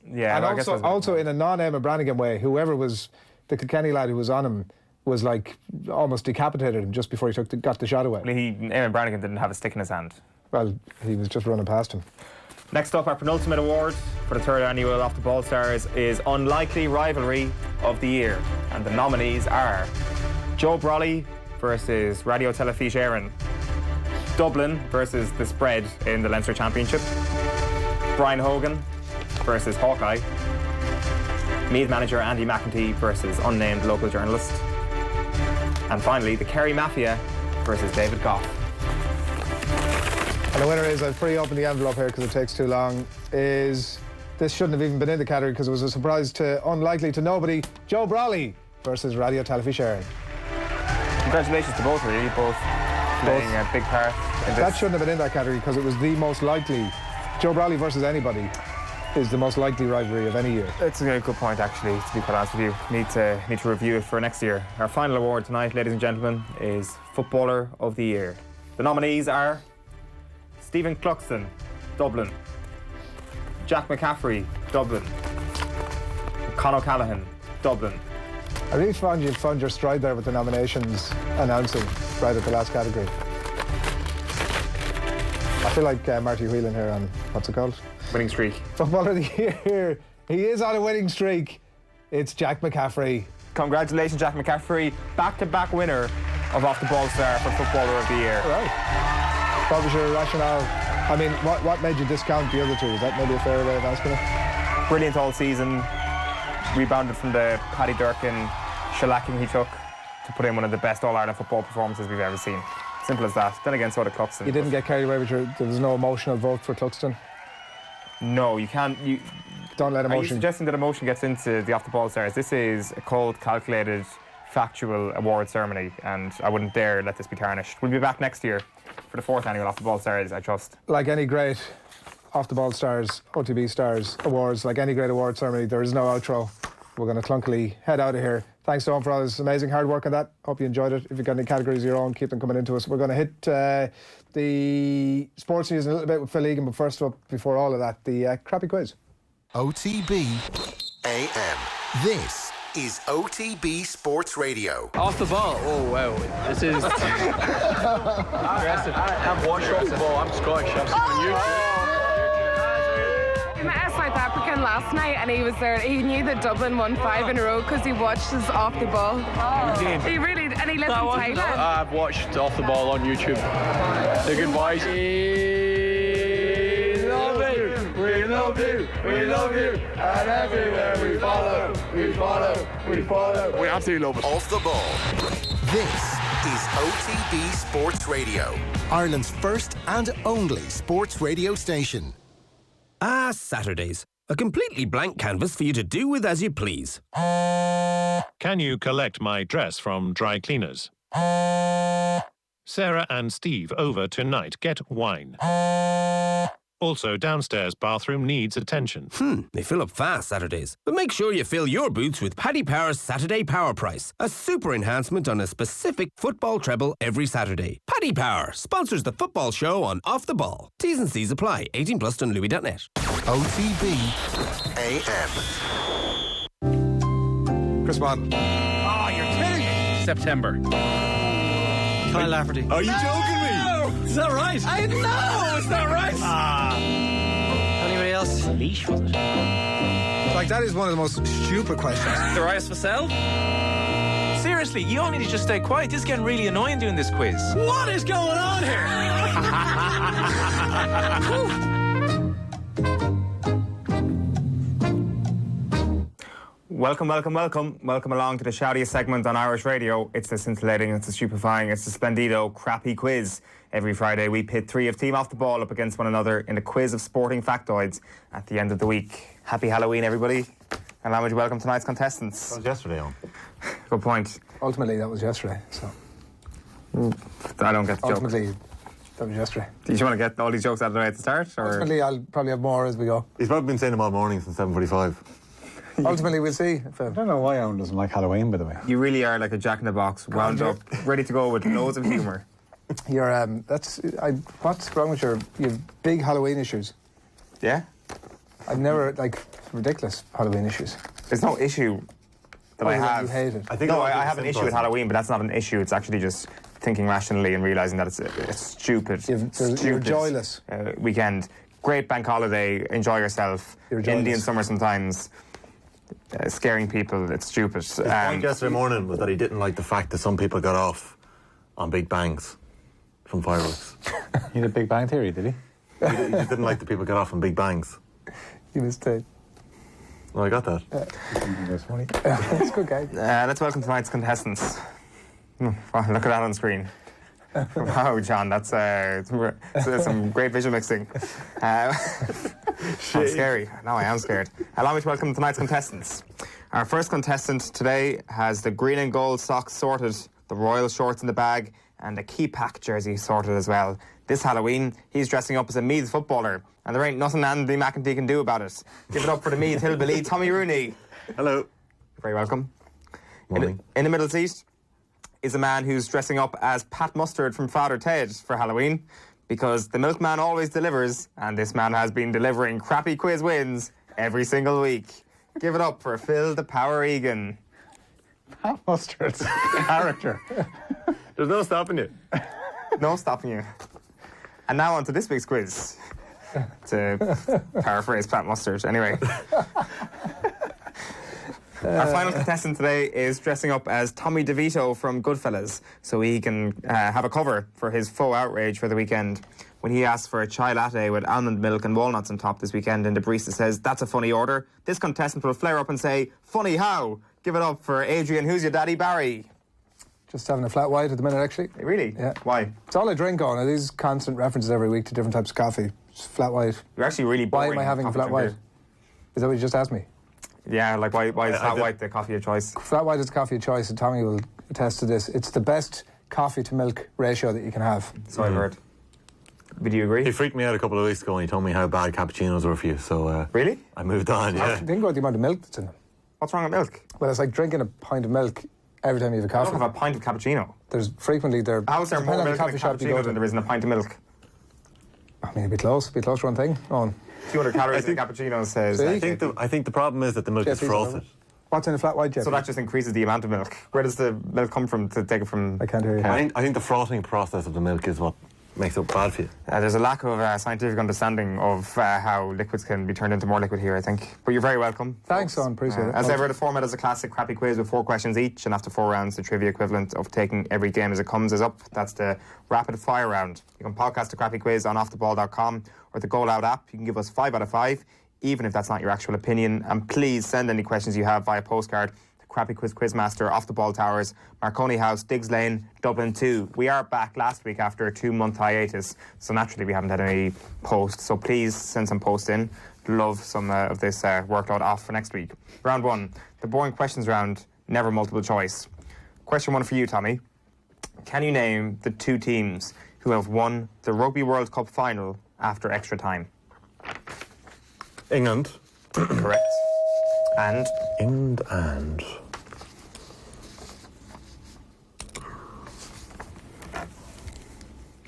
Yeah, and well, also in a non-Eamon Brannigan way, whoever was the Kilkenny lad who was on him was like almost decapitated him just before he got the shot away. Eamon Brannigan didn't have a stick in his hand. Well, he was just running past him. Next up, our penultimate award for the 3rd annual Off the Ball Stars is Unlikely Rivalry of the Year. And the nominees are Joe Brolly versus Radio Telefís Éireann, Dublin versus the Spread in the Leinster Championship, Brian Hogan versus Hawkeye, Meath manager Andy McEntee versus unnamed local journalist, and finally the Kerry Mafia versus David Goff. And the winner is, I've pre-opened the envelope here because it takes too long, this shouldn't have even been in the category because it was a surprise to unlikely to nobody, Joe Brolly versus Radio Telefís Éireann. Congratulations to both, really, both playing a big part in this. That shouldn't have been in that category because it was the most likely. Joe Brolly versus anybody is the most likely rivalry of any year. It's a good point, actually, to be quite honest with you. Need to review it for next year. Our final award tonight, ladies and gentlemen, is Footballer of the Year. The nominees are Stephen Cluxton, Dublin, Jack McCaffrey, Dublin, Con O'Callaghan, Dublin. I really found your stride there with the nominations announcing right at the last category. I feel like Marty Whelan here on, what's it called? Winning streak. Footballer of the Year. He is on a winning streak. It's Jack McCaffrey. Congratulations, Jack McCaffrey. Back-to-back winner of Off the Ball Star for Footballer of the Year. Right. What was your rationale? I mean, what made you discount the other two? Is that maybe a fair way of asking it? Brilliant all season. Rebounded from the Paddy Durkin shellacking he took to put in one of the best All-Ireland football performances we've ever seen. Simple as that. Then again, so did Cluxton. You didn't get carried away with there was no emotional vote for Cluxton? No, you can't. Don't let emotion. Are you suggesting that emotion gets into the Off the Ball Stars? This is a cold, calculated, factual award ceremony, and I wouldn't dare let this be tarnished. We'll be back next year for the 4th annual Off the Ball Stars, I trust. Like any great Off the Ball Stars, OTB Stars awards, like any great award ceremony, there is no outro. We're going to clunkily head out of here. Thanks to Owen for all his amazing hard work on that. Hope you enjoyed it. If you've got any categories of your own, keep them coming into us. We're going to hit the sports news in a little bit with Phil Egan, but first up, before all of that, the crappy quiz. OTB AM. This is OTB Sports Radio. Off the ball. Oh, wow. This is... I've watched Off the Ball. I'm Scottish. I've seen on YouTube. I met a South African last night and he was there. He knew that Dublin won 5 in a row because he watched us Off the Ball. You did? He really did. And he lived in Thailand. I've watched Off the Ball on YouTube. They're good boys. We love you, we love you, we love you, and everywhere we follow, we follow, we follow. We absolutely love it. Off the Ball. This is OTB Sports Radio, Ireland's first and only sports radio station. Saturdays. A completely blank canvas for you to do with as you please. Can you collect my dress from dry cleaners? Sarah and Steve over tonight. Get wine. Also, downstairs bathroom needs attention. They fill up fast Saturdays. But make sure you fill your boots with Paddy Power's Saturday Power Price, a super enhancement on a specific football treble every Saturday. Paddy Power sponsors the football show on Off the Ball. T's and C's apply. 18 plus on Louis.net. OTB AM. Chris Waddle. Oh, you're kidding me. September. Kyle Lafferty. Are you joking me? Is that right? I know it's not right. Anybody else? Leash, was it? Like, that is one of the most stupid questions. Darius Vassell? Seriously, you all need to just stay quiet. This is getting really annoying doing this quiz. What is going on here? Welcome along to the shoutiest segment on Irish radio. It's the scintillating, it's the stupefying, it's the splendido, crappy quiz. Every Friday we pit 3 of Team Off the Ball up against one another in a quiz of sporting factoids at the end of the week. Happy Halloween, everybody. And allow me to welcome tonight's contestants. That was yesterday, on. Good point. Ultimately, that was yesterday, so... I don't get the Ultimately, joke. that was yesterday. Do you want to get all these jokes out of the way at the start? Or? Ultimately, I'll probably have more as we go. He's probably been saying them all morning since 7:45. Ultimately, we'll see. I don't know why Owen doesn't like Halloween, by the way. You really are like a jack-in-the-box, wound up, ready to go with loads of humour. You're, what's wrong with you have big Halloween issues? Yeah? I've never, like, ridiculous Halloween issues. There's no issue that I have. You hate it. I have an issue with Halloween, but that's not an issue. It's actually just thinking rationally and realising that it's stupid. You're joyless. Weekend. Great bank holiday. Enjoy yourself. Indian summer sometimes. Scaring people. It's stupid. His point yesterday morning was that he didn't like the fact that some people got off on big bangs from fireworks. He had a Big Bang Theory, did he? He just didn't like that people got off on big bangs. You mistake. Well, I got that. That's funny. That's a good guy. Let's welcome tonight's contestants. Wow, look at that on screen. Wow, John, that's some great visual mixing. I'm scary. Now I am scared. Allow me to welcome tonight's contestants. Our first contestant today has the green and gold socks sorted, the royal shorts in the bag, and the key pack jersey sorted as well. This Halloween, he's dressing up as a Meath footballer, and there ain't nothing Andy McEntee can do about it. Give it up for the Meath hillbilly, Tommy Rooney. Hello. You're very welcome. Morning. In the middle seat is a man who's dressing up as Pat Mustard from Father Ted for Halloween, because the milkman always delivers, and this man has been delivering crappy quiz wins every single week. Give it up for Phil the Power Egan. Pat Mustard's character. There's no stopping you. No stopping you. And now on to this week's quiz. To paraphrase Pat Mustard. Anyway. Our final contestant today is dressing up as Tommy DeVito from Goodfellas, so he can have a cover for his faux outrage for the weekend. When he asks for a chai latte with almond milk and walnuts on top this weekend and the barista says, "That's a funny order," this contestant will flare up and say, "Funny how?" Give it up for Adrian, who's your daddy, Barry. Just having a flat white at the minute, actually. Really? Yeah. Why? It's all I drink on. These constant references every week to different types of coffee. Just flat white. You're actually really boring. Why am I having a flat white? Is that what you just asked me? Yeah, like why is flat white the coffee of choice? Flat white is the coffee of choice, and Tommy will attest to this. It's the best coffee to milk ratio that you can have. So I've heard. Would you agree? He freaked me out a couple of weeks ago when he told me how bad cappuccinos were for you, so... really? I moved on, yeah. Think about the amount of milk that's in them. What's wrong with milk? Well, it's like drinking a pint of milk every time you have a coffee. I don't have a pint of cappuccino. There's frequently... How is there more milk in a cappuccino than there is in a pint of milk? I mean, it'd be close to one thing. On 200 calories in a cappuccino says... I think the problem is that the milk is frothed. What's in a flat white, Jeff? So that just increases the amount of milk. Where does the milk come from to take it from? I can't hear you. I think the frothing process of the milk is what makes it bad for you. There's a lack of scientific understanding of how liquids can be turned into more liquid here, I think. But you're very welcome. Thanks, Son. Appreciate it. As ever, the format is a classic crappy quiz with 4 questions each, and after 4 rounds, the trivia equivalent of taking every game as it comes is up. That's the rapid fire round. You can podcast the crappy quiz on offtheball.com or the Go Loud app. You can give us 5 out of 5, even if that's not your actual opinion. And please send any questions you have via postcard. Crappy Quiz Quizmaster, Off the Ball Towers, Marconi House, Diggs Lane, Dublin 2. We are back last week after a 2-month hiatus, so naturally we haven't had any posts, so please send some posts in. Love some of this workload off for next week. Round 1, the boring questions round, never multiple choice. Question 1 for you, Tommy. Can you name the 2 teams who have won the Rugby World Cup final after extra time? England. Correct. And? England and...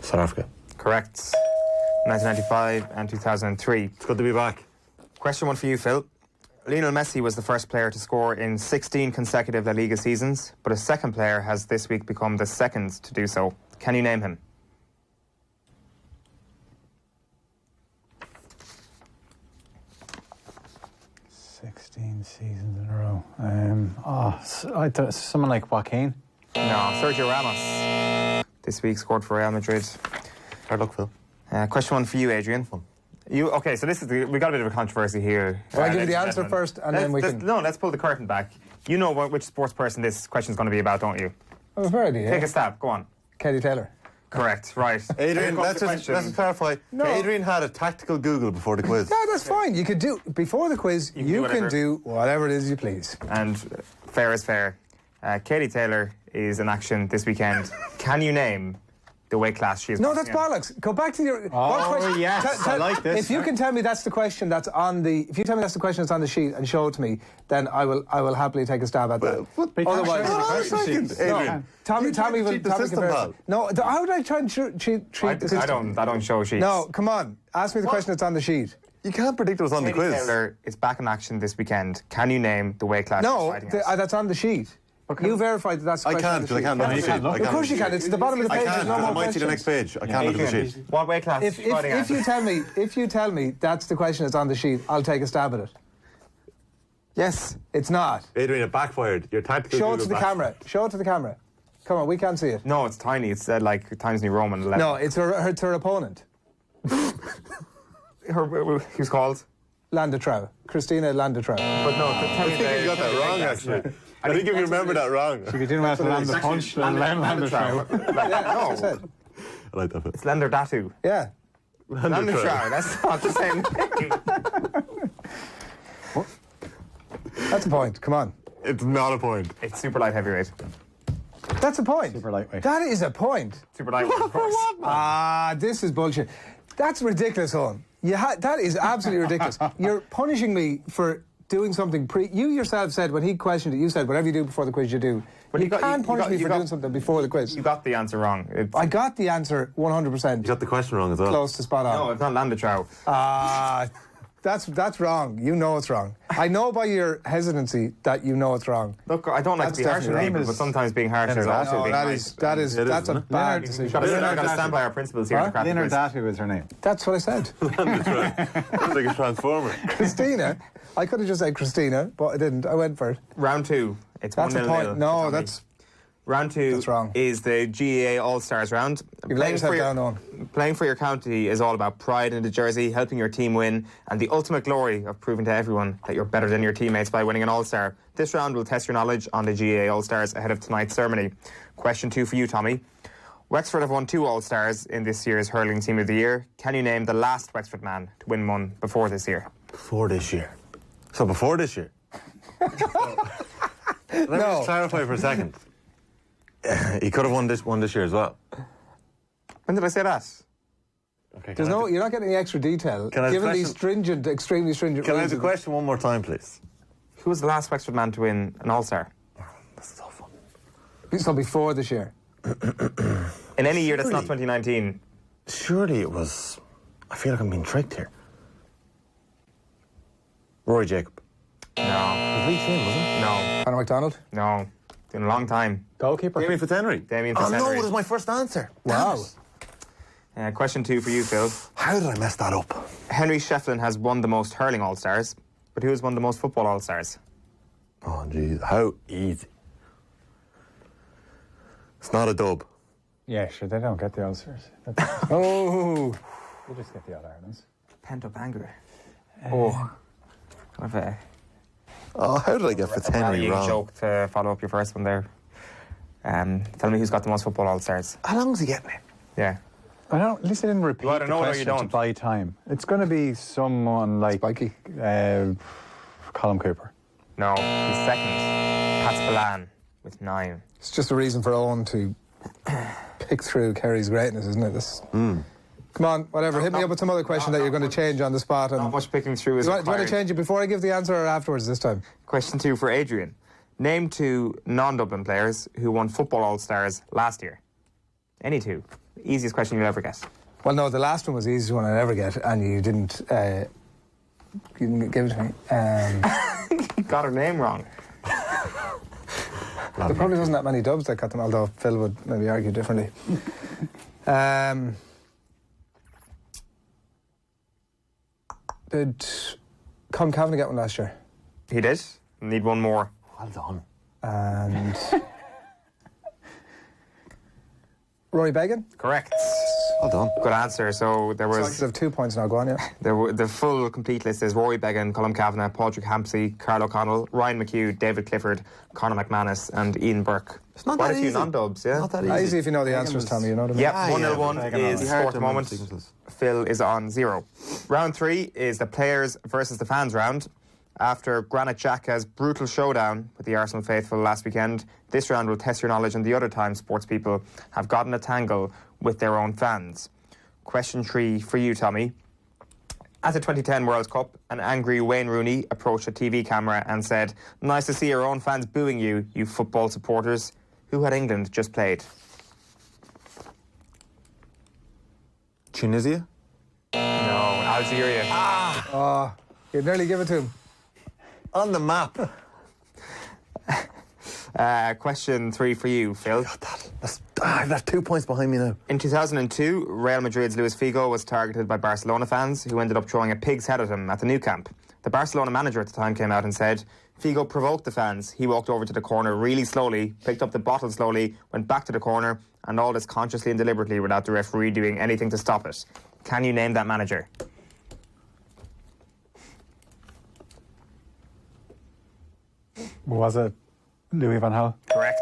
South Africa. Correct. 1995 and 2003. It's good to be back. Question 1 for you, Phil. Lionel Messi was the first player to score in 16 consecutive La Liga seasons, but a second player has this week become the second to do so. Can you name him? Seasons in a row. I thought someone like Joaquin. No, Sergio Ramos. This week scored for Real Madrid. Hard luck, Phil. Question 1 for you, Adrian. Okay, so this is we got a bit of a controversy here. Well, I give you the answer first, and then we can. No, let's pull the curtain back. You know which sports person this question is going to be about, don't you? Oh, very idea. Take a stab. Go on. Katie Taylor. Correct. Right. Adrian, let's just clarify. No. Adrian had a tactical Google before the quiz. Yeah, that's fine. You could do before the quiz. You can do whatever it is you please. And fair is fair. Katie Taylor is in action this weekend. Can you name the weight class she is? No, that's bollocks. Go back to your. Oh yes, I like this. If you can tell me that's the question that's on the. If you tell me that's the question that's on the sheet and show it to me, then I will happily take a stab at that. Otherwise, Adrian. Tommy will. No, how would I try and treat this? I don't show sheets. No, come on. Ask me the question that's on the sheet. You can't predict what's on the quiz. Taylor is back in action this weekend. Can you name the weight class? No, that's on the sheet. You verified that that's the question. I can't, because I can't look at the sheet. Of course you can. It's at the bottom of the page. I can't, because I might see the next page. I can't look at the sheet. What weight class? If you tell me that's the question that's on the sheet, I'll take a stab at it. Yes. It's not. Adrian, it backfired. Your tactical. Show it to the camera. Show it to the camera. Come on, we can't see it. No, it's tiny. It's like Times New Roman 11. No, it's her opponent. Who's called? Landetrau. Christina Landetrau. But no, I think you got that wrong, actually. I think you remember that wrong. If you didn't have to land the punch, then Landetrau. Yeah, that's what I like that bit. It's Landerdatu. Yeah. Landetrau. That's not the same thing. That's a point. Come on. It's not a point. It's super light heavyweight. That's a point. Super lightweight. That is a point. Super lightweight, of course. This is bullshit. That's ridiculous, Owen. That is absolutely ridiculous. You're punishing me for doing something You yourself said, when he questioned it, you said, whatever you do before the quiz, you do. But you can't punish me for doing something before the quiz. You got the answer wrong. I got the answer 100%. You got the question wrong as well. Close to spot on. No, it's not Landetrau. That's wrong. You know it's wrong. I know by your hesitancy that you know it's wrong. Look, I don't like to be harsh on people, but sometimes being harsh is also being nice. That's a bad decision. We've got to stand by our principles here. Linardatu is her name. That's what I said. Sounds like a transformer. Christina. I could have just said Christina, but I didn't. I went for it. Round 2. It's that's 1-0. a point. No, that's... Round 2 that's wrong. Is the GAA All-Stars round. You've let yourself down on. Playing for your county is all about pride in the jersey, helping your team win, and the ultimate glory of proving to everyone that you're better than your teammates by winning an All-Star. This round will test your knowledge on the GAA All-Stars ahead of tonight's ceremony. Question 2 for you, Tommy. Wexford have won 2 All-Stars in this year's Hurling Team of the Year. Can you name the last Wexford man to win one before this year? Before this year. So before this year? Let me just clarify for a second. He could have won this year as well. When did I say that? Okay, you're not getting any extra detail. Given these extremely stringent Can I rules. have the question one more time, please? Who was the last Wexford man to win an All-Star? That's a tough one. So before this year. In any year that's not 2019. Surely it was... I feel like I'm being tricked here. Rory Jacob. No. Was Lee Finn, wasn't it? No. Conor McDonald? No. In a long time. Goalkeeper? Damien Fitzhenry. Damien Oh Fitzhenry. no, it was my first answer. Wow. Question 2 for you, Phil. How did I mess that up? Henry Shefflin has won the most hurling All-Stars, but who has won the most football All-Stars? Oh, jeez. How easy. It's not a dub. Yeah, sure, they don't get the All-Stars. Oh. They just get the All-Irelands. Pent up anger. How did I get Fitzhenry wrong? Joke to follow up your first one there. Tell me who's got the most football All-Stars. How long is he getting it? Yeah. I don't. At least I didn't repeat either the know it or question you don't. to buy time. It's going to be someone like Spiky. Colin Cooper. No, he's second. Pat Spillane with 9. It's just a reason for Owen to pick through Kerry's greatness, isn't it? Come on, whatever. Hit me up with some other question that you're going to change on the spot. Not much picking through is do you want to change it before I give the answer or afterwards this time? Question 2 for Adrian. Name 2 non-Dublin players who won Football All-Stars last year. Any 2. Easiest question you'll ever get. Well, no, the last one was the easiest one I'd ever get, and you didn't give it to me. You got her name wrong. There probably wasn't that many dubs that got them, although Phil would maybe argue differently. Did Colin Gavin get one last year? He did. Need one more. Well done. And Rory Began? Correct. Well done. Good answer. So there was... So I have 2 points now, go on, yeah. The full complete list is Rory Began, Colm Kavanagh, Patrick Hampsey, Carl O'Connell, Ryan McHugh, David Clifford, Conor McManus and Ian Burke. It's not quite that a few easy. non-dubs, yeah? Not that easy. Easy if you know the answers, Tommy, you know what I mean? Yep, 1-1 is sport moment. Phil is on 0. Round 3 is the players versus the fans round. After Granite Xhaka's brutal showdown with the Arsenal faithful last weekend, this round will test your knowledge on the other time sports people have gotten a tangle with their own fans. Question 3 for you, Tommy. At the 2010 World Cup, an angry Wayne Rooney approached a TV camera and said, "Nice to see your own fans booing you, you football supporters." Who had England just played? Tunisia? No, Algeria. Oh, you'd nearly give it to him. On the map. Question 3 for you, Phil. That's 2 points behind me now. In 2002, Real Madrid's Luis Figo was targeted by Barcelona fans who ended up throwing a pig's head at him at the Nou Camp. The Barcelona manager at the time came out and said, Figo provoked the fans. He walked over to the corner really slowly, picked up the bottle slowly, went back to the corner, and all this consciously and deliberately without the referee doing anything to stop it. Can you name that manager? Was it Louis van Gaal? Correct.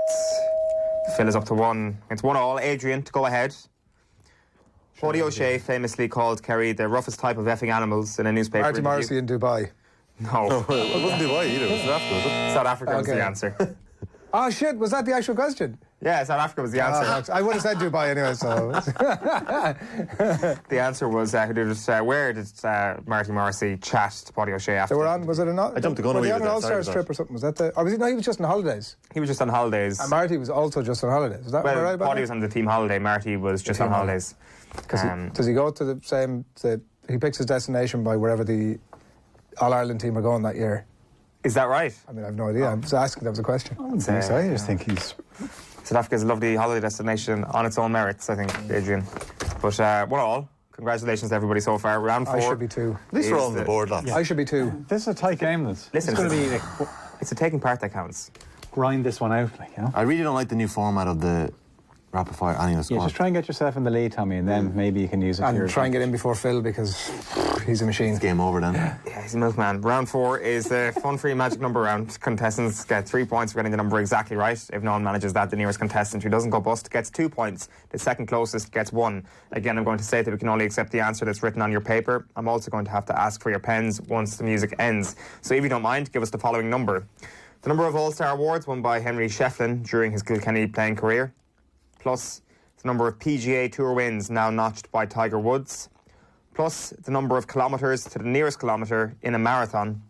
Phil is up to 1. It's 1-1. Adrian, to go ahead. Eoin Sheahan famously called Kerry the roughest type of effing animals in a newspaper Marty interview. Morrissey in Dubai. No. It wasn't Dubai either. It was South Africa, was it? South Africa was the answer. Oh, shit. Was that the actual question? Yeah, South Africa was the answer. I would have said Dubai anyway, so... The answer was, where did Marty Morrissey chat to Eoin Sheahan after? They were on, was it or not? I jumped the gun Were away they on with an that, All-Stars sorry, trip or something? Was that the... Or was he, no, he was just on holidays. He was just on holidays. And Marty was also just on holidays. Is that well, right about Paddy was on the team holiday. Marty was just on holidays. Does he go to the same... he picks his destination by wherever the All-Ireland team are going that year. Is that right? I mean, I have no idea. I'm just asking. That was a question. I wouldn't think so. I just think he's... South Africa is a lovely holiday destination on its own merits, I think, Adrian. But 1-1. Congratulations to everybody so far. Round 4. I should be 2. At least we're all on the board, lads. Yeah. I should be 2. This is a tight game, lads. Listen, it's going to be... it's a taking part that counts. Grind this one out, like, you know? I really don't like the new format of the rapid fire annual squad. Yeah, just try and get yourself in the lead, Tommy, and then maybe you can use it and to your try and get in before Phil, because he's a machine. It's game over then. Yeah, he's a milkman. Round 4 is the fun-free magic number round. Contestants get 3 points for getting the number exactly right. If no one manages that, the nearest contestant who doesn't go bust gets 2 points. The second closest gets 1. Again, I'm going to say that we can only accept the answer that's written on your paper. I'm also going to have to ask for your pens once the music ends. So if you don't mind, give us the following number. The number of All-Star awards won by Henry Sheahan during his Kilkenny playing career, plus the number of PGA Tour wins now notched by Tiger Woods, plus the number of kilometres to the nearest kilometre in a marathon,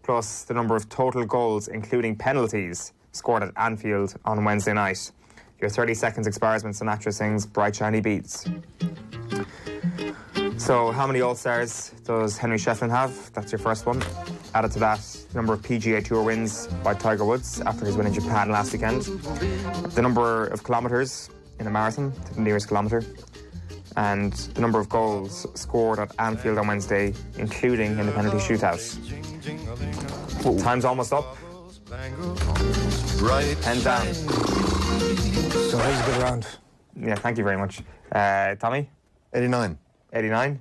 plus the number of total goals, including penalties, scored at Anfield on Wednesday night. Your 30 seconds expires when Sinatra sings Bright Shiny Beats. So how many All-Stars does Henry Sheahan have? That's your first one. Added to that, the number of PGA Tour wins by Tiger Woods after his win in Japan last weekend. The number of kilometres in a marathon to the nearest kilometre. And the number of goals scored at Anfield on Wednesday, including in the penalty shootout. Time's almost up. Pen down. So that was a good round. Yeah, thank you very much. Tommy? 89. 89?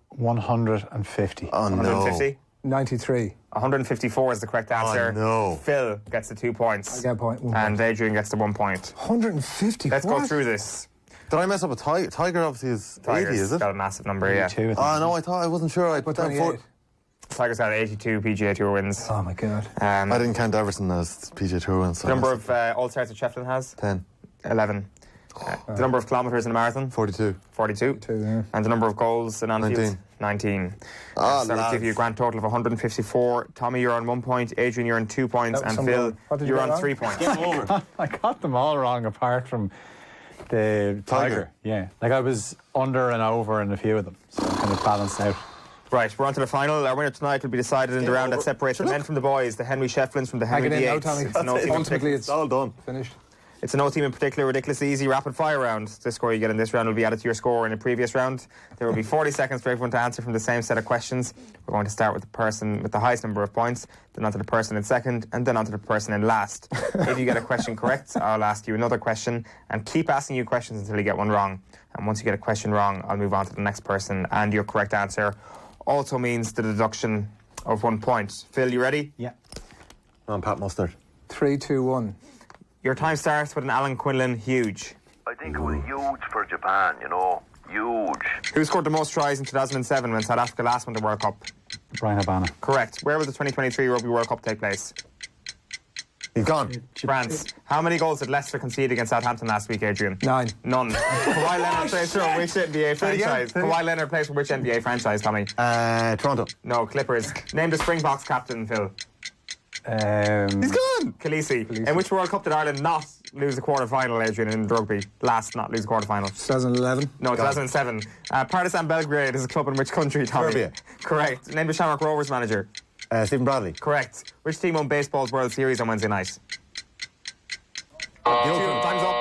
150. Oh, 150? 93. 154 is the correct answer. Oh, no. Phil gets the 2 points. I get a point. And Adrian gets the 1 point. 150? Let's go through this. Did I mess up a Tiger? Obviously is 80, is it? Got a massive number, yeah. Oh, no, I wasn't sure. I put down 4. Tiger's got 82 PGA Tour wins. Oh, my God. I didn't count Everson as PGA Tour wins. So the number of All-Stars that Sheahan has? 10. 11. The number of kilometres in a marathon? 42. 42. Yeah. And the number of goals in Anfield? 19. So that would give you a grand total of 154. Tommy, you're on 1 point. Adrian, you're on 2 points. And Phil, you're on 3 points. I got them all wrong apart from the Tiger. Yeah. Like I was under and over in a few of them. So I kind of balanced out. Right, we're on to the final. Our winner tonight will be decided in the round that separates the men from the boys, the Henry Shefflins from the Henry VIIIs. Ultimately, it's all done. Finished. It's no team in particular ridiculously easy rapid fire round. The score you get in this round will be added to your score in the previous round. There will be 40 seconds for everyone to answer from the same set of questions. We're going to start with the person with the highest number of points, then on to the person in second, and then on to the person in last. If you get a question correct, I'll ask you another question and keep asking you questions until you get one wrong. And once you get a question wrong, I'll move on to the next person, and your correct answer also means the deduction of 1 point. Phil, you ready? Yeah. I'm Pat Mustard. 3, 2, 1. Your time starts with an Alan Quinlan huge. I think it was huge for Japan, you know. Huge. Who scored the most tries in 2007 when South Africa last won the World Cup? Brian Habana. Correct. Where will the 2023 Rugby World Cup take place? He's gone. France. How many goals did Leicester concede against Southampton last week, Adrian? 9. None. Kawhi Leonard plays for which NBA franchise? Kawhi Leonard plays for which NBA franchise, Tommy? Toronto. No, Clippers. Name the Springboks captain, Phil. He's gone! Khaleesi. In which World Cup did Ireland not lose the quarter-final, Adrian, in rugby? Last not lose the quarter-final. 2011? No, 2007. Partizan Belgrade is a club in which country, Tommy? Serbia. Correct. Name the Shamrock Rovers manager. Stephen Bradley. Correct. Which team won baseball's World Series on Wednesday night? Time's up.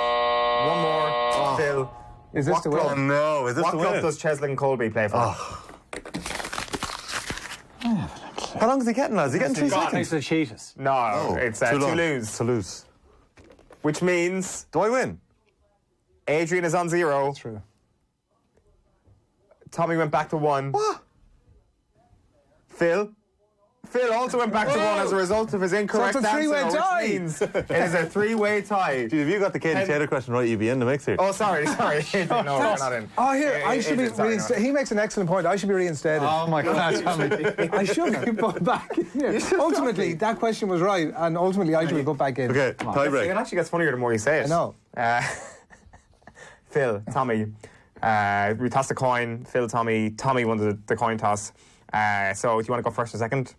One more. Phil. Is this the win? Oh no, is this what the club win? does Cheslin Colby play for? How long is he getting, lads? Is he getting 3 seconds? Thanks to the Cheetahs. No, it's Toulouse. Which means... Do I win? Adrian is on 0. True. Tommy went back to 1. What? Phil also went back to 1 as a result of his incorrect So it's a three-way answer, tie. which means it is a 3-way tie. Dude, if you got the Katie Taylor question right, you'd be in the mix here. Oh, sorry. No, we're not in. Oh, here, I should be Adrian, sorry, he makes an excellent point. I should be reinstated. Oh my God, Tommy. I should be put back in here. Ultimately, that question was right, and ultimately I should be put back in. Okay, tie break. It actually gets funnier the more you say it. I know. Phil, Tommy, we tossed a coin. Phil, Tommy won the coin toss. So do you want to go first or second?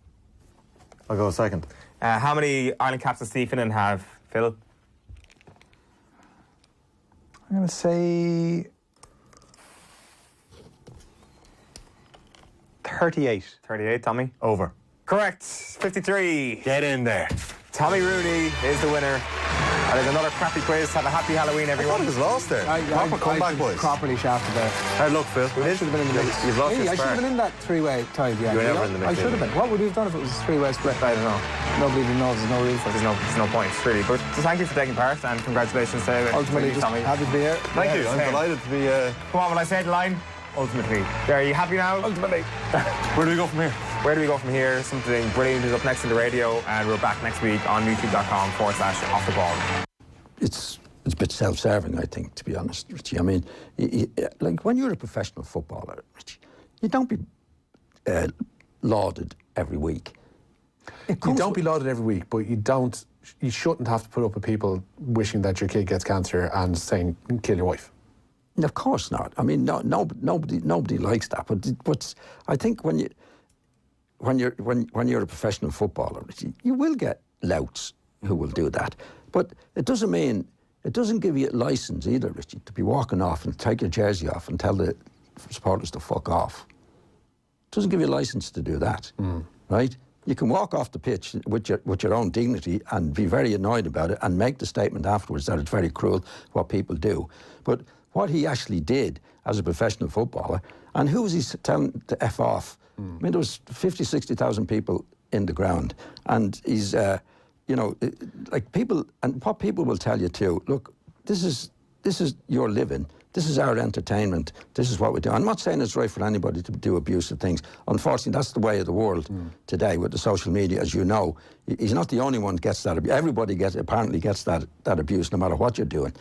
I'll go second. How many Ireland caps does Steve Finnan have, Phil? I'm going to say 38. 38, Tommy? Over. Correct. 53. Get in there. Tommy Rooney is the winner. And there's another crappy quiz. Have a happy Halloween, everyone. I thought it was lost there. Proper comeback, boys. Properly shafted there. Hard luck, Phil. I should have been in the mix. You've lost your I should spark. have been in that three-way tie. Yeah, You were never in the mix. I should have been. What would we have done if it was a three-way split? I don't know. Nobody even knows. There's no room for it. There's no point, really. But so thank you for taking part and congratulations to Ultimately, just Tommy. happy to be here. Thank you. I'm same. delighted to be... Come on, when I say the line, ultimately. Are you happy now? Ultimately. Where do we go from here? Where do we go from here? Something brilliant is up next on the radio, and we're back next week on youtube.com/off the ball. It's a bit self-serving, I think, to be honest, Richie. I mean, like when you're a professional footballer, Richie, you don't be lauded every week. You don't be lauded every week, but you shouldn't have to put up with people wishing that your kid gets cancer and saying, kill your wife. Of course not. I mean, nobody likes that. But I think when you're a professional footballer, Richie, you will get louts who will do that. But it doesn't give you a license either, Richie, to be walking off and take your jersey off and tell the supporters to fuck off. It doesn't give you a license to do that, right? You can walk off the pitch with your own dignity and be very annoyed about it and make the statement afterwards that it's very cruel what people do. But what he actually did as a professional footballer, and who was he telling to F off? I mean, there was 50, 60,000 people in the ground, and he's... like people, and what people will tell you too, look, this is your living, this is our entertainment, this is what we do. I'm not saying it's right for anybody to do abusive things. Unfortunately, that's the way of the world today with the social media, as you know. He's not the only one who gets that. Everybody apparently gets that abuse, no matter what you're doing.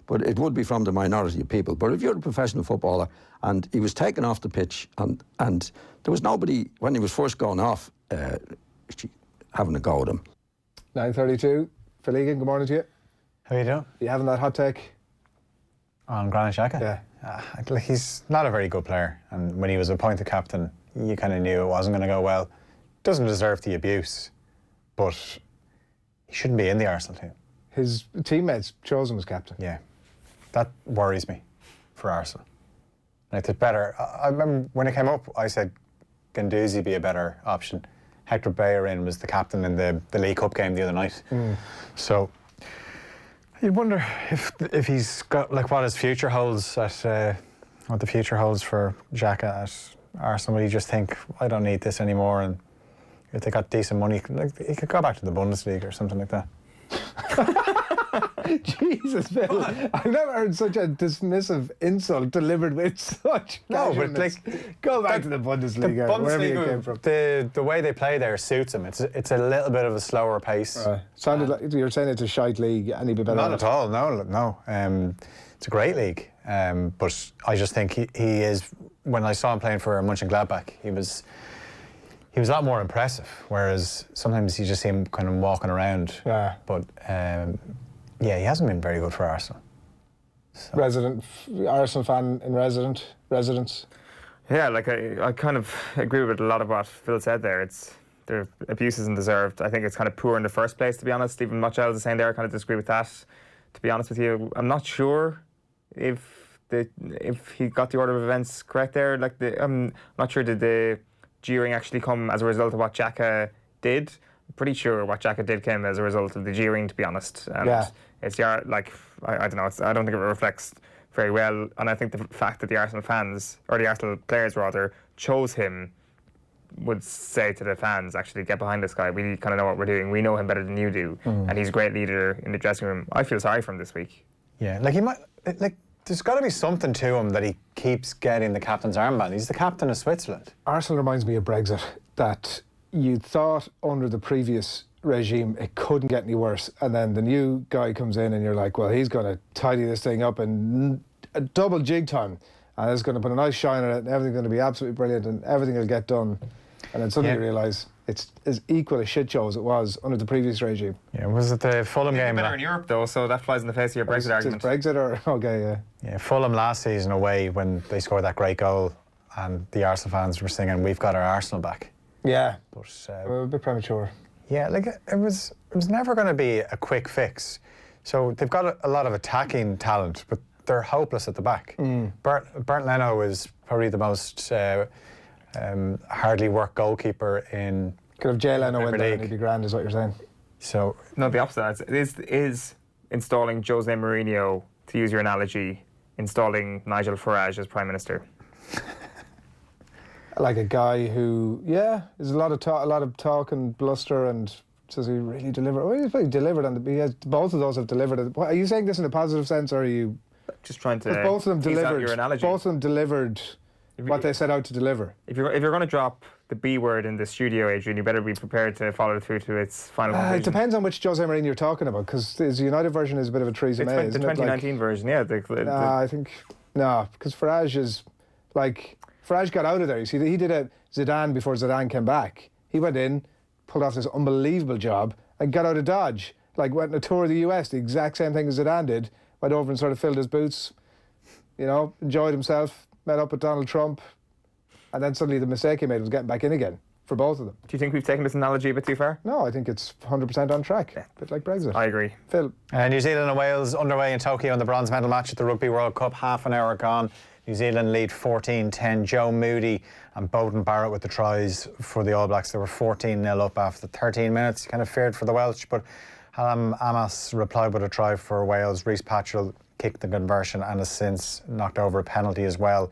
But it would be from the minority of people. But if you're a professional footballer, and he was taken off the pitch, and there was nobody, when he was first going off, having a go at him. 9:32. Phil Egan, good morning to you. How are you doing? You having that hot take? On Granit Xhaka? Yeah. He's not a very good player, and when he was appointed captain, you kind of knew it wasn't going to go well. Doesn't deserve the abuse, but he shouldn't be in the Arsenal team. His teammates chose him as captain. Yeah. That worries me for Arsenal. Like, it's better. I remember when it came up, I said Guendouzi be a better option. Hector Bellerin was the captain in the League Cup game the other night. So you'd wonder if he's got, like, what his future holds at what the future holds for Xhaka at Arsenal. Will he just think, I don't need this anymore, and if they got decent money, like, he could go back to the Bundesliga or something like that. Jesus, Phil. I've never heard such a dismissive insult delivered with such casualness. But like, go back to the Bundesliga, wherever you came from. The way they play there suits him. It's a little bit of a slower pace. Sounded like you're saying it's a shite league, and he'd be better. Not at all. No. It's a great league, but I just think he is. When I saw him playing for Mönchengladbach, he was a lot more impressive. Whereas sometimes you just see him kind of walking around. Yeah. But he hasn't been very good for Arsenal. So. Resident Arsenal fan in residence. Yeah, like I kind of agree with a lot of what Phil said there. It's their abuse isn't deserved. I think it's kind of poor in the first place, to be honest. Stephen Motchell is saying there, I kind of disagree with that. To be honest with you, I'm not sure if he got the order of events correct there. Like I'm not sure did the jeering actually come as a result of what Xhaka did. I'm pretty sure what Xhaka did came as a result of the jeering, to be honest. And it's like I don't know. I don't think it reflects very well. And I think the fact that the Arsenal fans, or the Arsenal players rather, chose him would say to the fans, actually, get behind this guy. We kind of know what we're doing. We know him better than you do. And he's a great leader in the dressing room. I feel sorry for him this week. Yeah, like he might, like there's got to be something to him that he keeps getting the captain's armband. He's the captain of Switzerland. Arsenal reminds me of Brexit, that you thought under the previous regime it couldn't get any worse, and then the new guy comes in and you're like, well, he's going to tidy this thing up in a double jig time, and it's going to put a nice shine on it, and everything's going to be absolutely brilliant, and everything will get done. And then suddenly you realise it's as equal a shit show as it was under the previous regime. Yeah, was it the Fulham game? Better in Europe though, so that flies in the face of your Brexit argument. Is Brexit or okay? Yeah. Yeah, Fulham last season away when they scored that great goal, and the Arsenal fans were singing, "We've got our Arsenal back." Yeah, but a bit premature. Yeah, like it was never going to be a quick fix. So they've got a lot of attacking talent, but they're hopeless at the back. Bernd Leno is probably the most hardly worked goalkeeper in. Could have Jay Leno in there and he'd be grand, is what you're saying. So no, the opposite is installing Jose Mourinho, to use your analogy, installing Nigel Farage as Prime Minister. Like a guy who, there's a lot of talk and bluster, and does he really deliver? Well, he's probably delivered, and both of those have delivered. Are you saying this in a positive sense, or are you just trying to? Both of them delivered. Your analogy. Both of them delivered what they set out to deliver. If you're going to drop the B word in the studio, Adrian, you better be prepared to follow it through to its final conclusion. It depends on which Jose Mourinho you're talking about, because his United version is a bit of a Theresa May. The 2019 version, yeah. I think because Farage is like. Farage got out of there. You see, he did a Zidane before Zidane came back. He went in, pulled off this unbelievable job, and got out of Dodge. Like, went on a tour of the US, the exact same thing as Zidane did. Went over and sort of filled his boots, enjoyed himself, met up with Donald Trump, and then suddenly the mistake he made was getting back in again for both of them. Do you think we've taken this analogy a bit too far? No, I think it's 100% on track. A bit like Brexit. I agree. Phil? New Zealand and Wales underway in Tokyo in the bronze medal match at the Rugby World Cup. Half an hour gone. New Zealand lead 14-10. Joe Moody and Bowden Barrett with the tries for the All Blacks. They were 14-0 up after 13 minutes. Kind of feared for the Welsh, but Hallam Amos replied with a try for Wales. Rhys Patchell kicked the conversion and has since knocked over a penalty as well.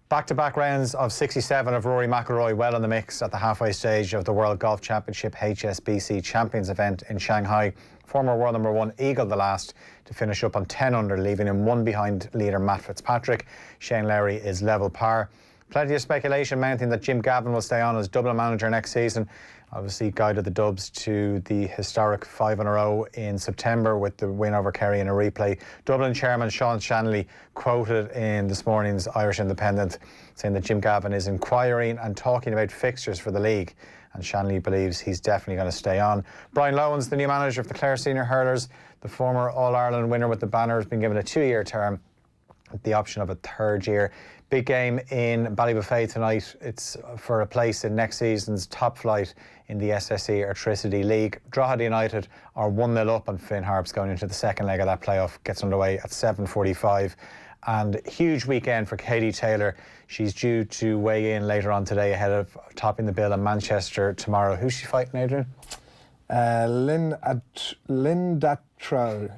Back-to-back rounds of 67 of Rory McIlroy well in the mix at the halfway stage of the World Golf Championship HSBC Champions event in Shanghai. Former world number one eagled the last to finish up on 10 under, leaving him one behind leader Matt Fitzpatrick. Shane Lowry is level par. Plenty of speculation mounting that Jim Gavin will stay on as Dublin manager next season. Obviously guided the Dubs to the historic 5 in a row in September with the win over Kerry in a replay. Dublin chairman Sean Shanley quoted in this morning's Irish Independent saying that Jim Gavin is inquiring and talking about fixtures for the league, and Shanley believes he's definitely going to stay on. Brian Lowen's the new manager of the Clare Senior Hurlers. The former All-Ireland winner with the banner has been given a 2-year term with the option of a 3rd year. Big game in Ballybuffet tonight. It's for a place in next season's top flight in the SSE Airtricity League. Drogheda United are 1-0 up on Finn Harps going into the second leg of that playoff. Gets underway at 7:45. And huge weekend for Katie Taylor. She's due to weigh in later on today ahead of topping the bill in Manchester tomorrow. Who's she fighting, Adrian? Linda Trow?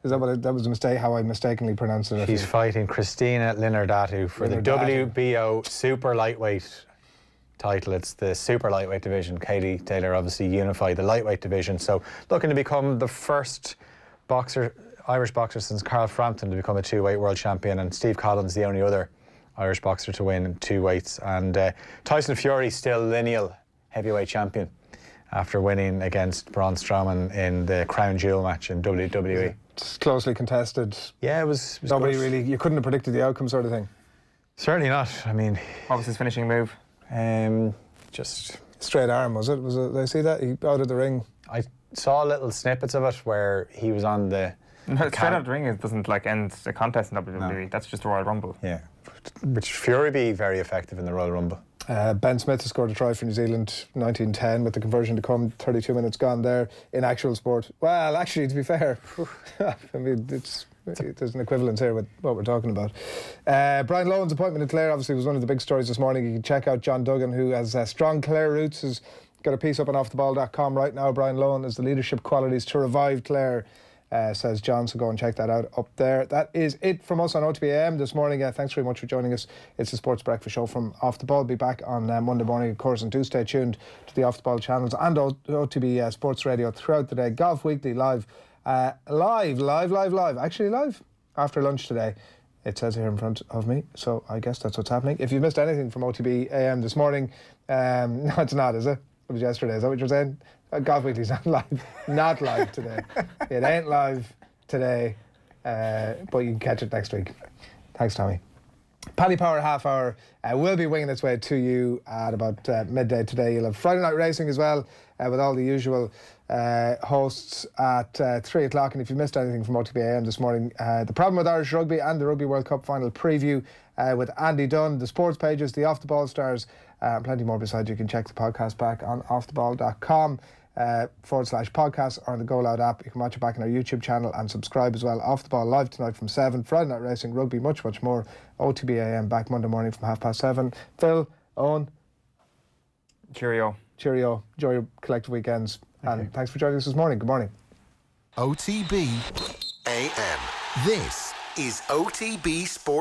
Is that what that was a mistake? How I mistakenly pronounced it? She's fighting Christina Linardatu for the WBO super lightweight title. It's the super lightweight division. Katie Taylor obviously unified the lightweight division, so looking to become the first Irish boxer since Carl Frampton to become a 2-weight world champion, and Steve Collins the only other Irish boxer to win in 2 weights. And Tyson Fury still lineal heavyweight champion after winning against Braun Strowman in the Crown Jewel match in WWE. It's closely contested. Yeah, it was nobody good. really. You couldn't have predicted the outcome, sort of thing. Certainly not. I mean, what was his finishing move? Just straight arm, was it? Did I see that? He out of the ring. I saw little snippets of it where he was on the. Straight out of the ring, it doesn't end the contest in WWE. No. That's just a Royal Rumble. Yeah, which Fury be very effective in the Royal Rumble. Ben Smith has scored a try for New Zealand, 1910, with the conversion to come. 32 minutes gone there in actual sport. Well, actually, to be fair, I mean, there's an equivalence here with what we're talking about. Brian Lohan's appointment in Clare obviously was one of the big stories this morning. You can check out John Duggan, who has strong Clare roots, has got a piece up on offtheball.com right now. Brian Lohan has the leadership qualities to revive Clare, says John, so go and check that out up there. That is it from us on OTBAM this morning. Thanks very much for joining us. It's the Sports Breakfast Show from Off the Ball. Be back on Monday morning, of course, and do stay tuned to the Off the Ball channels and OTB Sports Radio throughout the day. Golf Weekly live actually live after lunch today. It says here in front of me, so I guess that's what's happening. If you missed anything from OTB AM this morning, no, it's not, is it? It was yesterday. Is that what you're saying? Golf Weekly's not live. Not live today. It ain't live today, but you can catch it next week. Thanks, Tommy. Paddy Power half hour will be winging its way to you at about midday today. You'll have Friday night racing as well, with all the usual hosts at 3 o'clock. And if you missed anything from OTBAM this morning, the problem with Irish rugby and the Rugby World Cup final preview with Andy Dunne, the sports pages, the Off the Ball stars, plenty more besides. You can check the podcast back on offtheball.com /podcast or on the Go Loud app. You can watch it back on our YouTube channel and subscribe as well. Off the Ball live tonight from 7. Friday night racing, rugby, much more. OTBAM back Monday morning from 7:30. Phil, Owen. Cheerio. Enjoy your collective weekends. And thanks for joining us this morning. Good morning. OTB AM. This is OTB Sports.